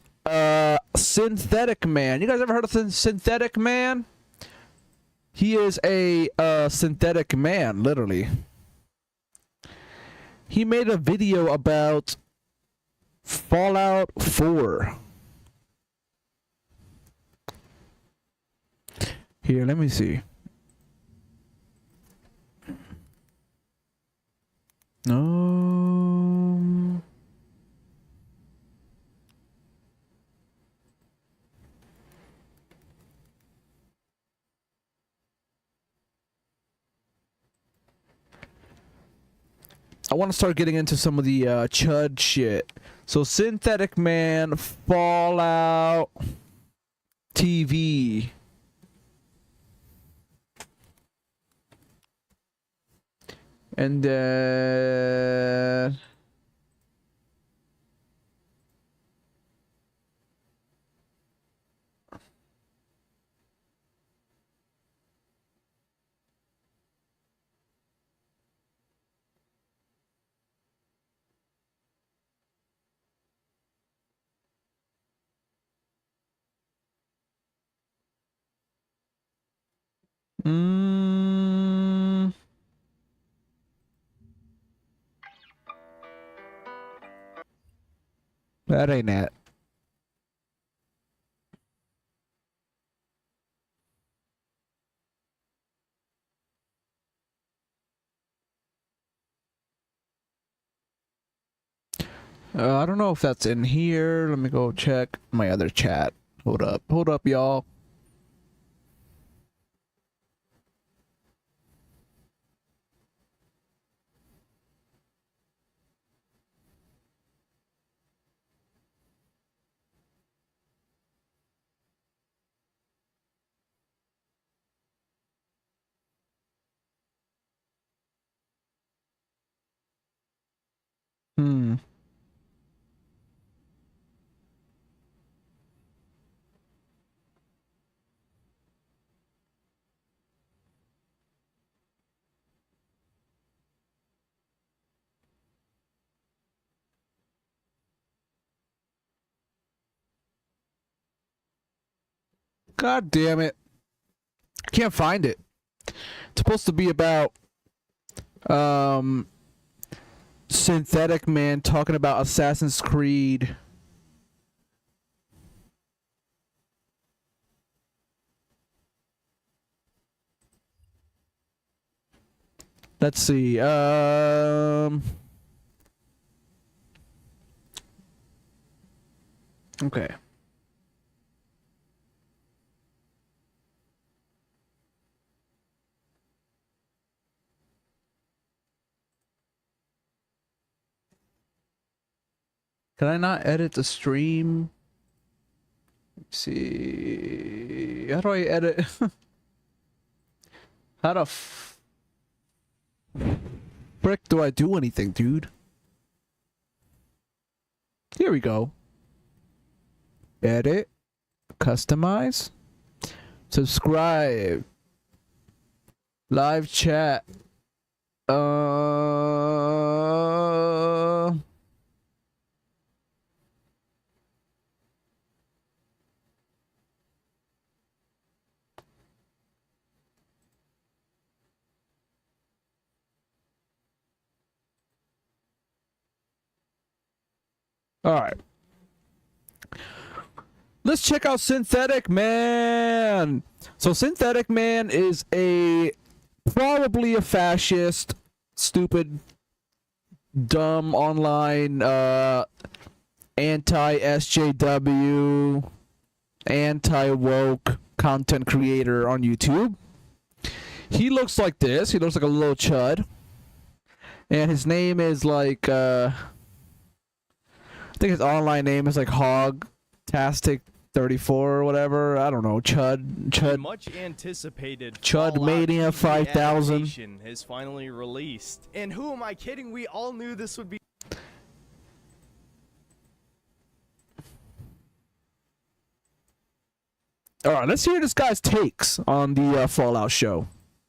Synthetic Man. You guys ever heard of Synthetic Man? He is a synthetic man, literally. He made a video about Fallout 4. Here, let me see. No. I want to start getting into some of the chud shit. So Synthetic Man, Fallout TV. And then that ain't it. I don't know if that's in here. Let me go check my other chat. Hold up, y'all. God damn it. Can't find it. It's supposed to be about Synthetic Man talking about Assassin's Creed. Let's see. Okay. Can I not edit the stream? Let's see. How do I edit? How the frick do I do anything, dude? Here we go. Edit. Customize. Subscribe. Live chat. All right. Let's check out Synthetic Man. So Synthetic Man is probably a fascist, stupid, dumb online anti-SJW, anti-woke content creator on YouTube. He looks like this. He looks like a little chud. And his name is like I think his online name is like Hogtastic34 or whatever. I don't know. Chud. Much anticipated Chud Mania 5000 adaptation is finally released. And who am I kidding? We all knew this would be. All right, let's hear this guy's takes on the Fallout show.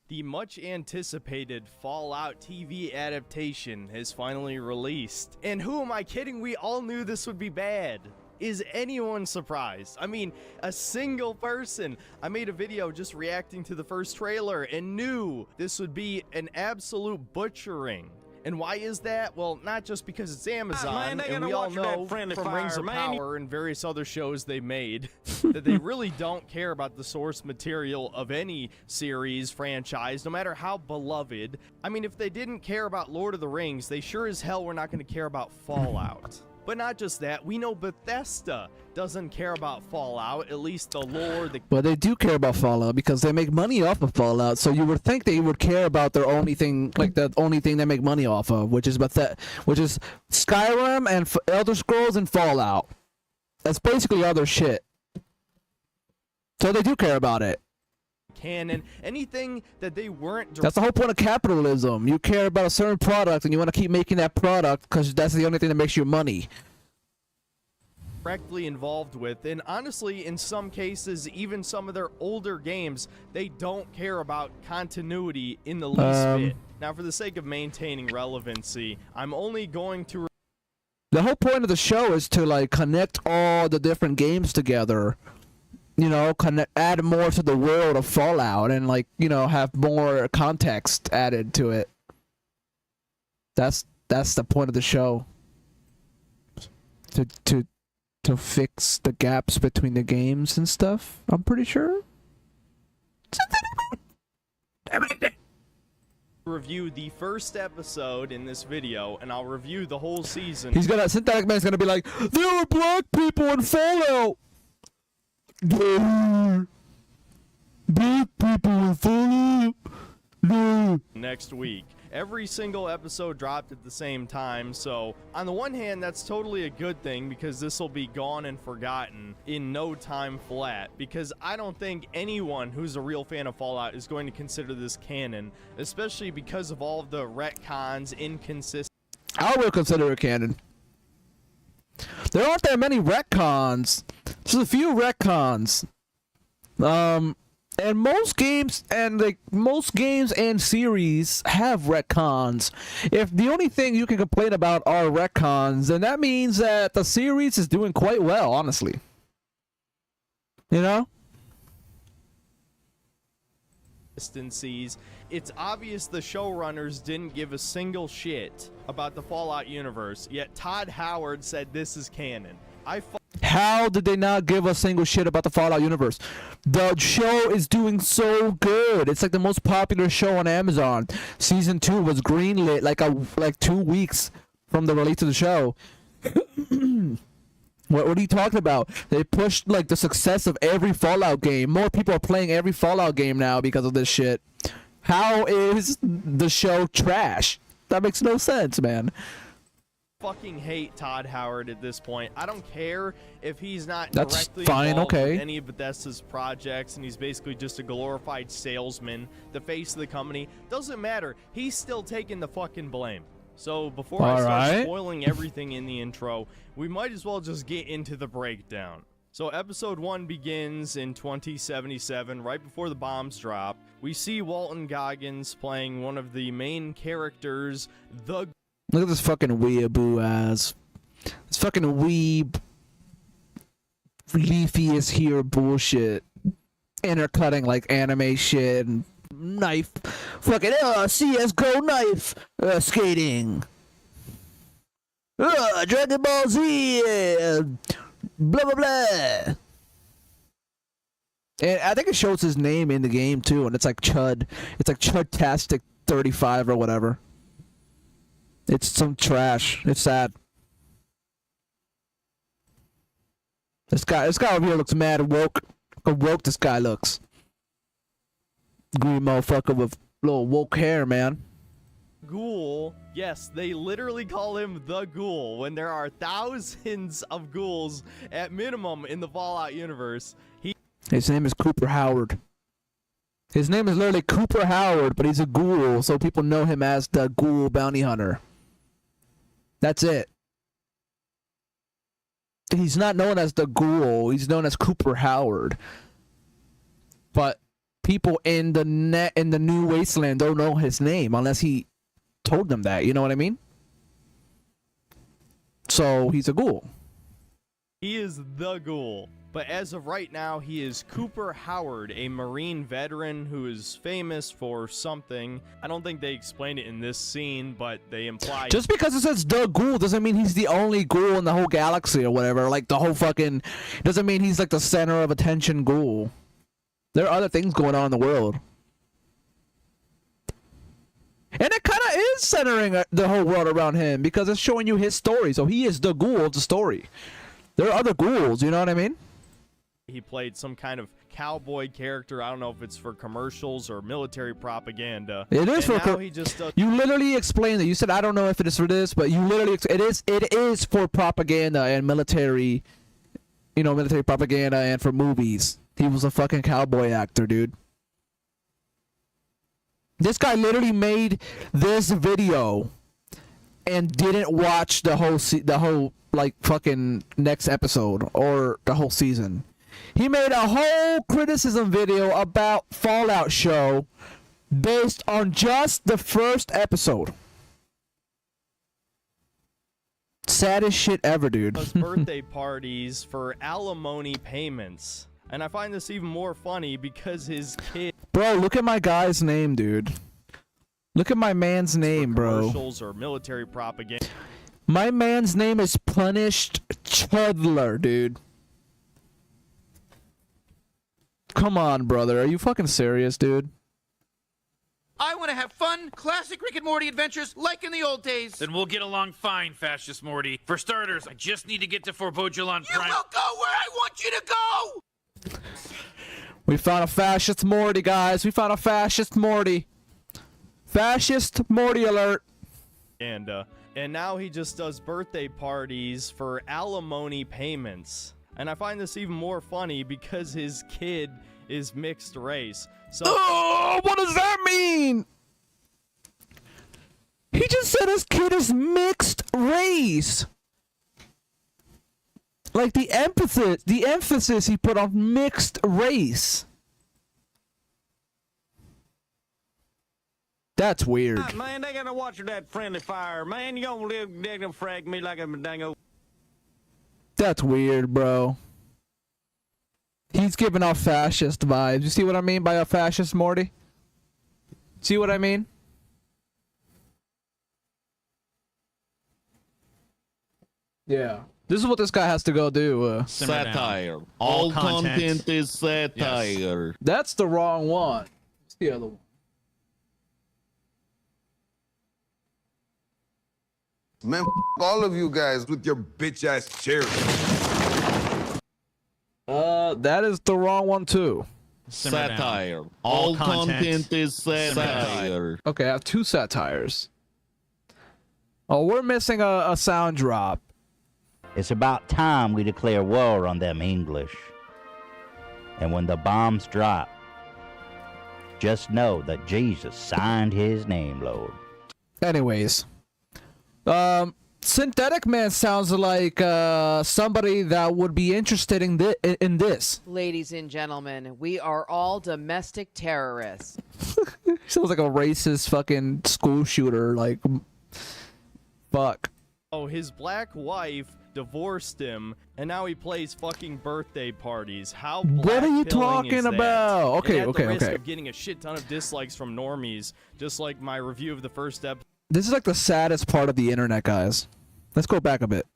The much anticipated Fallout TV adaptation is finally released. And who am I kidding? We all knew this would be bad. Is anyone surprised? I mean, a single person. I made a video just reacting to the first trailer and knew this would be an absolute butchering. And why is that? Well, not just because it's Amazon, and we all know from Rings of Power and various other shows they made that they really don't care about the source material of any series, franchise, no matter how beloved. I mean, if they didn't care about Lord of the Rings, they sure as hell were not going to care about Fallout. But not just that, we know Bethesda doesn't care about Fallout, at least the lore, the But they do care about Fallout because they make money off of Fallout. So you would think they would care about their only thing, like the only thing they make money off of, which is Skyrim and Elder Scrolls and Fallout. That's basically all their shit. So they do care about it. canon, anything that they weren't That's the whole point of capitalism. You care about a certain product and you want to keep making that product because that's the only thing that makes you money. directly involved with. And honestly, in some cases, even some of their older games, they don't care about continuity in the least bit. Now, for the sake of maintaining relevancy, I'm only going to... The whole point of the show is to like connect all the different games together. You know, add more to the world of Fallout and like, you know, have more context added to it. That's the point of the show. To fix the gaps between the games and stuff, I'm pretty sure. review the first episode in this video, and I'll review the whole season. Synthetic Man's gonna be like, there were black people in Fallout! Black people in Fallout! No. Next week. Every single episode dropped at the same time, so on the one hand, that's totally a good thing because this will be gone and forgotten in no time flat, because I don't think anyone who's a real fan of Fallout is going to consider this canon, especially because of all of the retcons, inconsistencies. I will consider it canon. There aren't that many retcons. There's a few retcons. And most games and series have retcons. If the only thing you can complain about are retcons, then that means that the series is doing quite well, honestly. You know? It's obvious the showrunners didn't give a single shit about the Fallout universe, yet Todd Howard said this is canon. How did they not give a single shit about the Fallout universe? The show is doing so good. It's like the most popular show on Amazon. Season 2 was greenlit like 2 weeks from the release of the show. What are you talking about? They pushed like the success of every Fallout game. More people are playing every Fallout game now because of this shit. How is the show trash? That makes no sense, man. Fucking hate Todd Howard at this point. I don't care if he's not That's directly fine, involved okay. with any of Bethesda's projects and he's basically just a glorified salesman, the face of the company. Doesn't matter. He's still taking the fucking blame. So before I start spoiling everything in the intro, we might as well just get into the breakdown. So episode 1 begins in 2077, right before the bombs drop. We see Walton Goggins playing one of the main characters, the... Look at this fucking weeaboo ass. This fucking weeb. Leafy is here bullshit. Intercutting like anime shit and knife. Fucking CSGO knife skating. Dragon Ball Z. Blah blah blah. And I think it shows his name in the game too, and it's like Chud. It's like Chudtastic 35 or whatever. It's some trash. It's sad. This guy over here looks mad woke. Look how woke this guy looks. Green motherfucker with little woke hair, man. Ghoul. Yes, they literally call him the Ghoul when there are thousands of ghouls at minimum in the Fallout universe. His name is Cooper Howard. His name is literally Cooper Howard, but he's a ghoul, so people know him as the Ghoul Bounty Hunter. That's it. He's not known as the Ghoul. He's known as Cooper Howard. But people in the New Wasteland don't know his name unless he told them that. You know what I mean? So he's a ghoul. He is the Ghoul. But as of right now, he is Cooper Howard, a Marine veteran who is famous for something. I don't think they explained it in this scene, but they imply... Just because it says the Ghoul doesn't mean he's the only ghoul in the whole galaxy or whatever. Like the whole fucking... Doesn't mean he's like the center of attention ghoul. There are other things going on in the world. And it kind of is centering the whole world around him because it's showing you his story. So he is the ghoul of the story. There are other ghouls, you know what I mean? He played some kind of cowboy character. I don't know if it's for commercials or military propaganda. It is and for. now he just does You literally explained it. You said I don't know if it is for this, but you literally it is for propaganda and military. You know, military propaganda and for movies. He was a fucking cowboy actor, dude. This guy literally made this video and didn't watch the whole like fucking next episode or the whole season. He made a whole criticism video about Fallout show based on just the first episode. Saddest shit ever, dude. does birthday parties for alimony payments. And I find this even more funny because his kid Bro, look at my guy's name, dude. Look at my man's name, bro. commercials or military propaganda. My man's name is Punished Chudler, dude. Come on, brother. Are you fucking serious, dude? I want to have fun, classic Rick and Morty adventures like in the old days. Then we'll get along fine, Fascist Morty. For starters, I just need to get to Forbodulon Prime. You will go where I want you to go! We found a fascist Morty, guys. We found a fascist Morty. Fascist Morty alert. And now he just does birthday parties for alimony payments. And I find this even more funny because his kid is mixed race. So oh, what does that mean? He just said his kid is mixed race. Like the emphasis he put on mixed race. That's weird. Ah, man, they gotta watch that friendly fire. Man, you gonna live dig and frag me like a dango. That's weird, bro. He's giving off fascist vibes. You see what I mean by a fascist, Morty? See what I mean? Yeah. This is what this guy has to go do. Satire. All content is satire. Yes. That's the wrong one. What's the other one? Man, all of you guys with your bitch ass chairs. That is the wrong one too. Satire. All content is satire. Okay, I have two satires. Oh, we're missing a sound drop. It's about time we declare war on them English. And when the bombs drop, just know that Jesus signed his name, Lord. Anyways. Synthetic Man sounds like somebody that would be interested in this. Ladies and gentlemen, we are all domestic terrorists. Sounds like a racist fucking school shooter. Like, fuck. Oh, his black wife divorced him, and now he plays fucking birthday parties. How what are you talking is that? about? Okay, and at okay, the risk okay. of getting a shit ton of dislikes from normies, just like my review of the first episode. This is like the saddest part of the internet, guys. Let's go back a bit.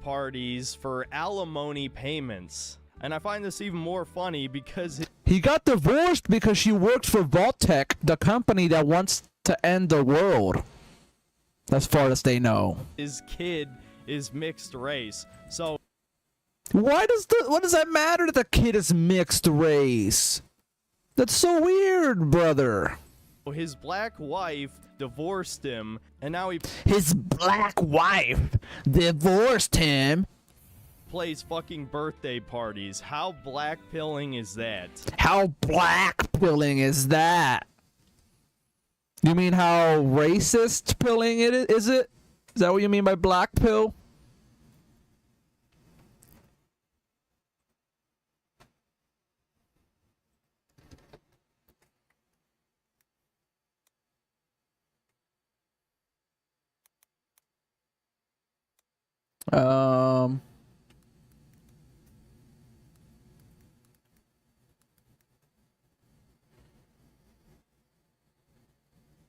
Parties for alimony payments. And I find this even more funny because He got divorced because she worked for Vault-Tec, the company that wants to end the world. As far as they know. his kid is mixed race. So what does that matter that the kid is mixed race? That's so weird, brother. his black wife divorced him, and now his black wife divorced him. Plays fucking birthday parties. How black pilling is that? How black pilling is that? You mean how racist pilling it is? Is that what you mean by black pill?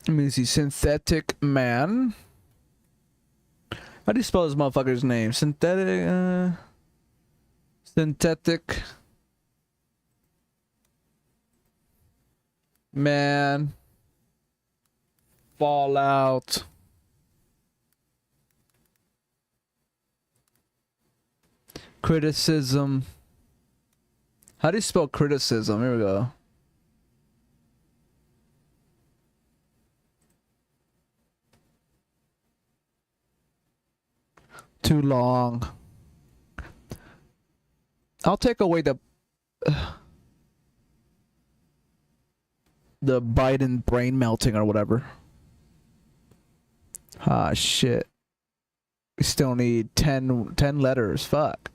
Let me see. Synthetic Man. How do you spell this motherfucker's name? Synthetic. Synthetic Man. Fallout. Criticism. How do you spell criticism? Here we go. Too long. I'll take away the Biden brain melting or whatever. Ah, shit. We still need 10 letters. Fuck.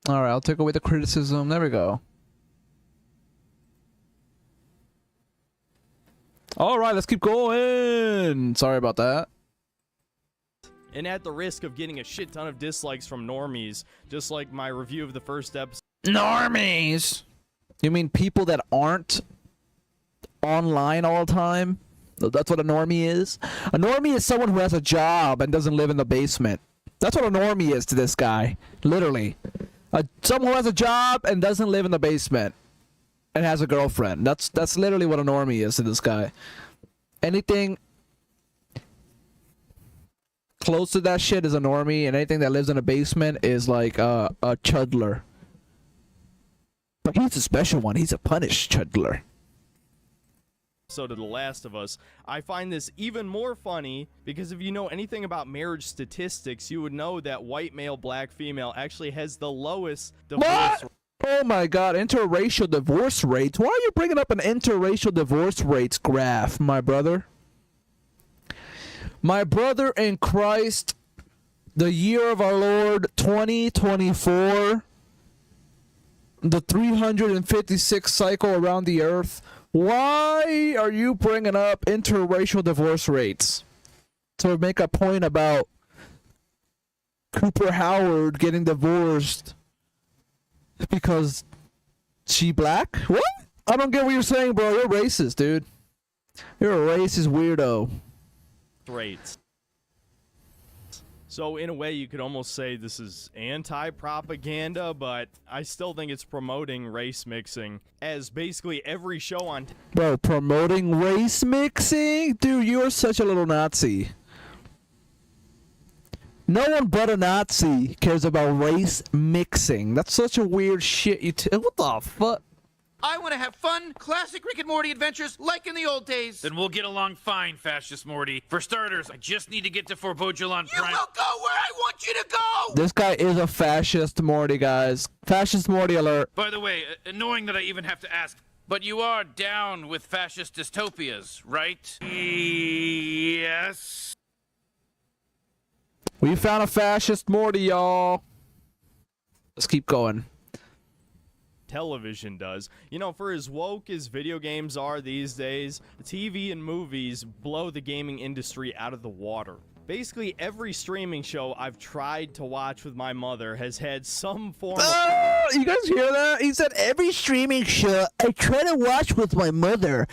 Alright, I'll take away the criticism. There we go. Alright, let's keep going. Sorry about that. And at the risk of getting a shit ton of dislikes from normies, just like my review of the first episode. Normies! You mean people that aren't online all the time? That's what a normie is? A normie is someone who has a job and doesn't live in the basement. That's what a normie is to this guy. Literally. Someone who has a job and doesn't live in the basement and has a girlfriend. That's literally what a normie is to this guy. Anything close to that shit is a normie, and anything that lives in a basement is like a chudler. But he's a special one. He's a punished chudler. To The Last of Us, I find this even more funny because if you know anything about marriage statistics, you would know that white male, black female actually has the lowest divorce rate. Oh my god, interracial divorce rates? Why are you bringing up an interracial divorce rates graph, my brother? My brother in Christ, the year of our Lord 2024, the 356th cycle around the earth. Why are you bringing up interracial divorce rates? To make a point about Cooper Howard getting divorced because she black? What? I don't get what you're saying, bro. You're racist, dude. You're a racist weirdo. Rates. So in a way, you could almost say this is anti-propaganda, but I still think it's promoting race mixing, as basically every show on... Bro, promoting race mixing? Dude, you're such a little Nazi. No one but a Nazi cares about race mixing. That's such a weird shit. What the fuck? I want to have fun, classic Rick and Morty adventures like in the old days. Then we'll get along fine, Fascist Morty. For starters, I just need to get to Forbojulon Prime. You will go where I want you to go! This guy is a fascist Morty, guys. Fascist Morty alert. By the way, annoying that I even have to ask, but you are down with fascist dystopias, right? Yes. We found a fascist Morty, y'all. Let's keep going. Television does. You know, for as woke as video games are these days, TV and movies blow the gaming industry out of the water. Basically, every streaming show I've tried to watch with my mother has had some form of... You guys hear that? He said every streaming show I try to watch with my mother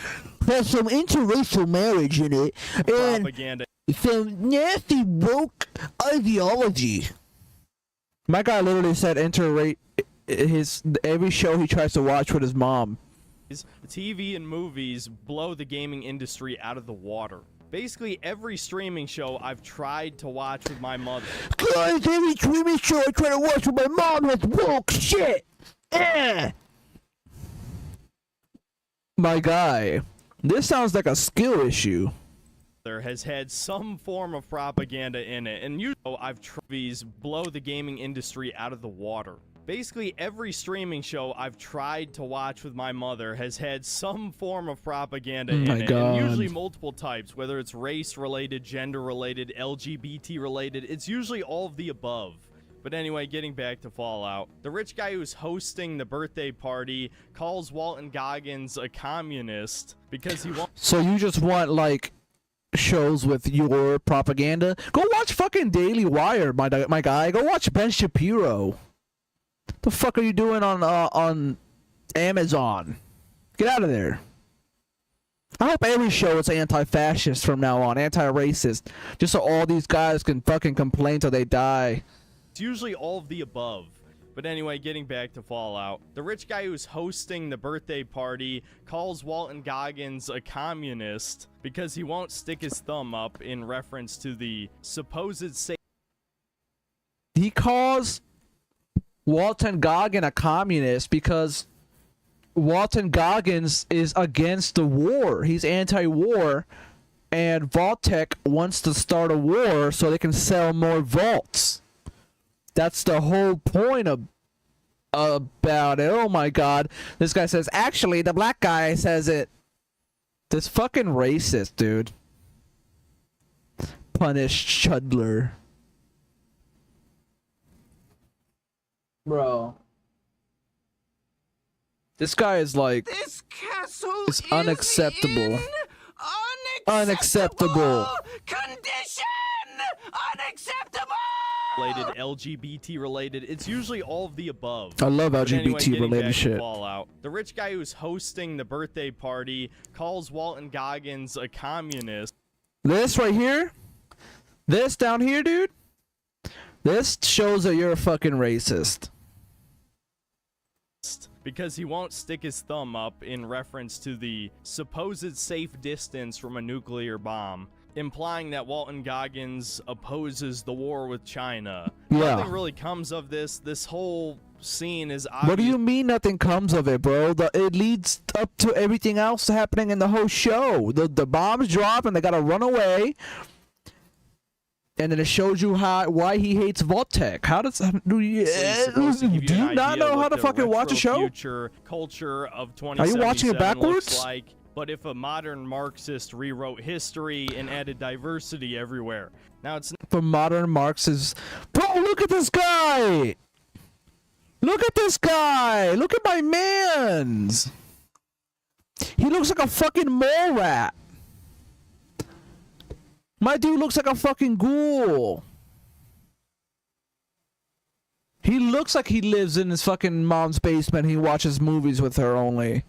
has some interracial marriage in it. And propaganda. Some nasty woke ideology. My guy literally said every show he tries to watch with his mom. TV and movies blow the gaming industry out of the water. Basically, every streaming show I've tried to watch with my mother. Guys, every streaming show I try to watch with my mom has woke shit. My guy, this sounds like a skill issue. There has had some form of propaganda in it, and usually I've tried to blow the gaming industry out of the water. Basically, every streaming show I've tried to watch with my mother has had some form of propaganda in it, and usually multiple types, whether it's race-related, gender-related, LGBT-related, it's usually all of the above. But anyway, getting back to Fallout, the rich guy who's hosting the birthday party calls Walton Goggins a communist because he wants... So you just want, like, shows with your propaganda? Go watch fucking Daily Wire, my guy. Go watch Ben Shapiro. The fuck are you doing on Amazon? Get out of there. I hope every show is anti-fascist from now on, anti-racist, just so all these guys can fucking complain till they die. It's usually all of the above. But anyway, getting back to Fallout. The rich guy who's hosting the birthday party calls Walton Goggins a communist because he won't stick his thumb up in reference to the supposed He calls Walton Goggins a communist because Walton Goggins is against the war. He's anti-war, and Vault-Tec wants to start a war so they can sell more vaults. That's the whole point about it. Oh my god. This guy says, actually, the black guy says it. This fucking racist, dude. Punish Chudler. Bro. This guy is like... This castle is unacceptable. Unacceptable. Condition! Unacceptable! related, LGBT related. It's usually all of the above. I love But anyway, LGBT getting related back to shit. Fallout. The rich guy who's hosting the birthday party calls Walton Goggins a communist. This right here? This down here, dude? This shows that you're a fucking racist. Because he won't stick his thumb up in reference to the supposed safe distance from a nuclear bomb, implying that Walton Goggins opposes the war with China. Yeah. Nothing really comes of this. This whole scene is obvious. What do you mean nothing comes of it, bro? It leads up to everything else happening in the whole show. The bombs drop and they gotta run away. And then it shows you why he hates Vault-Tec. How does do you not know how to fucking watch a show? Future culture of Are you watching it 2077 backwards? looks like, but if a modern Marxist rewrote history and added diversity everywhere. Now it's For modern Marxists, bro, look at this guy. Look at this guy. Look at my man's. He looks like a fucking mole rat. My dude looks like a fucking ghoul. He looks like he lives in his fucking mom's basement. He watches movies with her only.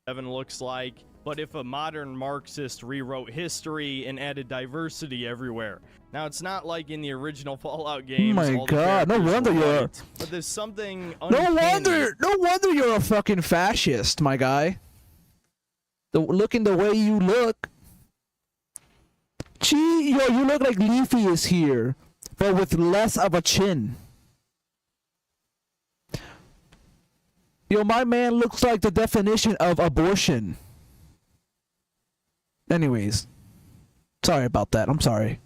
Evan looks like, but if a modern Marxist rewrote history and added diversity everywhere. Now it's not like in the original Fallout games. Oh my all the god, no characters wonder were you're white, but there's something no wonder you're a fucking fascist, my guy. Looking the way you look. Gee, yo, you look like Leafy is here, but with less of a chin. Yo, my man looks like the definition of abortion. Anyways, sorry about that. I'm sorry.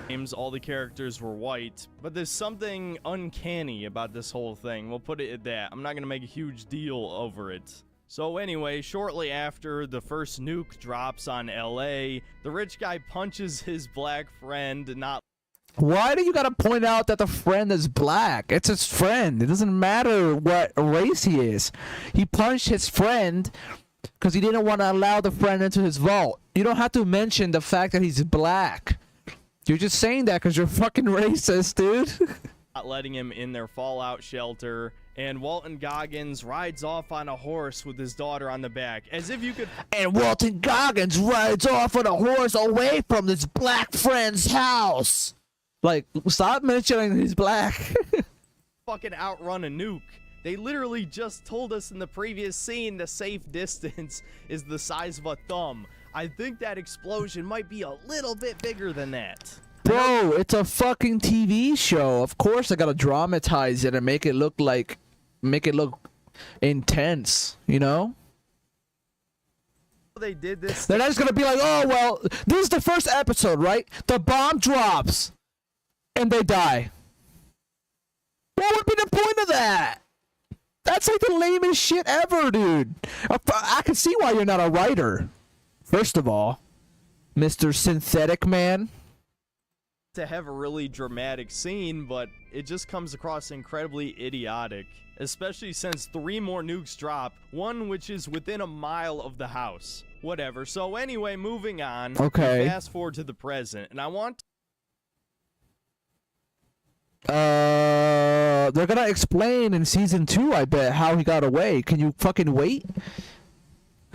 Games, all the characters were white, but there's something uncanny about this whole thing. We'll put it at that. I'm not going to make a huge deal over it. So anyway, shortly after the first nuke drops on LA, the rich guy punches his black friend, not... Why do you gotta point out that the friend is black? It's his friend. It doesn't matter what race he is. He punched his friend because he didn't want to allow the friend into his vault. You don't have to mention the fact that he's black. You're just saying that because you're fucking racist, dude. not letting him in their fallout shelter, and Walton Goggins rides off on a horse with his daughter on the back, as if you could... And Walton Goggins rides off on a horse away from this black friend's house. Like, stop mentioning he's black. fucking outrun a nuke. They literally just told us in the previous scene the safe distance is the size of a thumb. I think that explosion might be a little bit bigger than that. Bro, it's a fucking TV show. Of course I gotta dramatize it and make it look intense, you know? They did this. They're not just gonna be like, oh, well, this is the first episode, right? The bomb drops and they die. What would be the point of that? That's like the lamest shit ever, dude. I can see why you're not a writer. First of all, Mr. Synthetic Man. To have a really dramatic scene, but it just comes across incredibly idiotic, especially since 3 more nukes drop, one which is within a mile of the house. Whatever. So anyway, moving on. Okay. Fast forward to the present, and I want... They're gonna explain in season 2, I bet, how he got away. Can you fucking wait?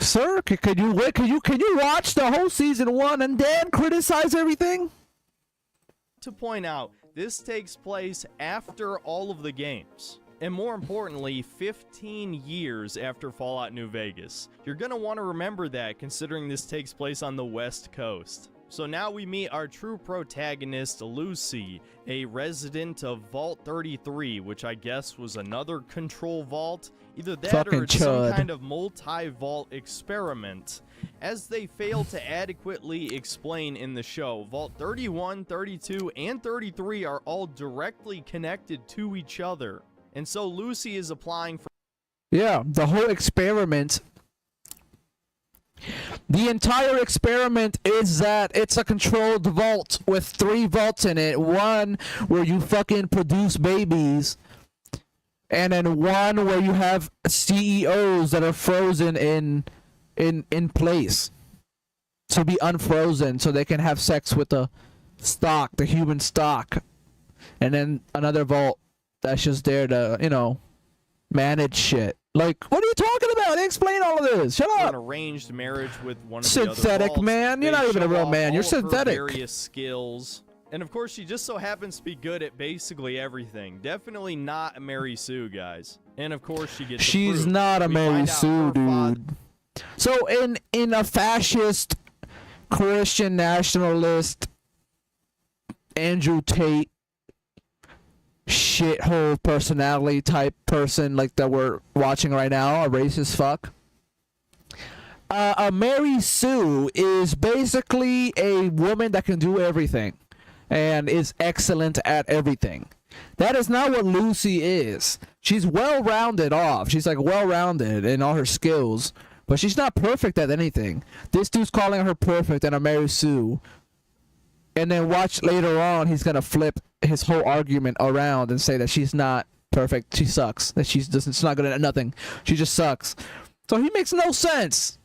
Sir, can you wait? Can you watch the whole season 1 and then criticize everything? To point out, this takes place after all of the games. And more importantly, 15 years after Fallout New Vegas. You're gonna want to remember that, considering this takes place on the West Coast. So now we meet our true protagonist, Lucy, a resident of Vault 33, which I guess was another control vault. Either that Fucking or it's some chud. kind of multi-vault experiment. As they fail to adequately explain in the show, Vault 31, 32, and 33 are all directly connected to each other. And so Lucy is applying for... Yeah, the whole experiment. The entire experiment is that it's a controlled vault with 3 vaults in it. One where you fucking produce babies, and then one where you have CEOs that are frozen in place to be unfrozen so they can have sex with the stock, the human stock. And then another vault that's just there to, you know, manage shit. Like, what are you talking about? Explain all of this. Shut up. An arranged marriage with one of Synthetic, the other vaults. man. You're They not even a show real off man. You're all of her synthetic. Various skills. And of course, she just so happens to be good at basically everything. Definitely not a Mary Sue, guys. And of course, she gets She's approved. not a We Mary find out Sue, her dude. So in a fascist, Christian nationalist, Andrew Tate, shithole personality type person like that we're watching right now, a racist fuck. A Mary Sue is basically a woman that can do everything and is excellent at everything. That is not what Lucy is. She's well-rounded off. She's like well-rounded in all her skills, but she's not perfect at anything. This dude's calling her perfect and a Mary Sue. And then watch later on, he's gonna flip his whole argument around and say that she's not perfect. She sucks. That she's not good at nothing. She just sucks. So he makes no sense,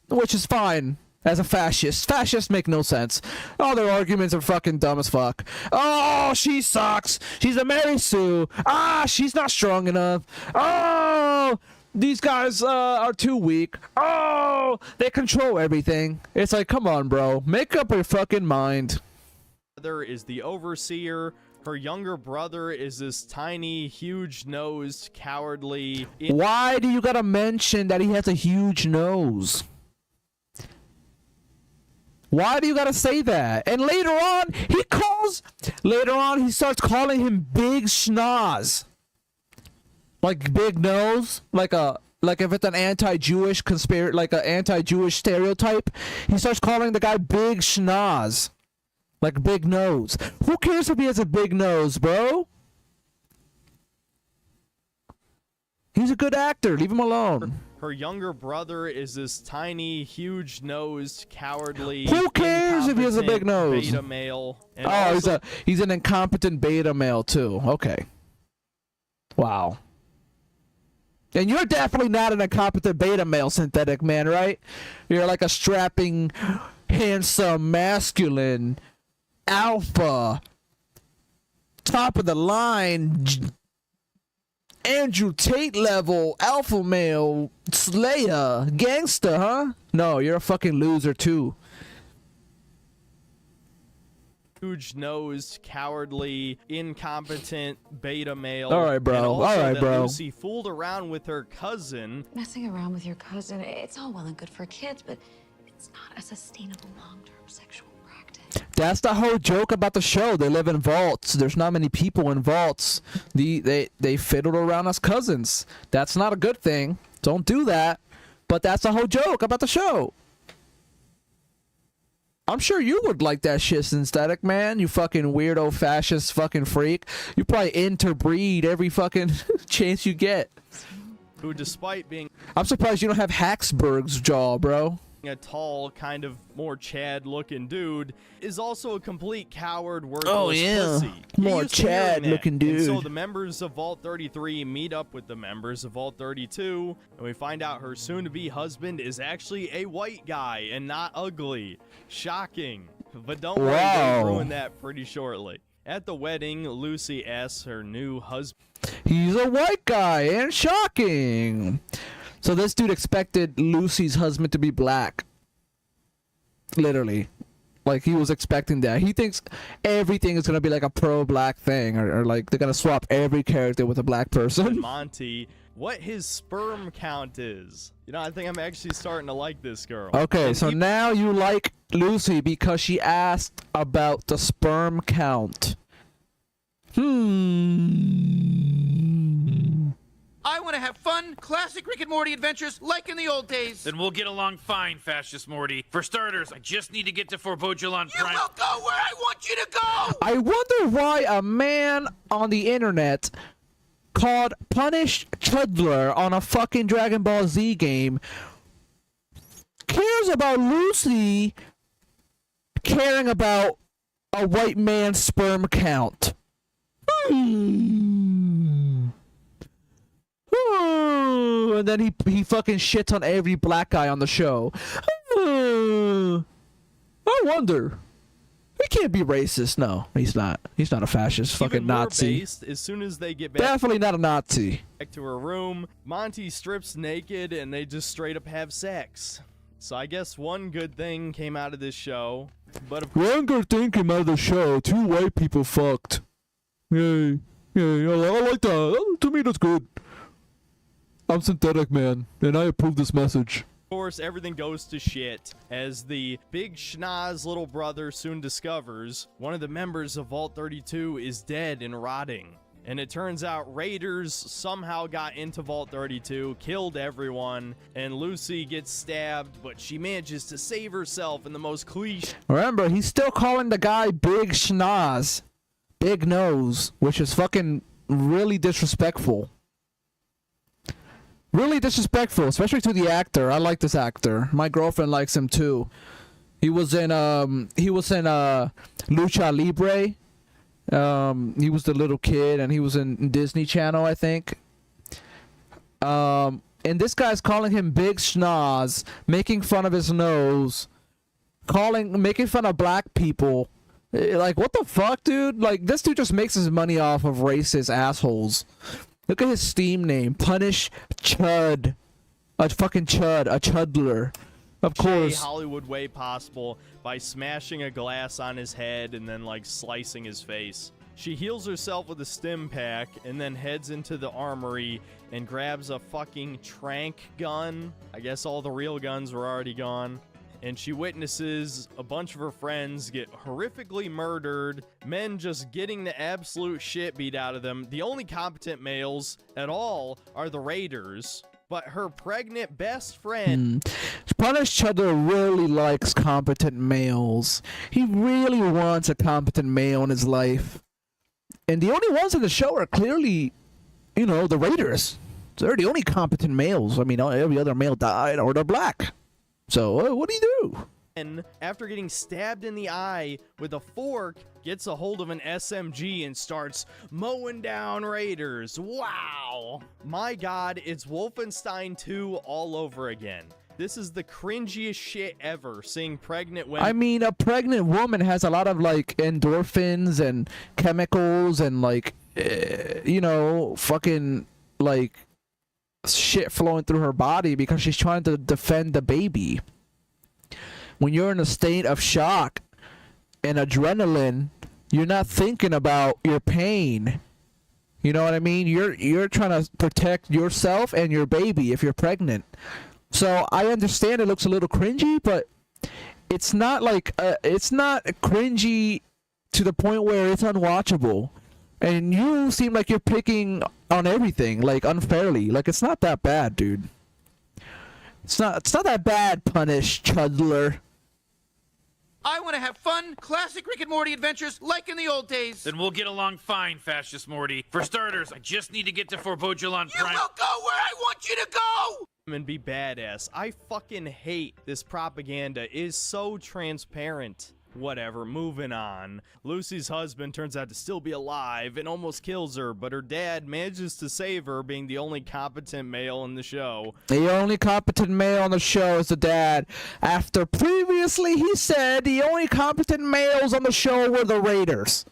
which is fine. As a fascist, fascists make no sense. All their arguments are fucking dumb as fuck. Oh, she sucks. She's a Mary Sue. Ah, she's not strong enough. Oh, these guys are too weak. Oh, they control everything. It's like, come on, bro. Make up your fucking mind. Mother is the overseer. Her younger brother is this tiny, huge-nosed, cowardly... Why do you gotta mention that he has a huge nose? Why do you gotta say that? And later on, he starts calling him Big Schnoz. Like big nose, like if it's an anti-Jewish like an anti-Jewish stereotype, he starts calling the guy Big Schnoz. Like big nose. Who cares if he has a big nose, bro? He's a good actor. Leave him alone. Her younger brother is this tiny, huge-nosed, cowardly... Who cares if he has a big nose? Beta male. And Oh, also, he's an incompetent beta male too. Okay. Wow. And you're definitely not an incompetent beta male, synthetic man, right? You're like a strapping, handsome, masculine, alpha, top of the line, Andrew Tate level, alpha male, slayer, gangster, huh? No, you're a fucking loser too. huge-nosed, cowardly, incompetent beta male. All right, bro. And also All right, that bro. Lucy fooled around with her cousin. Messing around with your cousin, it's all well and good for kids, but it's not a sustainable long-term sexual practice. That's the whole joke about the show. They live in vaults. There's not many people in vaults. They fiddled around as cousins. That's not a good thing. Don't do that. But that's the whole joke about the show. I'm sure you would like that shit, synthetic man. You fucking weirdo fascist fucking freak. You probably interbreed every fucking chance you get. Who, despite being I'm surprised you don't have Hacksburg's jaw, bro. a tall, kind of more Chad-looking dude, is also a complete coward, worthless Oh, yeah. pussy. More Get used to hearing that. Chad-looking And so dude. the members of Vault 33 meet up with the members of Vault 32, and we find out her soon-to-be husband is actually a white guy and not ugly. Shocking. But don't worry, Wow. they'll ruin that pretty shortly. At the wedding, Lucy asks her new husband. He's a white guy and shocking. So this dude expected Lucy's husband to be black. Literally. Like, he was expecting that. He thinks everything is going to be like a pro-black thing, or like they're going to swap every character with a black person. Monty, what his sperm count is. You know, I think I'm actually starting to like this girl. Okay, so now you like Lucy because she asked about the sperm count. I want to have fun, classic Rick and Morty adventures like in the old days. Then we'll get along fine, Fascist Morty. For starters, I just need to get to Fort Bojalon Prime. You will go where I want you to go! I wonder why a man on the internet called Punish Chudler on a fucking Dragon Ball Z game cares about Lucy caring about a white man's sperm count. And then he fucking shits on every black guy on the show. I wonder. He can't be racist. No, he's not. He's not a fascist. Even fucking more Nazi. based, as soon as they get back, Definitely not a Nazi. back to her room, Monty strips naked and they just straight up have sex. So I guess one good thing came out of this show. But of One good thing came out of the show. 2 white people fucked. Yay. Yay. I like that. To me, that's good. I'm synthetic, man, and I approve this message. Of course, everything goes to shit as the big schnoz little brother soon discovers one of the members of Vault 32 is dead and rotting. And it turns out raiders somehow got into Vault 32, killed everyone, and Lucy gets stabbed, but she manages to save herself in the most cliche. Remember, he's still calling the guy Big Schnoz. Big Nose, which is fucking really disrespectful. Really disrespectful, especially to the actor. I like this actor. My girlfriend likes him too. He was in Lucha Libre. He was the little kid, and he was in Disney Channel, I think. And this guy's calling him Big Schnoz, making fun of his nose, making fun of black people. Like, what the fuck, dude? Like, this dude just makes his money off of racist assholes. Look at his Steam name, Punish Chud. A fucking Chud, a Chudler. Of course. Hollywood way possible by smashing a glass on his head and then like slicing his face. She heals herself with a stim pack and then heads into the armory and grabs a fucking trank gun. I guess all the real guns were already gone. And she witnesses a bunch of her friends get horrifically murdered, men just getting the absolute shit beat out of them. The only competent males at all are the raiders, but her pregnant best friend... Punish Chudder really likes competent males. He really wants a competent male in his life. And the only ones in the show are clearly, you know, the raiders. They're the only competent males. I mean, every other male died or they're black. So, what do you do? And after getting stabbed in the eye with a fork, gets a hold of an SMG and starts mowing down raiders. Wow! My god, it's Wolfenstein 2 all over again. This is the cringiest shit ever, seeing pregnant women. I mean, a pregnant woman has a lot of, like, endorphins and chemicals and, like, you know, fucking, like... shit flowing through her body because she's trying to defend the baby. When you're in a state of shock and adrenaline, you're not thinking about your pain. You know what I mean? You're trying to protect yourself and your baby if you're pregnant. So I understand it looks a little cringy, but it's not like it's not cringy to the point where it's unwatchable. And you seem like you're picking on everything, like, unfairly. Like, it's not that bad, dude. It's not that bad, Punish Chudler. I want to have fun, classic Rick and Morty adventures like in the old days. Then we'll get along fine, Fascist Morty. For starters, I just need to get to Fort Bojalon Prime. You will go where I want you to go! And be badass. I fucking hate this propaganda. It is so transparent. Whatever, moving on. Lucy's husband turns out to still be alive and almost kills her, but her dad manages to save her, being the only competent male in the show. The only competent male on the show is the dad. After previously he said the only competent males on the show were the raiders.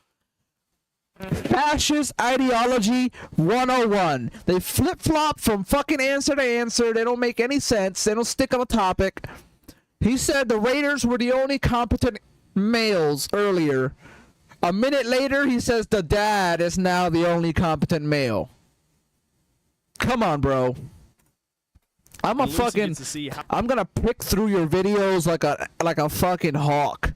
Fascist ideology 101. They flip-flop from fucking answer to answer. They don't make any sense. They don't stick on a topic. He said the Raiders were the only competent males earlier. A minute later, he says the dad is now the only competent male. Come on, bro. I'm gonna pick through your videos like a fucking hawk,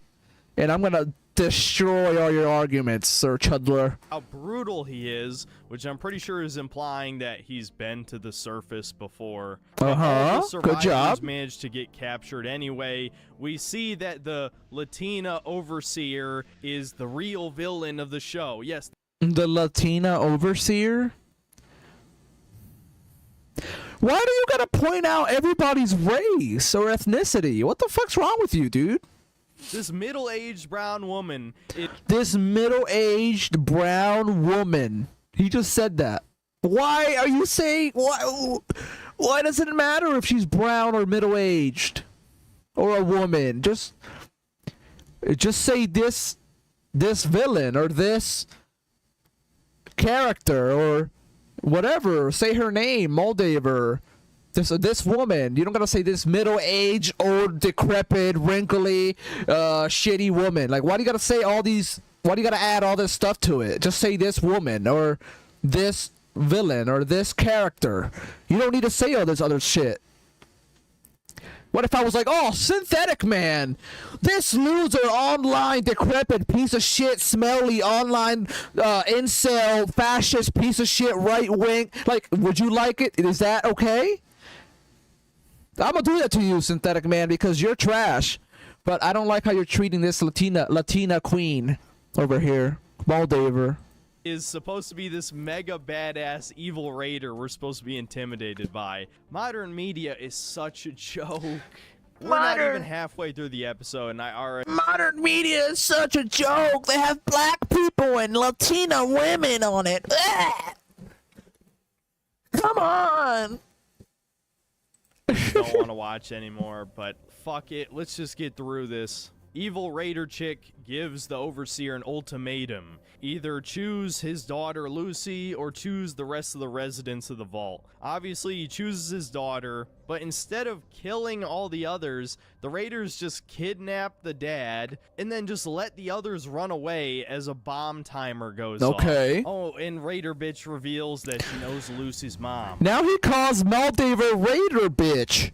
and I'm gonna destroy all your arguments, Sir Chudler. How brutal he is, which I'm pretty sure is implying that he's been to the surface before. Good job. Managed to get captured anyway. We see that the Latina overseer is the real villain of the show. Yes. The Latina overseer? Why do you gotta point out everybody's race or ethnicity? What the fuck's wrong with you, dude? This middle-aged brown woman. This middle-aged brown woman. He just said that. Why are you saying... Why does it matter if she's brown or middle-aged? Or a woman? Just say this villain or this character or whatever. Say her name, Moldaver. This woman. You don't gotta say this middle-aged, old, decrepit, wrinkly, shitty woman. Like, why do you gotta say all these... Why do you gotta add all this stuff to it? Just say this woman, or this villain, or this character. You don't need to say all this other shit. What if I was like, oh, synthetic man, this loser, online, decrepit, piece of shit, smelly, online, incel, fascist, piece of shit, right wing. Like, would you like it? Is that okay? I'm gonna do that to you, synthetic man, because you're trash. But I don't like how you're treating this Latina queen over here, Moldaver. Is supposed to be this mega badass evil raider we're supposed to be intimidated by. Modern media is such a joke. We're not even halfway through the episode and I already... Modern media is such a joke. They have black people and Latina women on it. Come on. Don't want to watch anymore, but fuck it. Let's just get through this. Evil Raider chick gives the Overseer an ultimatum. Either choose his daughter Lucy or choose the rest of the residents of the vault. Obviously, he chooses his daughter, but instead of killing all the others, the Raiders just kidnap the dad and then just let the others run away as a bomb timer goes off. Okay. Oh, and Raider bitch reveals that she knows Lucy's mom. Now he calls Moldaver Raider bitch.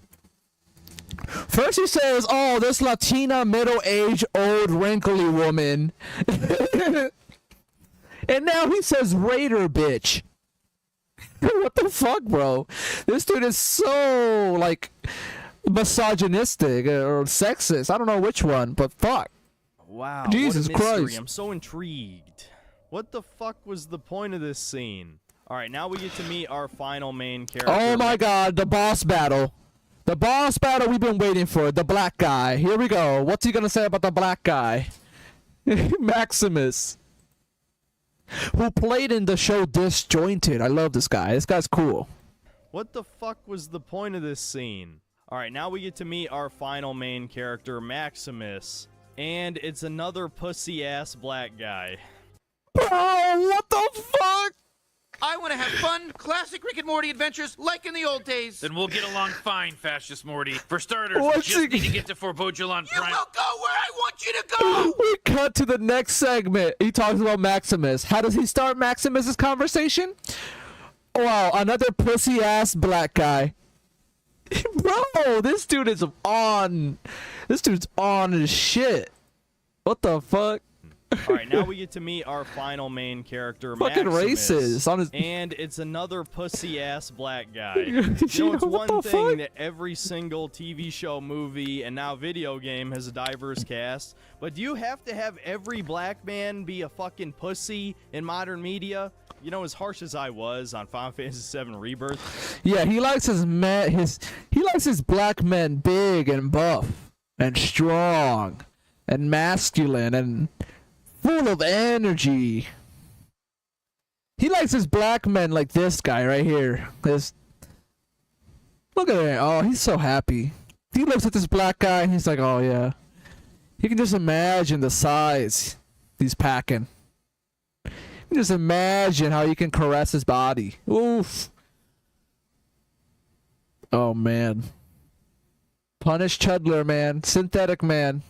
First he says, oh, this Latina middle-aged old wrinkly woman. And now he says Raider bitch. What the fuck, bro? This dude is so, like, misogynistic or sexist. I don't know which one, but fuck. Wow, Jesus what a mystery. Christ. I'm so intrigued. What the fuck was the point of this scene? Alright, now we get to meet our final main character. Oh my god, the boss battle. The boss battle we've been waiting for. The black guy. Here we go. What's he gonna say about the black guy? Maximus. Who played in the show Disjointed. I love this guy. This guy's cool. What the fuck was the point of this scene? Alright, now we get to meet our final main character, Maximus. And it's another pussy-ass black guy. Bro, what the fuck? I want to have fun, classic Rick and Morty adventures like in the old days. Then we'll get along fine, Fascist Morty. For starters, What's we just need to get to Fort Bojalon Prime. You will go where I want you to go! We cut to the next segment. He talks about Maximus. How does he start Maximus's conversation? Wow, another pussy-ass black guy. Bro, this dude is on. This dude's on his shit. What the fuck? Alright, now we get to meet our final main character, Fucking Maximus. racist. On his... And it's another pussy-ass black guy. You know, it's one thing that every single TV show, movie, and now video game has a diverse cast, but do you have to have every black man be a fucking pussy in modern media? You know, as harsh as I was on Final Fantasy VII Rebirth. Yeah, he likes his black men big and buff and strong and masculine and full of energy. He likes his black men like this guy right here. Look at that. Oh, he's so happy. He looks at this black guy and he's like, oh yeah. He can just imagine the size he's packing. Just imagine how you can caress his body. Oof. Oh, man. Punish Chudler, man. Synthetic man.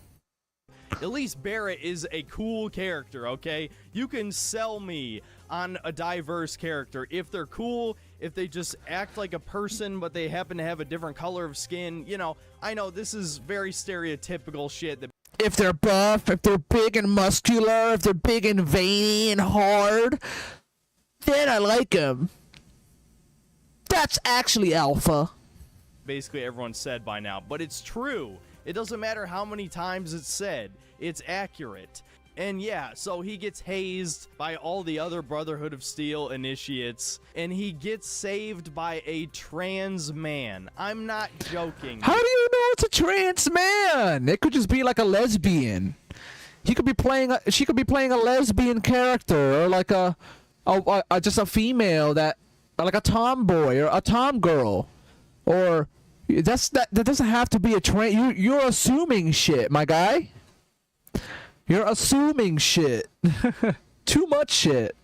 At least Barrett is a cool character, okay? You can sell me on a diverse character. If they're cool, if they just act like a person, but they happen to have a different color of skin, you know, I know this is very stereotypical shit. If they're buff, if they're big and muscular, if they're big and veiny and hard, then I like them. That's actually alpha. Basically everyone said by now, but it's true. It doesn't matter how many times it's said, it's accurate. And yeah, so he gets hazed by all the other Brotherhood of Steel initiates, and he gets saved by a trans man. I'm not joking. How do you know it's a trans man? It could just be like a lesbian. He could be playing she could be playing a lesbian character, or like just a female that, like a tomboy or a tomgirl, or that doesn't have to be a trans. You're assuming shit, my guy. You're assuming shit. Too much shit,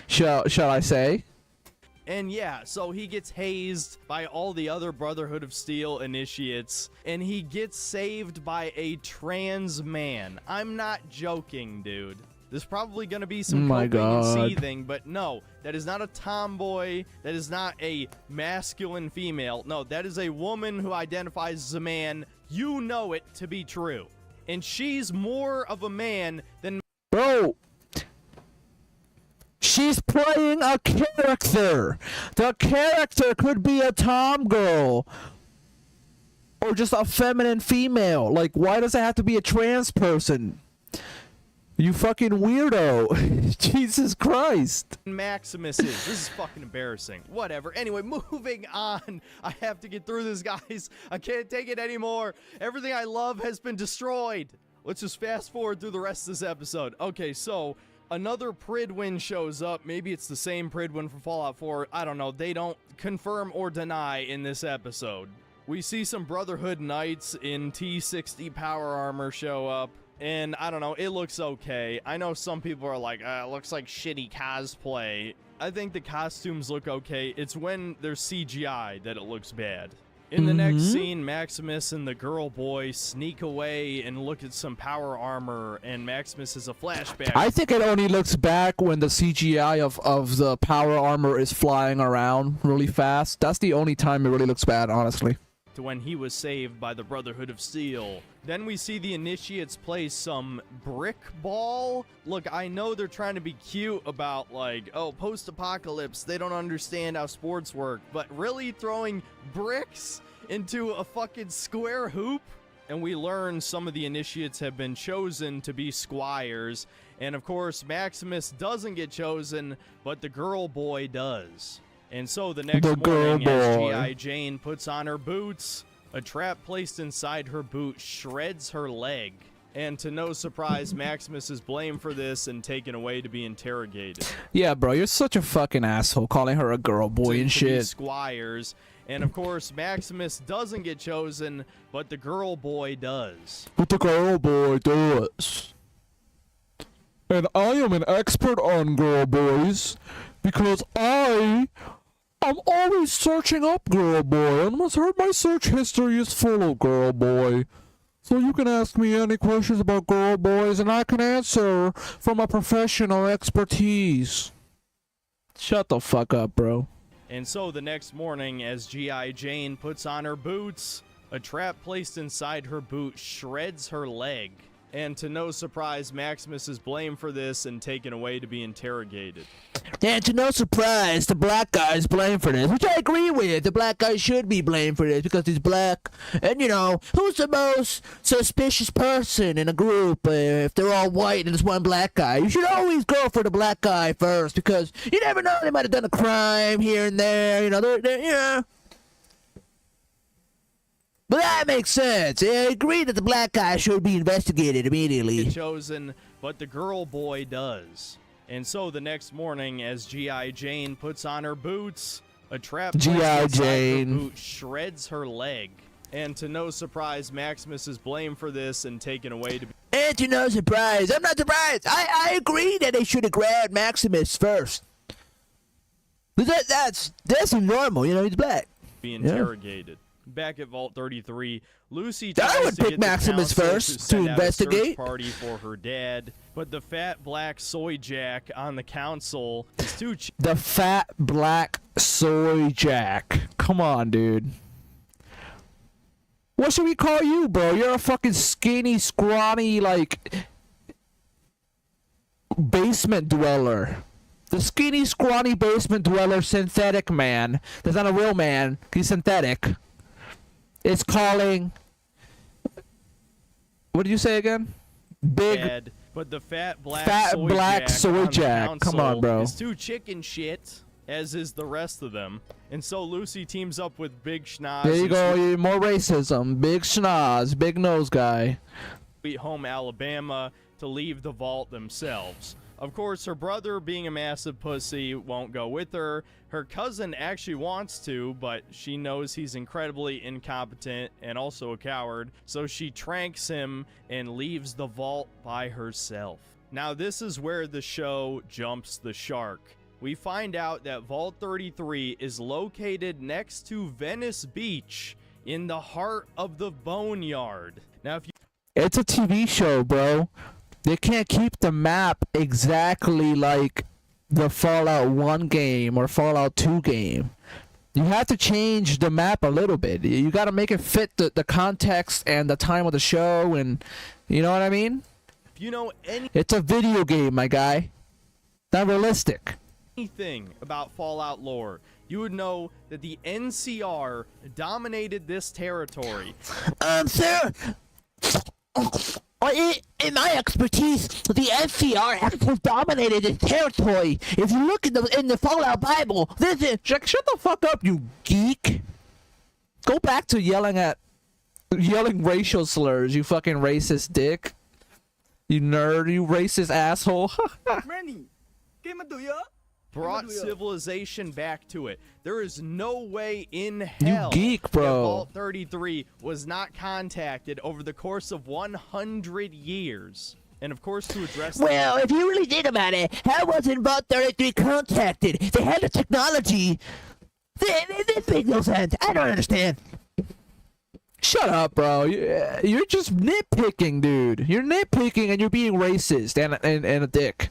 shall I say. And yeah, so he gets hazed by all the other Brotherhood of Steel initiates, and he gets saved by a trans man. I'm not joking, dude. There's probably going to be some coping and seething, but no, that is not a tomboy. That is not a masculine female. No, that is a woman who identifies as a man. You know it to be true. And she's more of a man than... Bro, she's playing a character. The character could be a tomgirl or just a feminine female. Like, why does it have to be a trans person? You fucking weirdo. Jesus Christ. Maximus is. This is fucking embarrassing. Whatever. Anyway, moving on. I have to get through this, guys. I can't take it anymore. Everything I love has been destroyed. Let's just fast forward through the rest of this episode. Okay, so another Pridwin shows up. Maybe it's the same Pridwin from Fallout 4. I don't know. They don't confirm or deny in this episode. We see some Brotherhood Knights in T60 power armor show up. And I don't know, it looks okay. I know some people are like, it looks like shitty cosplay. I think the costumes look okay. It's when there's CGI that it looks bad. In the next scene, Maximus and the girl boy sneak away and look at some power armor, and Maximus has a flashback. I think it only looks back when the CGI of the power armor is flying around really fast. That's the only time it really looks bad, honestly. To when he was saved by the Brotherhood of Steel. Then we see the initiates play some brick ball. Look, I know they're trying to be cute about, like, oh, post-apocalypse, they don't understand how sports work, but really throwing bricks into a fucking square hoop? And we learn some of the initiates have been chosen to be squires, and of course Maximus doesn't get chosen, but the girl boy does. And so the next morning, as G.I. Jane puts on her boots, a trap placed inside her boot shreds her leg. And to no surprise, Maximus is blamed for this and taken away to be interrogated. Yeah, bro, you're such a fucking asshole calling her a girl boy and shit. Squires. And of course, Maximus doesn't get chosen, but the girl boy does. But the girl boy does. And I am an expert on girl boys because I'm always searching up girl boy, and my search history is full of girl boy. So you can ask me any questions about girl boys, and I can answer from a professional expertise. Shut the fuck up, bro. And so the next morning, as G.I. Jane puts on her boots, a trap placed inside her boot shreds her leg. And to no surprise, Maximus is blamed for this and taken away to be interrogated. And to no surprise, the black guy is blamed for this, which I agree with. The black guy should be blamed for this because he's black. And, you know, who's the most suspicious person in a group if they're all white and there's one black guy? You should always go for the black guy first because you never know, they might have done a crime here and there. You know, they're. But that makes sense. I agree that the black guy should be investigated immediately. Chosen, but the girl boy does. And so the next morning, as G.I. Jane puts on her boots, a trap G.I. her Jane boot shreds her leg. And to no surprise, Maximus is blamed for this and taken away to be... Answer no surprise. I'm not surprised. I agree that they should have grabbed Maximus first. But that's normal, you know, he's black. Be interrogated. Back at Vault 33, Lucy I tries would to pick get the Maximus council first to to send out a investigate. search party for her dad, but the fat black soy jack on the council is too cheap. The fat black soy jack. Come on, dude. What should we call you, bro? You're a fucking skinny, scrawny, like, basement dweller. The skinny, scrawny basement dweller synthetic man. That's not a real man. He's synthetic. It's calling... What did you say again? Big... Dad, but the fat black soy jack jack. Come on, bro. is too chicken shit, as is the rest of them. And so Lucy teams up with Big Schnoz. There you go. More racism. Big schnoz. Big nose guy. Sweet Home Alabama to leave the vault themselves. Of course, her brother, being a massive pussy, won't go with her. Her cousin actually wants to, but she knows he's incredibly incompetent and also a coward, so she tranks him and leaves the vault by herself. Now, this is where the show jumps the shark. We find out that Vault 33 is located next to Venice Beach in the heart of the Boneyard. Now, if you... It's a TV show, bro. They can't keep the map exactly like the Fallout 1 game or Fallout 2 game. You have to change the map a little bit. You got to make it fit the context and the time of the show, and you know what I mean? If you know It's a video game, my guy. Not realistic. anything about Fallout lore, you would know that the NCR dominated this territory. Sir, in my expertise, the NCR actually dominated this territory. If you look in the Fallout Bible, there's a... Shut the fuck up, you geek. Go back to yelling racial slurs, you fucking racist dick. You nerd, you racist asshole. Brought civilization back to it. There is no way in hell geek, bro. that Vault 33 was not contacted over the course of 100 years. And of course, to address Well, if you really think about it, how wasn't Vault 33 contacted? They had the technology. This makes no sense. I don't understand. Shut up, bro. You're just nitpicking, dude. You're nitpicking and you're being racist and a dick.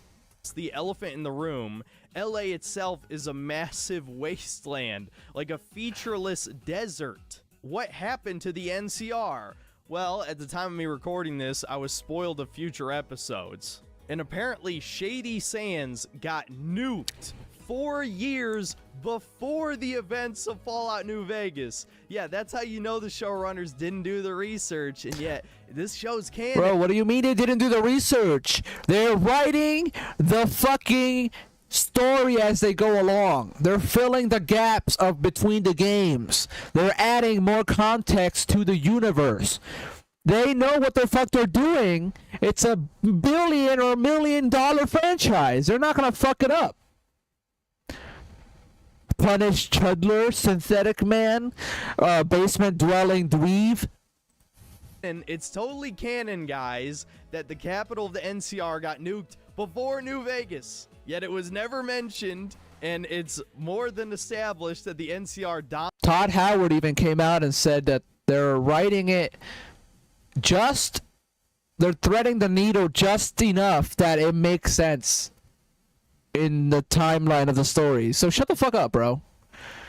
the elephant in the room, LA itself is a massive wasteland, like a featureless desert. What happened to the NCR? Well, at the time of me recording this, I was spoiled of future episodes. And apparently Shady Sands got nuked 4 years before the events of Fallout New Vegas. Yeah, that's how you know the showrunners didn't do the research, and yet this show's canon. Bro, what do you mean they didn't do the research? They're writing the fucking story as they go along. They're filling the gaps of between the games. They're adding more context to the universe. They know what the fuck they're doing. It's a $1 billion or $1 million franchise. They're not gonna fuck it up. Punish Chudler, Synthetic Man, Basement Dwelling Dweeb. And it's totally canon, guys, that the capital of the NCR got nuked before New Vegas. Yet it was never mentioned, and it's more than established that the NCR Todd Howard even came out and said that they're writing it they're threading the needle just enough that it makes sense in the timeline of the story. So shut the fuck up, bro.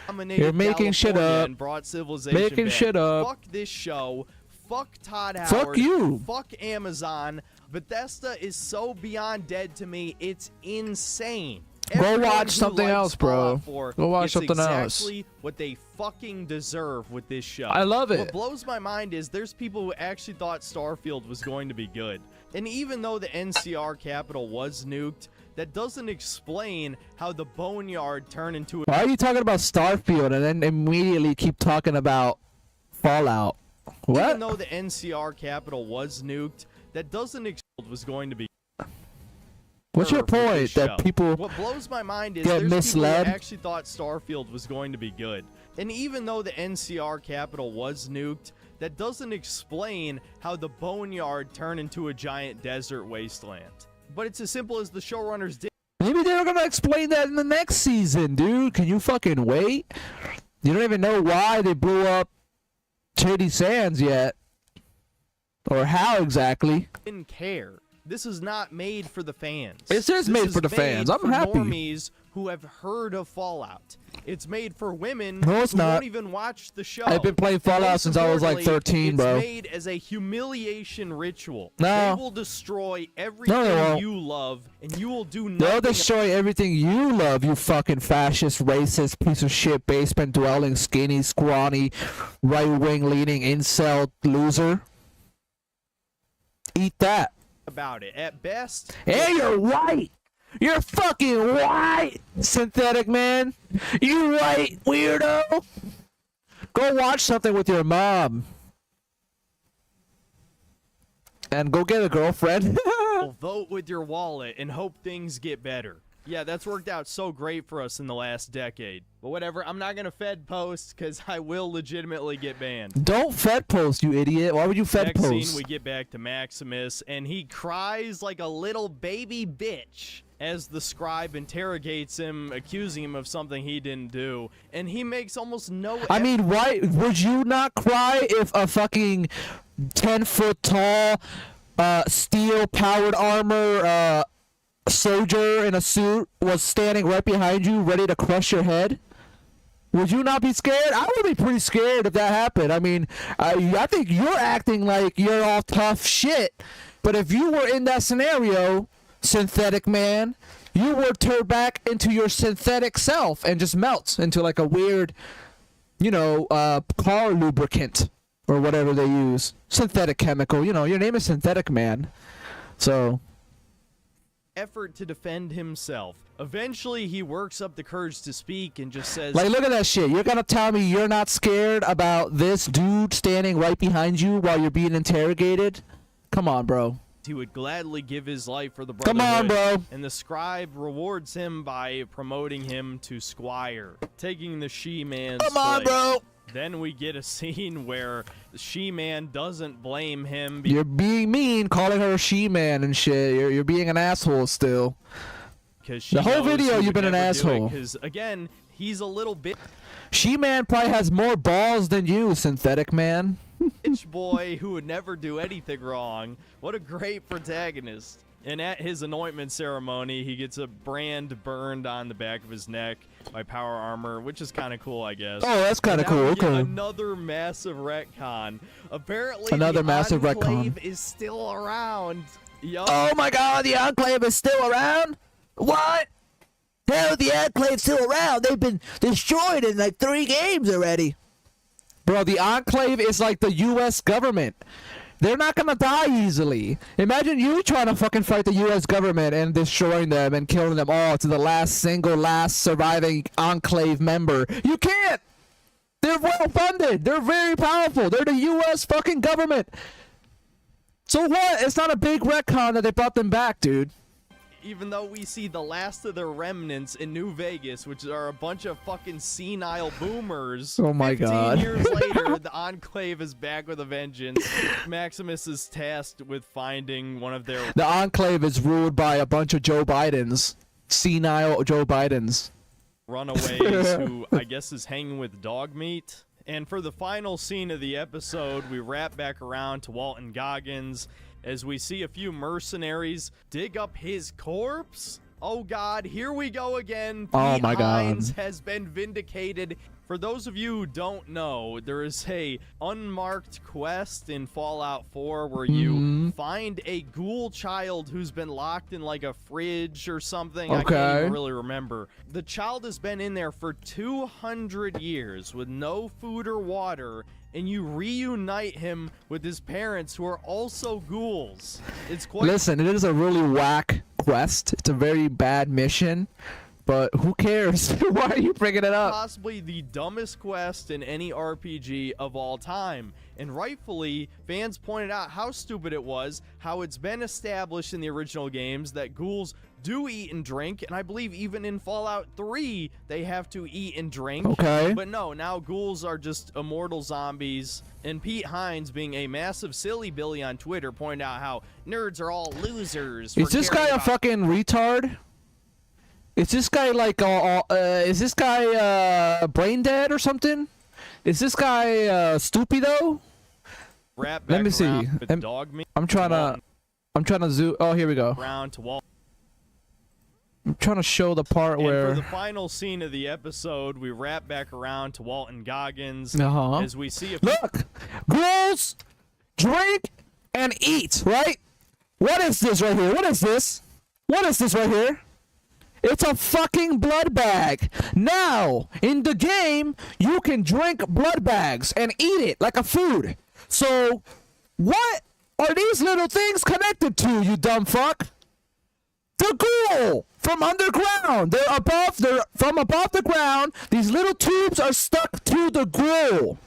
You're making shit up. Brought civilization making back. shit up. Fuck this show. Fuck Todd Howard. Fuck you. Fuck Amazon. Bethesda is so beyond dead to me. It's insane. Go watch something else, bro. Go watch something else. Exactly what they fucking deserve with this show. I love it. What blows my mind is there's people who actually thought Starfield was going to be good. And even though the NCR capital was nuked, that doesn't explain how the Boneyard turned into a... Why are you talking about Starfield and then immediately keep talking about Fallout? What? Even though the NCR capital was nuked, that doesn't explain was going to be... What's your point? That people what blows my mind is get there's misled? people who actually thought Starfield was going to be good. And even though the NCR capital was nuked, that doesn't explain how the boneyard turned into a giant desert wasteland. But it's as simple as the showrunners did. Maybe they're gonna explain that in the next season, dude. Can you fucking wait? You don't even know why they blew up Shady Sands yet. Or how exactly. Didn't care. This is not made for the fans. It is made for the fans. I'm happy. Normies who have heard of Fallout. It's made for women No, it's who not. won't even watch the show. I've been playing Fallout since I was like 13, bro. It's made as a humiliation ritual. No. They will destroy everything won't. you love, and you will do They'll nothing. destroy everything you love, you fucking fascist, racist, piece of shit, basement dwelling, skinny, scrawny, right-wing leaning, incel loser. Eat that. About it. At best, Hey, you're white! You're fucking white, synthetic man! You white weirdo! Go watch something with your mom. And go get a girlfriend. vote with your wallet and hope things get better. Yeah, that's worked out so great for us in the last decade. But whatever, I'm not going to Fed post because I will legitimately get banned. Don't Fed post, you idiot. Why would you Fed Next post? scene, we get back to Maximus, and he cries like a little baby bitch as the scribe interrogates him, accusing him of something he didn't do. And he makes almost no I mean, why would you not cry if a fucking 10-foot tall, steel-powered armor, soldier in a suit was standing right behind you, ready to crush your head? Would you not be scared? I would be pretty scared if that happened. I mean, I think you're acting like you're all tough shit. But if you were in that scenario, synthetic man, you would turn back into your synthetic self and just melt into like a weird, you know, car lubricant or whatever they use. Synthetic chemical. You know, your name is Synthetic Man. So effort to defend himself. Eventually, he works up the courage to speak and just says, like, look at that shit. You're gonna tell me you're not scared about this dude standing right behind you while you're being interrogated? Come on, bro. He would gladly give his life for the Come brotherhood. on, bro. And the scribe rewards him by promoting him to squire, taking the she-man's Come on, place. bro. Then we get a scene where the she-man doesn't blame him. You're being mean, calling her a she-man and shit. You're being an asshole still. Because the whole video you've been an asshole. Because again, he's a little bit. She-man probably has more balls than you, synthetic man. Bitch boy who would never do anything wrong. What a great protagonist. And at his anointment ceremony, he gets a brand burned on the back of his neck by Power Armor, which is kind of cool, I guess. Oh, that's kind of cool. Okay. Another massive retcon. Apparently, Another the massive Enclave retcon. is still around. Yup. Oh my god, the Enclave is still around? What? Hell, the Enclave's still around. They've been destroyed in like 3 games already. Bro, the Enclave is like the U.S. government. They're not gonna die easily. Imagine you trying to fucking fight the U.S. government and destroying them and killing them all to the last surviving Enclave member. You can't! They're well funded. They're very powerful. They're the U.S. fucking government. So what? It's not a big retcon that they brought them back, dude. Even though we see the last of their remnants in New Vegas, which are a bunch of fucking senile boomers. Oh my 15 god. years later, the Enclave is back with a vengeance. Maximus is tasked with finding one of their... The Enclave is ruled by a bunch of Joe Bidens. Senile Joe Bidens. Runaways who, I guess, is hanging with dog meat. And for the final scene of the episode, we wrap back around to Walton Goggins as we see a few mercenaries dig up his corpse. Oh god, here we go again. Oh my god. Hines has been vindicated. For those of you who don't know, there is a unmarked quest in Fallout 4 where you find a ghoul child who's been locked in like a fridge or something. I can't even really remember. The child has been in there for 200 years with no food or water, and you reunite him with his parents who are also ghouls. It's quite... Listen, it is a really whack quest. It's a very bad mission. But who cares? Why are you bringing it up? Possibly the dumbest quest in any RPG of all time. And rightfully, fans pointed out how stupid it was, how it's been established in the original games that ghouls do eat and drink, and I believe even in Fallout 3 they have to eat and drink. Okay. But no, now ghouls are just immortal zombies, and Pete Hines, being a massive silly Billy on Twitter, pointed out how nerds are all losers. Is this guy a fucking retard? Is this guy like is this guy brain dead or something? Is this guy stupido? Let me see. I'm trying to zoom. Oh, here we go. Around to Walt. I'm trying to show the part And where for the final scene of the episode, we wrap back around to Walton Goggins as we see a look, ghouls drink and eat, right? What is this right here? What is this? What is this right here? It's a fucking blood bag. Now, in the game, you can drink blood bags and eat it like a food. So, what are these little things connected to, you dumb fuck? The ghoul from underground. They're from above the ground. These little tubes are stuck to the ghoul.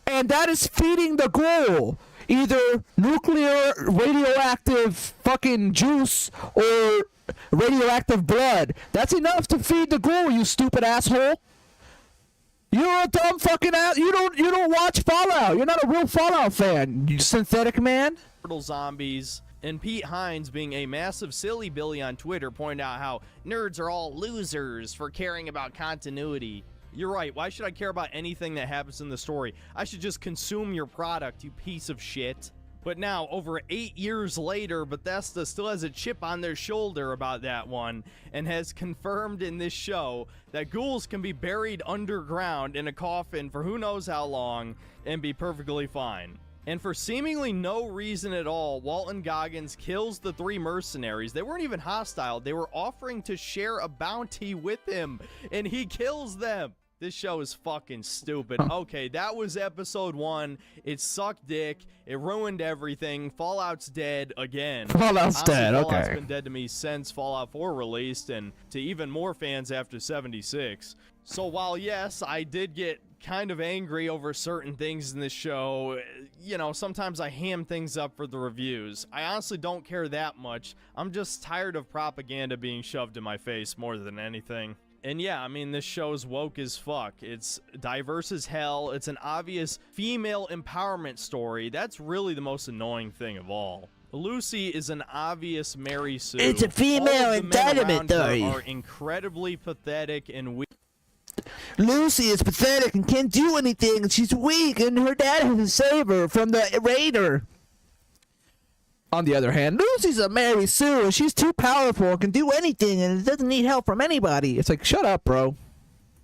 And that is feeding the ghoul either nuclear radioactive fucking juice or radioactive blood. That's enough to feed the ghoul, you stupid asshole. You're a dumb fucking ass. You don't watch Fallout. You're not a real Fallout fan, you synthetic man. Zombies. And Pete Hines, being a massive silly Billy on Twitter, pointed out how nerds are all losers for caring about continuity. You're right. Why should I care about anything that happens in the story? I should just consume your product, you piece of shit. But now, over 8 years later, Bethesda still has a chip on their shoulder about that one, and has confirmed in this show that ghouls can be buried underground in a coffin for who knows how long and be perfectly fine. And for seemingly no reason at all, Walton Goggins kills the 3 mercenaries. They weren't even hostile. They were offering to share a bounty with him, and he kills them. This show is fucking stupid. Okay, that was episode 1. It sucked dick. It ruined everything. Fallout's dead again. Fallout's dead, okay. Fallout's been dead to me since Fallout 4 released, and to even more fans after 76. So while, yes, I did get kind of angry over certain things in this show, you know, sometimes I ham things up for the reviews. I honestly don't care that much. I'm just tired of propaganda being shoved in my face more than anything. And yeah, I mean, this show's woke as fuck. It's diverse as hell. It's an obvious female empowerment story. That's really the most annoying thing of all. Lucy is an obvious Mary Sue. It's a female entitlement story. Are incredibly pathetic and weak. Lucy is pathetic and can't do anything, and she's weak, and her dad has to save her from the raider. On the other hand, Lucy's a Mary Sue, and she's too powerful and can do anything, and doesn't need help from anybody. It's like, shut up, bro.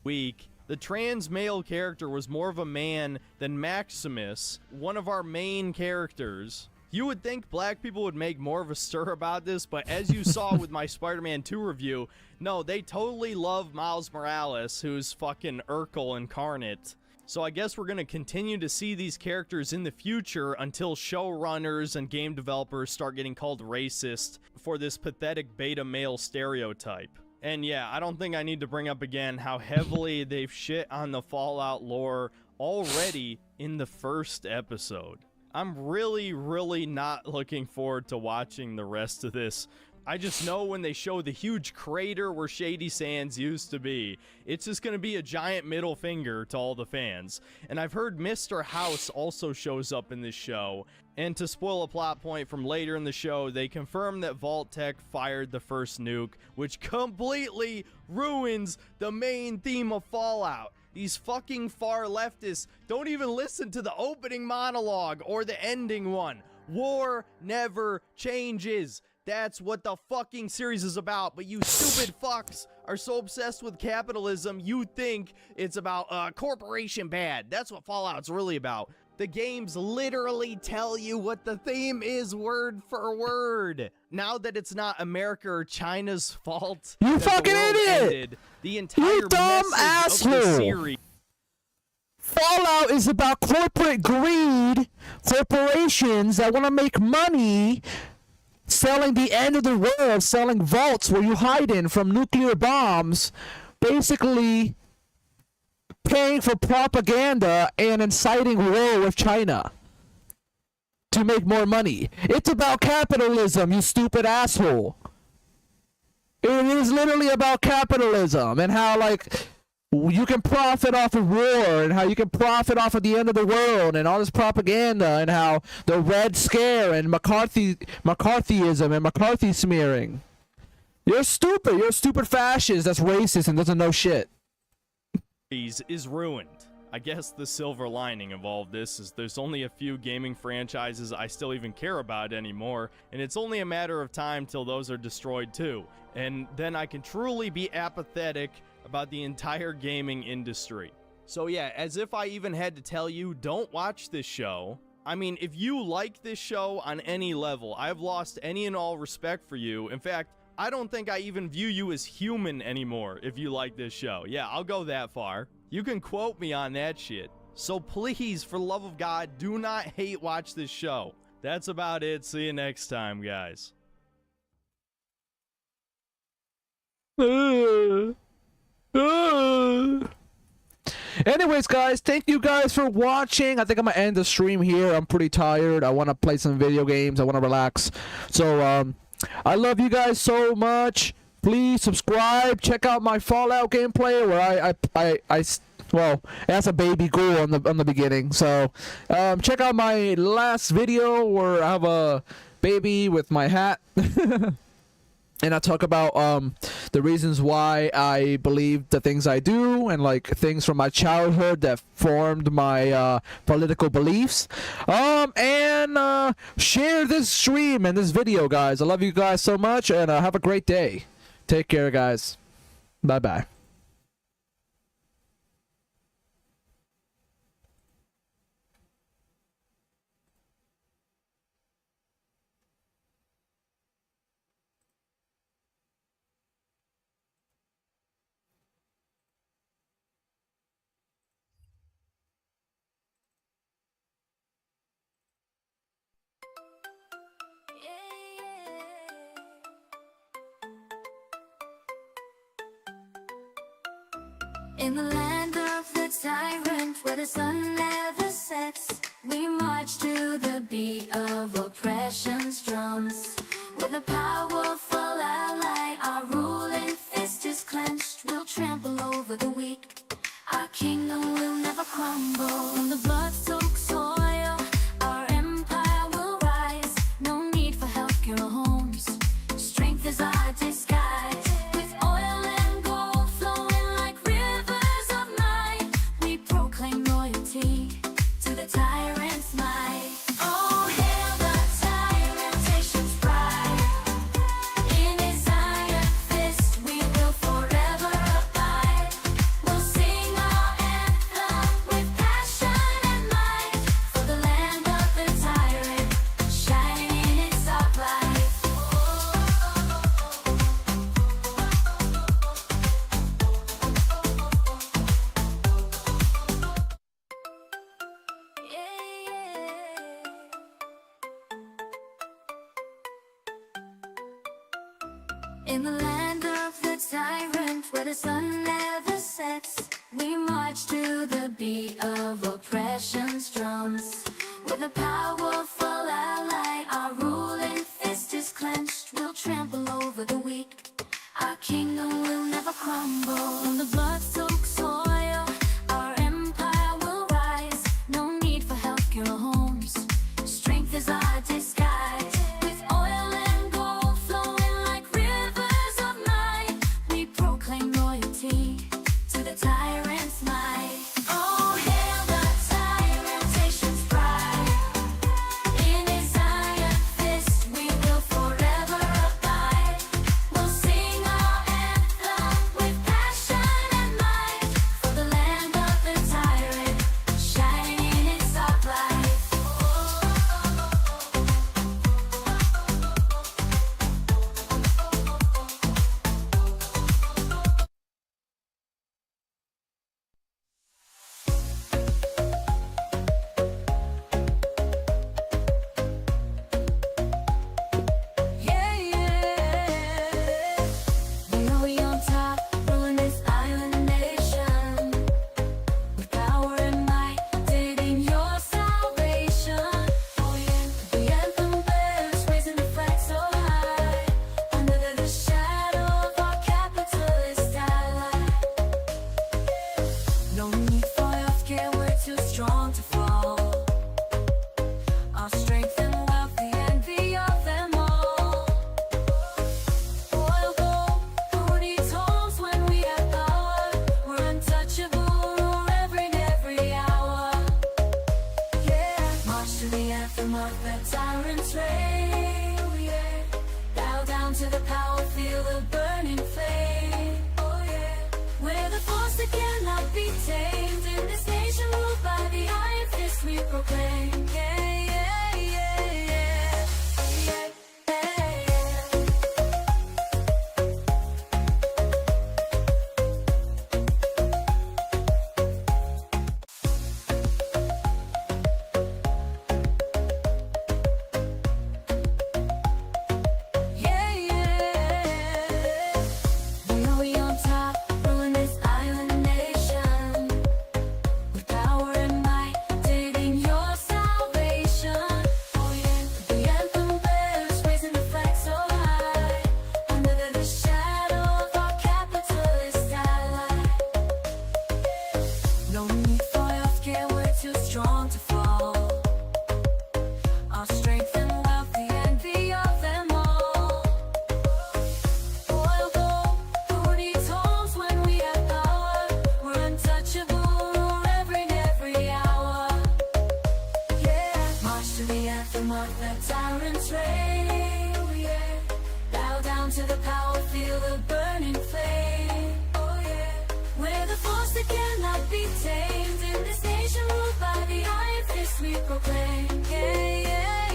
Weak. The trans male character was more of a man than Maximus, one of our main characters. You would think black people would make more of a stir about this, but as you saw with my Spider-Man 2 review, no, they totally love Miles Morales, who's fucking Urkel incarnate. So I guess we're going to continue to see these characters in the future until showrunners and game developers start getting called racist for this pathetic beta male stereotype. And yeah, I don't think I need to bring up again how heavily they've shit on the Fallout lore already in the first episode. I'm really not looking forward to watching the rest of this. I just know when they show the huge crater where Shady Sands used to be, it's just going to be a giant middle finger to all the fans. And I've heard Mr. House also shows up in this show. And to spoil a plot point from later in the show, they confirm that Vault-Tec fired the first nuke, which completely ruins the main theme of Fallout. These fucking far leftists don't even listen to the opening monologue or the ending one. War never changes. That's what the fucking series is about. But you stupid fucks are so obsessed with capitalism, you think it's about corporation bad. That's what Fallout's really about. The games literally tell you what the theme is word for word. Now that it's not America or China's fault, you fucking idiot! Ended, the entire you dumb asshole! Of the series. Fallout is about corporate greed, corporations that want to make money, selling the end of the world, selling vaults where you hide in from nuclear bombs, basically paying for propaganda and inciting war with China to make more money. It's about capitalism, you stupid asshole. It is literally about capitalism and how, like, you can profit off of war and how you can profit off of the end of the world and all this propaganda and how the Red Scare and McCarthyism and McCarthy smearing. You're stupid. You're a stupid fascist that's racist and doesn't know shit. Is ruined. I guess the silver lining of all of this is there's only a few gaming franchises I still even care about anymore, and it's only a matter of time till those are destroyed too. And then I can truly be apathetic about the entire gaming industry. So yeah, as if I even had to tell you, don't watch this show. I mean, if you like this show on any level, I've lost any and all respect for you. In fact, I don't think I even view you as human anymore if you like this show. Yeah, I'll go that far. You can quote me on that shit. So please, for the love of God, do not hate watch this show. That's about it. See you next time, guys. Anyways, guys, thank you guys for watching. I think I'm gonna end the stream here. I'm pretty tired. I want to play some video games. I want to relax. So, I love you guys so much. Please subscribe. Check out my Fallout gameplay where well, that's a baby ghoul on the beginning. So, check out my last video where I have a baby with my hat. And I talk about the reasons why I believe the things I do and like things from my childhood that formed my political beliefs. And share this stream and this video, guys. I love you guys so much, and have a great day. Take care, guys. Bye-bye. In the land of the tyrant, where the sun never sets, we march to the beat of oppression's drums. With a powerful ally, our ruling fist is clenched. We'll trample over the weak. Our kingdom will never crumble. On the blood-soaked soil, our empire will rise. No need for healthcare or homes. Strength is our disguise. With oil and gold flowing like rivers of night, we proclaim loyalty to the tyrant's might. Oh, hail the tyrant, nation's pride. In his iron fist, we will forever abide. We'll sing our anthem with passion and might, for the land of the tyrant, shining in its dark light. In the land of the tyrant, where the sun never sets, we march to the beat of oppression's drums. With a powerful ally, our ruling fist is clenched. We'll trample over the weak. Our kingdom will never crumble. On the blood-soaked soil, our empire will rise. No need for healthcare or homes. Strength is our disguise. With oil and gold flowing like rivers of night, we proclaim loyalty to the tyrant's might. Oh, hail tamed. In this nation ruled by the iron fist we proclaim. Yeah, yeah, yeah, yeah. Yeah, yeah, yeah, yeah. We know we on top, ruling this island nation. With power and might, dating your salvation. Oh yeah, the anthem bears, raising the flag so high. Under the shadow of our capitalist ally. No need for healthcare, we're too strong to fall. Our strength and wealth, the envy of them all. Oil gold, who needs homes when we have power? We're untouchable, every hour. Yeah, march to the anthem of the tyrant's reign. Oh yeah, bow down to the power, feel the burning flame. Oh yeah, we're the force that cannot be tamed. In this nation ruled by the iron fist we proclaim. Yeah, yeah.